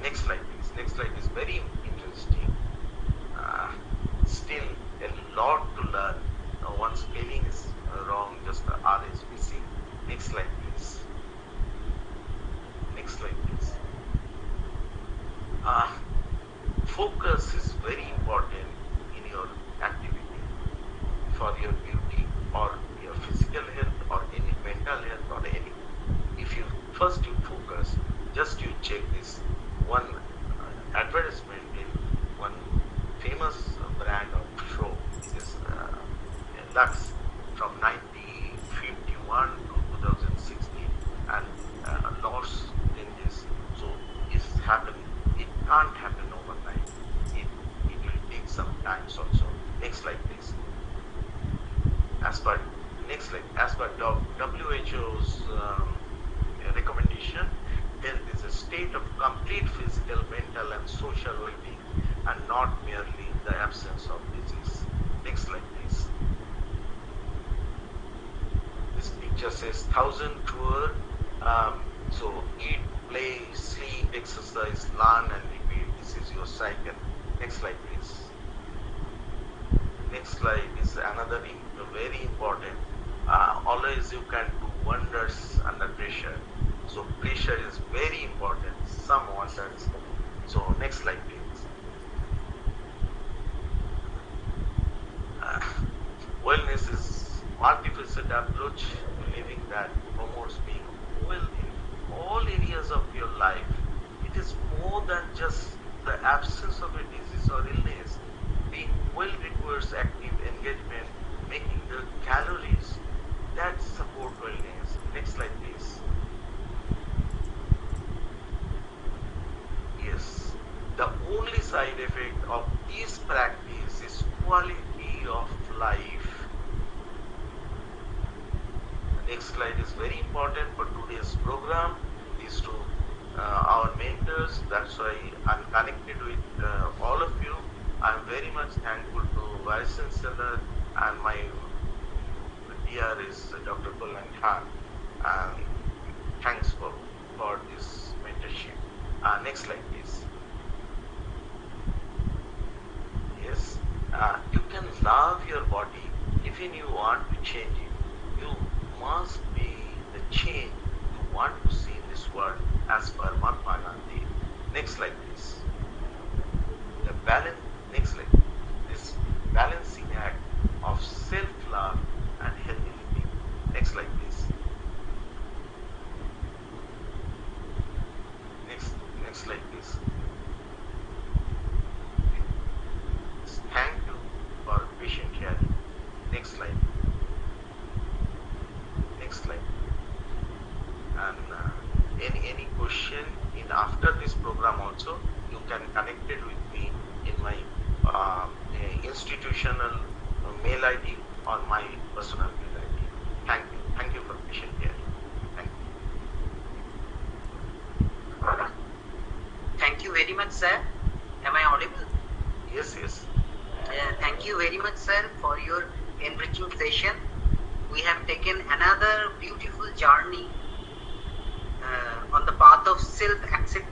next slide, please. Next slide is very interesting. Still a lot to learn. One spelling is wrong, just the R is missing. Next slide, please. Next slide, please. Focus is very important in your activity for your beauty or your physical health or any mental health or any. If you first you focus, just you check this one advertisement in one famous brand of show. This Lux from 1951 to 2016 and lost changes. So it's happening. It can't happen overnight. It will take some time also. Next slide, please. As per WHO's recommendation, health is a state of complete physical, mental, and social well-being, and not merely the absence of disease. Next slide, please. This picture says 1,000 tour. So eat, play, sleep, exercise, learn, and repeat. This is your cycle. Next slide, please. Next slide is another very important. Always you can do wonders under pressure. So pressure is very important. Some wonders. So next slide, please. Wellness is multifaceted approach to living that promotes being well in all areas of your life. It is more than just the absence of a disease or illness. Being well requires active engagement, making the calories that support wellness. Next slide, please. Yes. The only side effect of this practice is quality of life. The next slide is very important for today's program. These two our mentors. That's why I'm connected with all of you. I'm very much thankful to Vice-Chancellor and my dear is Dr. Kalyan Khan. And thanks for this Next slide, please. Yes, you can love your body. Even you want to change it, you must be the change you want to see in this world as per Mahatma Gandhi. Next slide, please. The balance. Next slide. This balancing act of self-love and healthy living. Next slide, please. Next slide, please. Thank you for patient hearing. Next slide. Next slide. And any question in after this program also, you can connect it with me in my institutional mail ID or my personal mail ID. Thank you. Thank you for patient hearing. Thank you. Thank you very much, sir. Am I audible? Yes, yes. Thank you very much, sir, for your enriching session. We have taken another beautiful journey on the path of self-acceptance,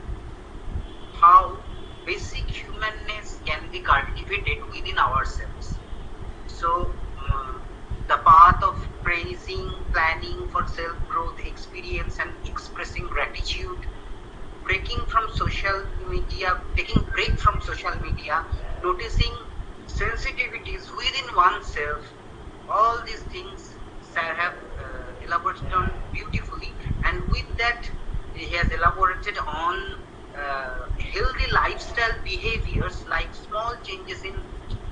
how basic humanness can be cultivated within ourselves. So, the path of praising, planning for self-growth, experience and expressing gratitude, breaking from social media, taking break from social media, noticing sensitivities within oneself, all these things sir have elaborated on beautifully, and with that he has elaborated on healthy lifestyle behaviors like small changes in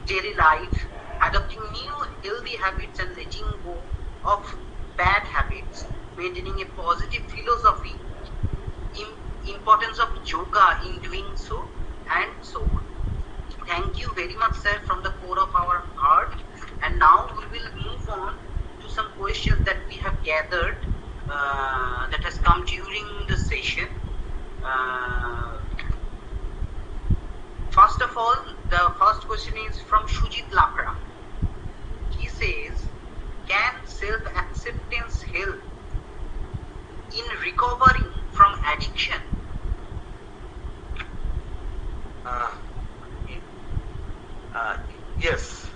daily life, adopting new healthy habits and letting go of bad habits, maintaining a positive philosophy, importance of yoga in doing so, and so on. Thank you very much, sir, from the core of our heart. And now we will move on to some questions that we have gathered that has come during the session. First of all, the first question is from Shujit Lakra. He says, can self-acceptance help in recovering from addiction? Yes.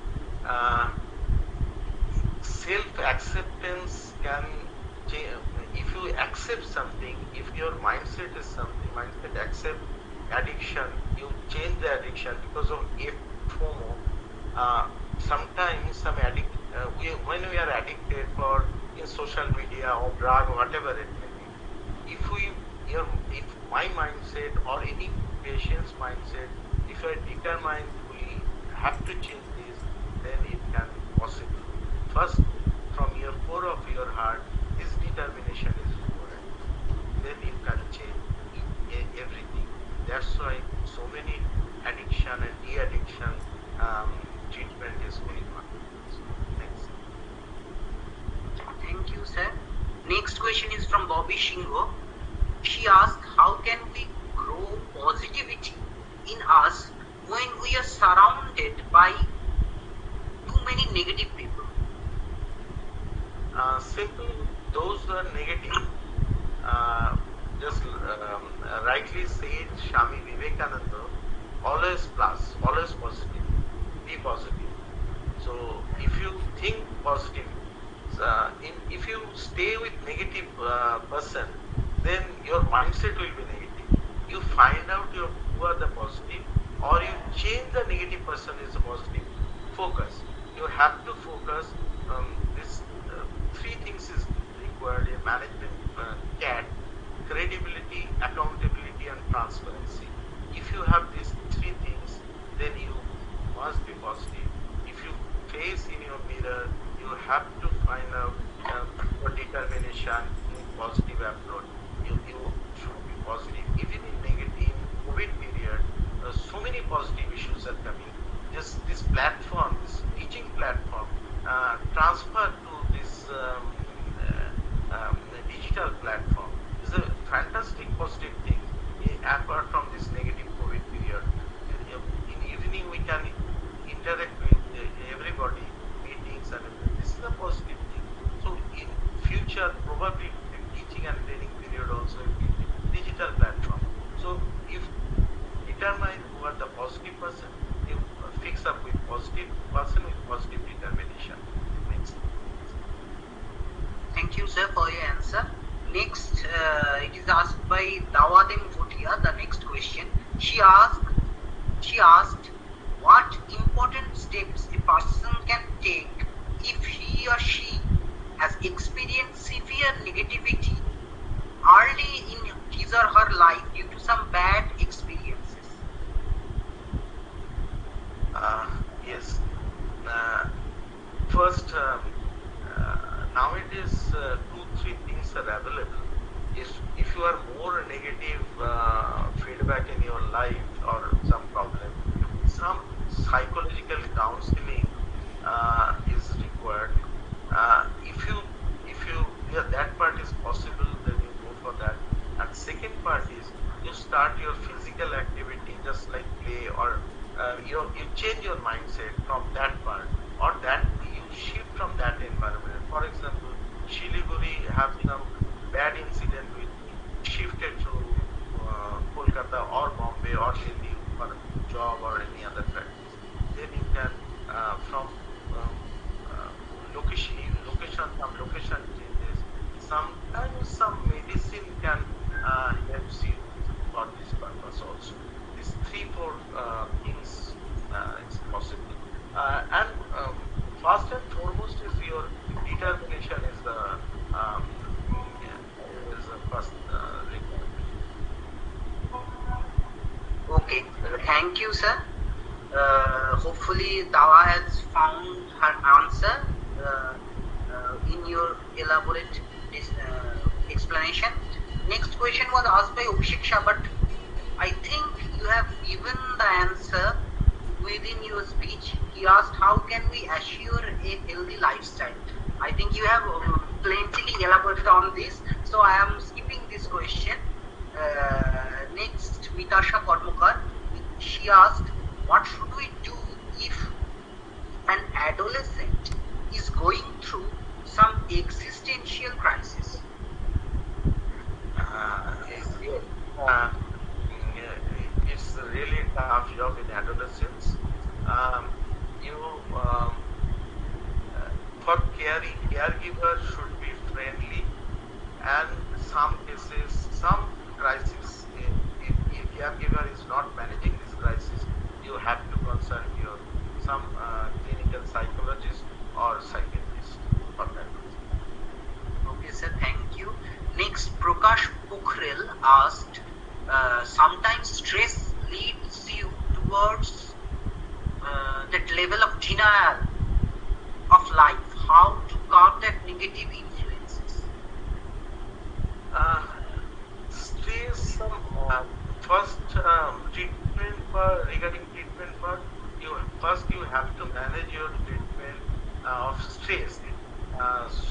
Self-acceptance can change. If you accept something, if your mindset is something, mindset accept addiction, you change the addiction because of FOMO. Sometimes when we are addicted for in social media or drug or whatever it may be, if my mindset or any patient's mindset, if you are determined we have to change this, then it can be possible. First, from your core of your heart, this determination is important. Then you can change everything. That's why so many addiction and de-addiction treatment is going on. So, next. Thank you, sir. Next question is from Bobby Shingo. She asked, how can we grow positivity in us when we are surrounded by too many negative people? Simple, those who are negative, just rightly said Swami Vivekananda, always plus, always positive, be positive. So if you think positive, if you stay with negative person, then your mindset will be negative. You find out who are the positive, or you change the negative person is a positive. Focus. You have to focus. This three things is required in management CAT: credibility, accountability, and transparency. If you have these three things, then you must be positive. If you face in your mirror, you have to find out your determination in positive approach. You should be positive. Even in negative COVID period, so many positive issues are coming. Just this platform, this teaching platform, transfer to this digital platform is a fantastic by Dawadem Bhutia the next question. She asked what important steps a person can take if he or she has experienced severe negativity early in his or her life due to some bad experiences. Yes. First, nowadays 2-3 things are available. If you are more negative feedback in your life or some problem, some psychological counseling is required. If that part is possible, then you go for that. And second part is you start your physical activity just like play, or you change your mindset from that part, or that you shift from that environment. For example, Siliguri have some bad incident with me, shifted to Kolkata or Bombay or Delhi for a job or any other practice. Then you can from location changes. Sometimes some medicine can help you for this purpose also. These 3-4 things is possible. And first and foremost is your determination is the first requirement. Okay, thank you, sir. Hopefully Dawa has found her answer in your elaborate explanation. Next question was asked by Abhishek Shah, but I think you have given the answer within your speech. He asked how can we assure a healthy lifestyle. I think you have plentifully elaborated on this, so I am skipping this question. Next, Vitasha Kormukar, she asked, what should we do if an adolescent is going through some existential crisis? It's a really tough job in adolescence. For caregiver should be friendly, and some cases, some crisis, if caregiver is not managing this crisis, you have to consult some clinical psychologist or psychiatrist for that reason. Okay, sir, thank you. Next, Prakash Pokhrel asked, sometimes stress leads you towards that level of denial of life. How to curb that negative influences? Stress, first treatment regarding treatment part, you have to manage your treatment of stress.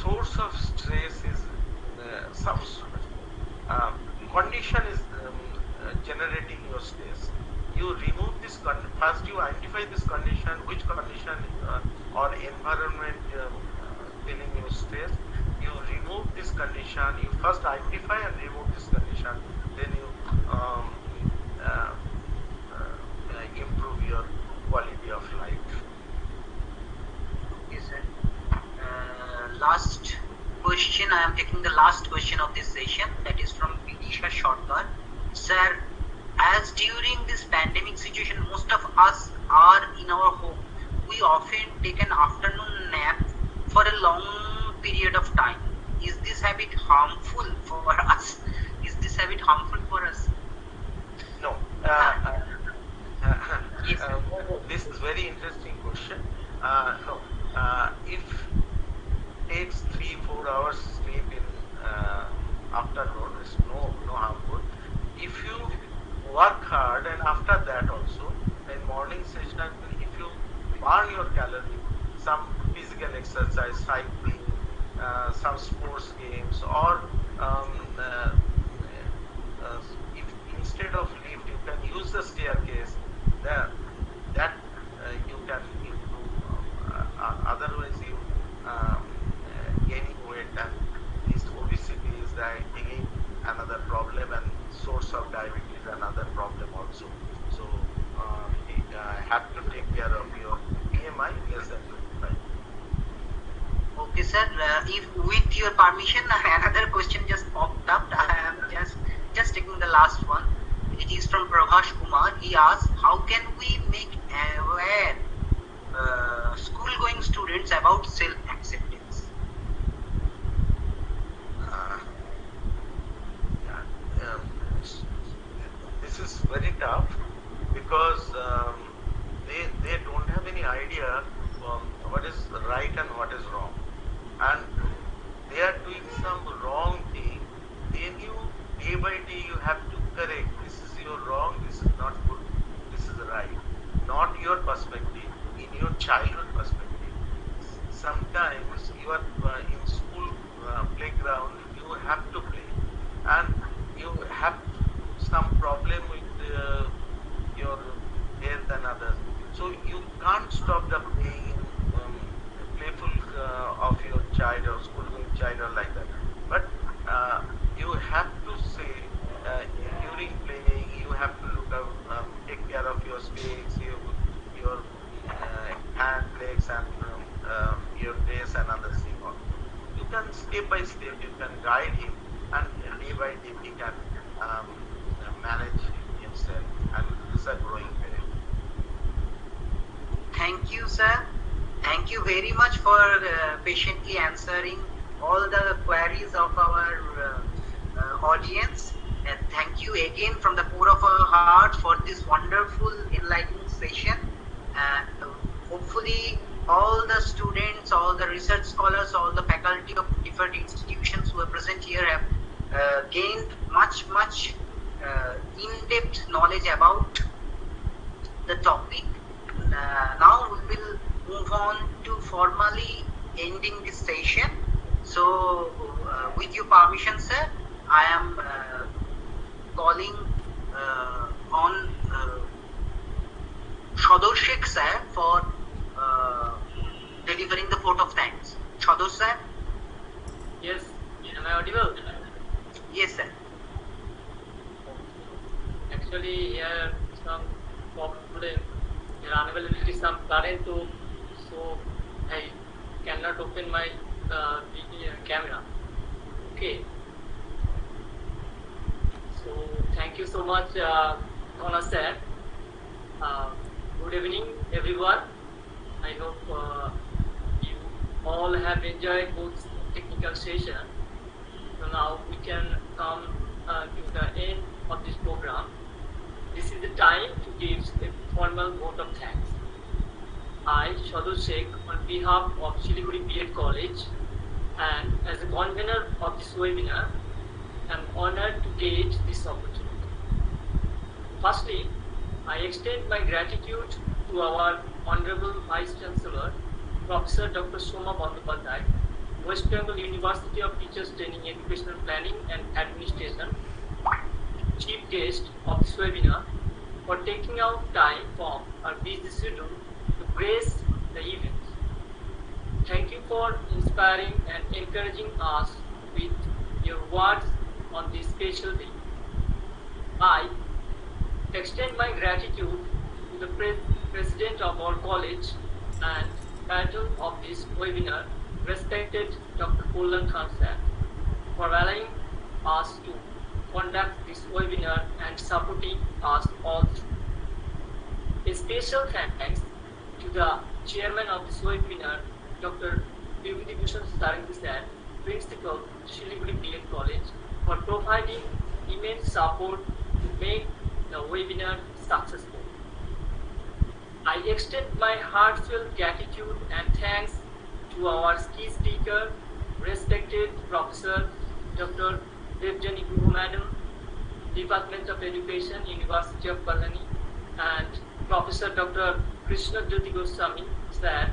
Source of stress is some condition is generating your stress. You remove this first. You identify this condition, which condition or environment feeling you stress. You remove this condition. You first identify and remove this condition. Then you improve your quality of life. Okay, sir. Last question. I am taking the last question of this session. That is from Vidisha Shortkar. Sir, as during this pandemic situation, most of us are in our home. We often take an afternoon nap for a long period of time. Is this habit harmful for us? Is this habit harmful for us? No. Yes, this is very interesting question. No. If takes 3-4 hours sleep in afternoon, is no harmful. If you work hard and after that also in morning session, if you burn your calorie, some physical exercise, cycling, some sports games, or if instead of lift you can use the staircase, that you can improve. Otherwise you gaining weight, and this obesity is again another problem, and source of diabetes another problem also. So have to take care of your BMI less than 25. Okay, sir. If with your permission, another question just popped up. I am just taking last one. It is from Prabhash Kumar. He asks, how can we make aware school-going students about self-acceptance? This is very tough because they don't have any idea what is right and what is wrong, and they are doing some wrong thing. Then you day by day you have to correct. This is your wrong. This is not good. This is right. Not your perspective. In your childhood perspective. Sometimes you are in school playground. You have to play, and you have some problem with your health and others. So you can't stop the playing, playful of your child or school-going child or like that. But you have to say during playing, you have to look up, take care of your space, your hand, legs, and your face and other things. You can step by step, you can guide him, and day by day he can manage himself, and is a growing parent. Thank you, sir. Thank you very much for patiently answering all the queries of our audience. And thank you again from the core of our heart for this wonderful enlightening session. And hopefully all the students, all the research scholars, all the faculty of different institutions who are present here have gained much in-depth knowledge about the topic. Now we will move on to formally ending this session. So with your permission, sir, I am calling on Sadar Shaikh sir for delivering the vote of thanks. Sadar sir? Yes, am I audible? Yes, sir. Actually, here some problem. There are unavailability some current too, so I cannot open my camera. Okay. So thank you so much, Kona sir. Good evening, everyone. I hope you all have enjoyed both technical session. So now we can come to the end of this program. This is the time to give a formal vote of thanks. I, Sadar Shaikh, on behalf of Siliguri B.Ed College and as a convener of this webinar, am honored to get this opportunity. Firstly, I extend my gratitude to our Honorable Vice-Chancellor, Professor Dr. Soma Bandyopadhyay, West Bengal University of Teachers Training, Educational Planning and Administration, Chief Guest of this webinar, for taking out time from our busy schedule to grace the event. Thank you for inspiring and encouraging us with your words on this special day. I extend my gratitude to the President of our college and Patron of this webinar, respected Dr. Kalyan Khan sir, for allowing us to conduct this webinar and supporting us all through. A special thanks to the chairman of this webinar, Dr. Bibhuti Sarangi sir, Principal, Siliguri B.Ed College, for providing immense support to make the webinar successful. I extend my heartfelt gratitude and thanks to our key speaker, respected Professor Dr. Debjani Guha Madam, Department of Education, University of Kalyani, and Professor Dr. Krishnajyoti Goswami, sir,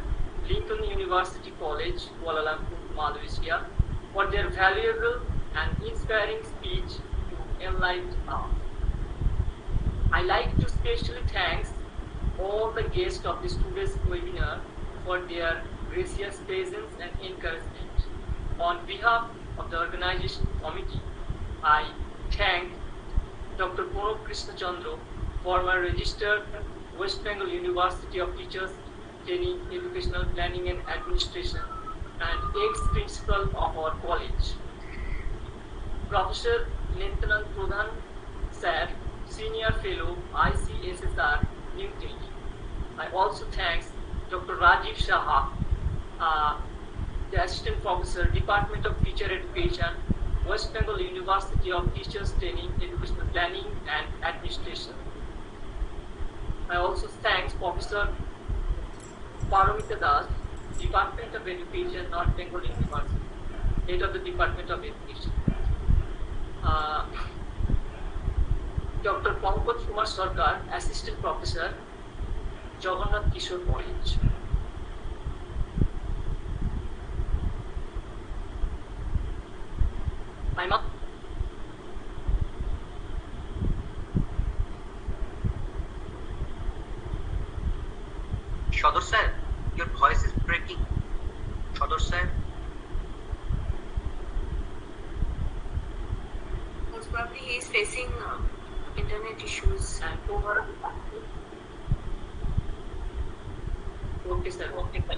Lincoln University College, Kuala Lumpur, Malaysia, for their valuable and inspiring speech to enlighten us. I like to specially thank all the guests of this today's webinar for their gracious presence and encouragement. On behalf of the organization committee, I thank Dr. Prof. Krishnajyoti, former registered West Bengal University of Teachers Training, Educational Planning and Administration, and ex-principal of our college. Professor Lieutenant Pradhan, Senior Fellow, ICSSR, New Delhi. I also thank Dr. Rajiv Shah, the Assistant Professor, Department of Teacher Education, West Bengal University of Teachers Training, Educational Planning and Administration. I also thank Professor Paramita Das, Department of Education, North Bengal University, Head of the Department of Education. Dr. Pankaj Kumar Sarkar, Assistant Professor, Jagannath Kishore College. I'm up. Sadar sir, your voice is breaking. Sadar sir. Most probably he is facing internet issues. And over. Okay, sir. Okay, sir.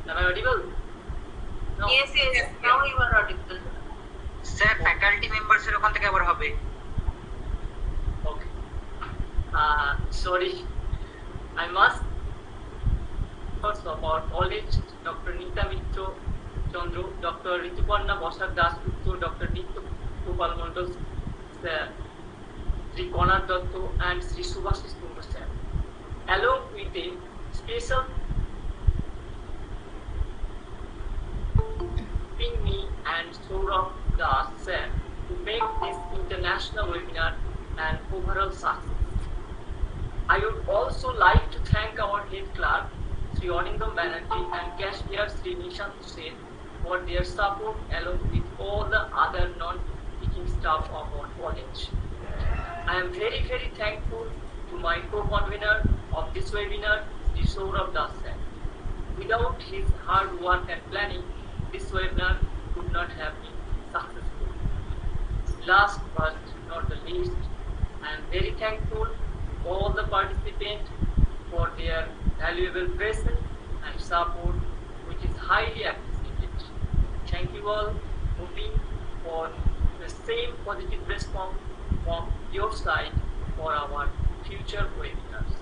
Am I audible? No. Yes, now you are audible. Sir, faculty members এর ওখান থেকে আবার হবে। Okay. Sorry. I must first of all acknowledge Dr. Nita Mitro Chandru, Dr. Rituparna Bosar Das Gupta, Dr. Nitya Gopal Mondal, Sri Konar Datto and Sri Subhashis Kumar sir. Along with a special me and Sourav Das sir to make this international webinar an overall success. I would also like to thank our head clerk, Sri Anindam Banerjee, and cashier Sri Nishant Sen for their support along with all the other non-teaching staff of our college. I am very, very thankful to my co-convenor of this webinar, Sri Sourav Das sir. Without his hard work and planning, this webinar could not have been successful. Last but not the least, I am very thankful to all the participants for their valuable presence and support, which is highly appreciated. Thank you all moving for the same positive response from your side for our future webinars.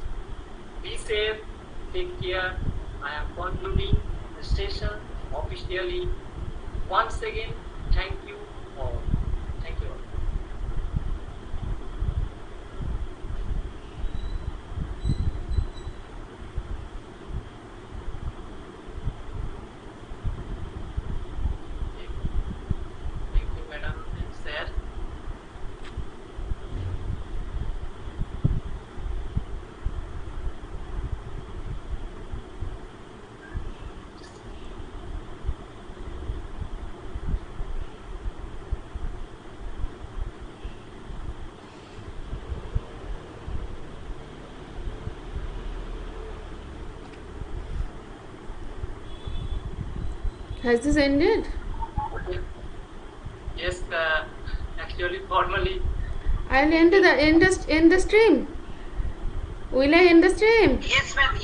Be safe, take care. I am concluding the session officially. Once again, thank you all. Thank you all. Thank you, madam and sir. Has this ended? Yes, actually, formally. I'll end the stream. Will I end the stream? Yes ma'am,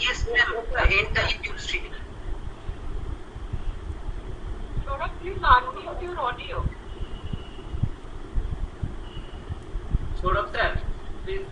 end the YouTube stream. Sourav, please unmute your audio. Sourav sir, please.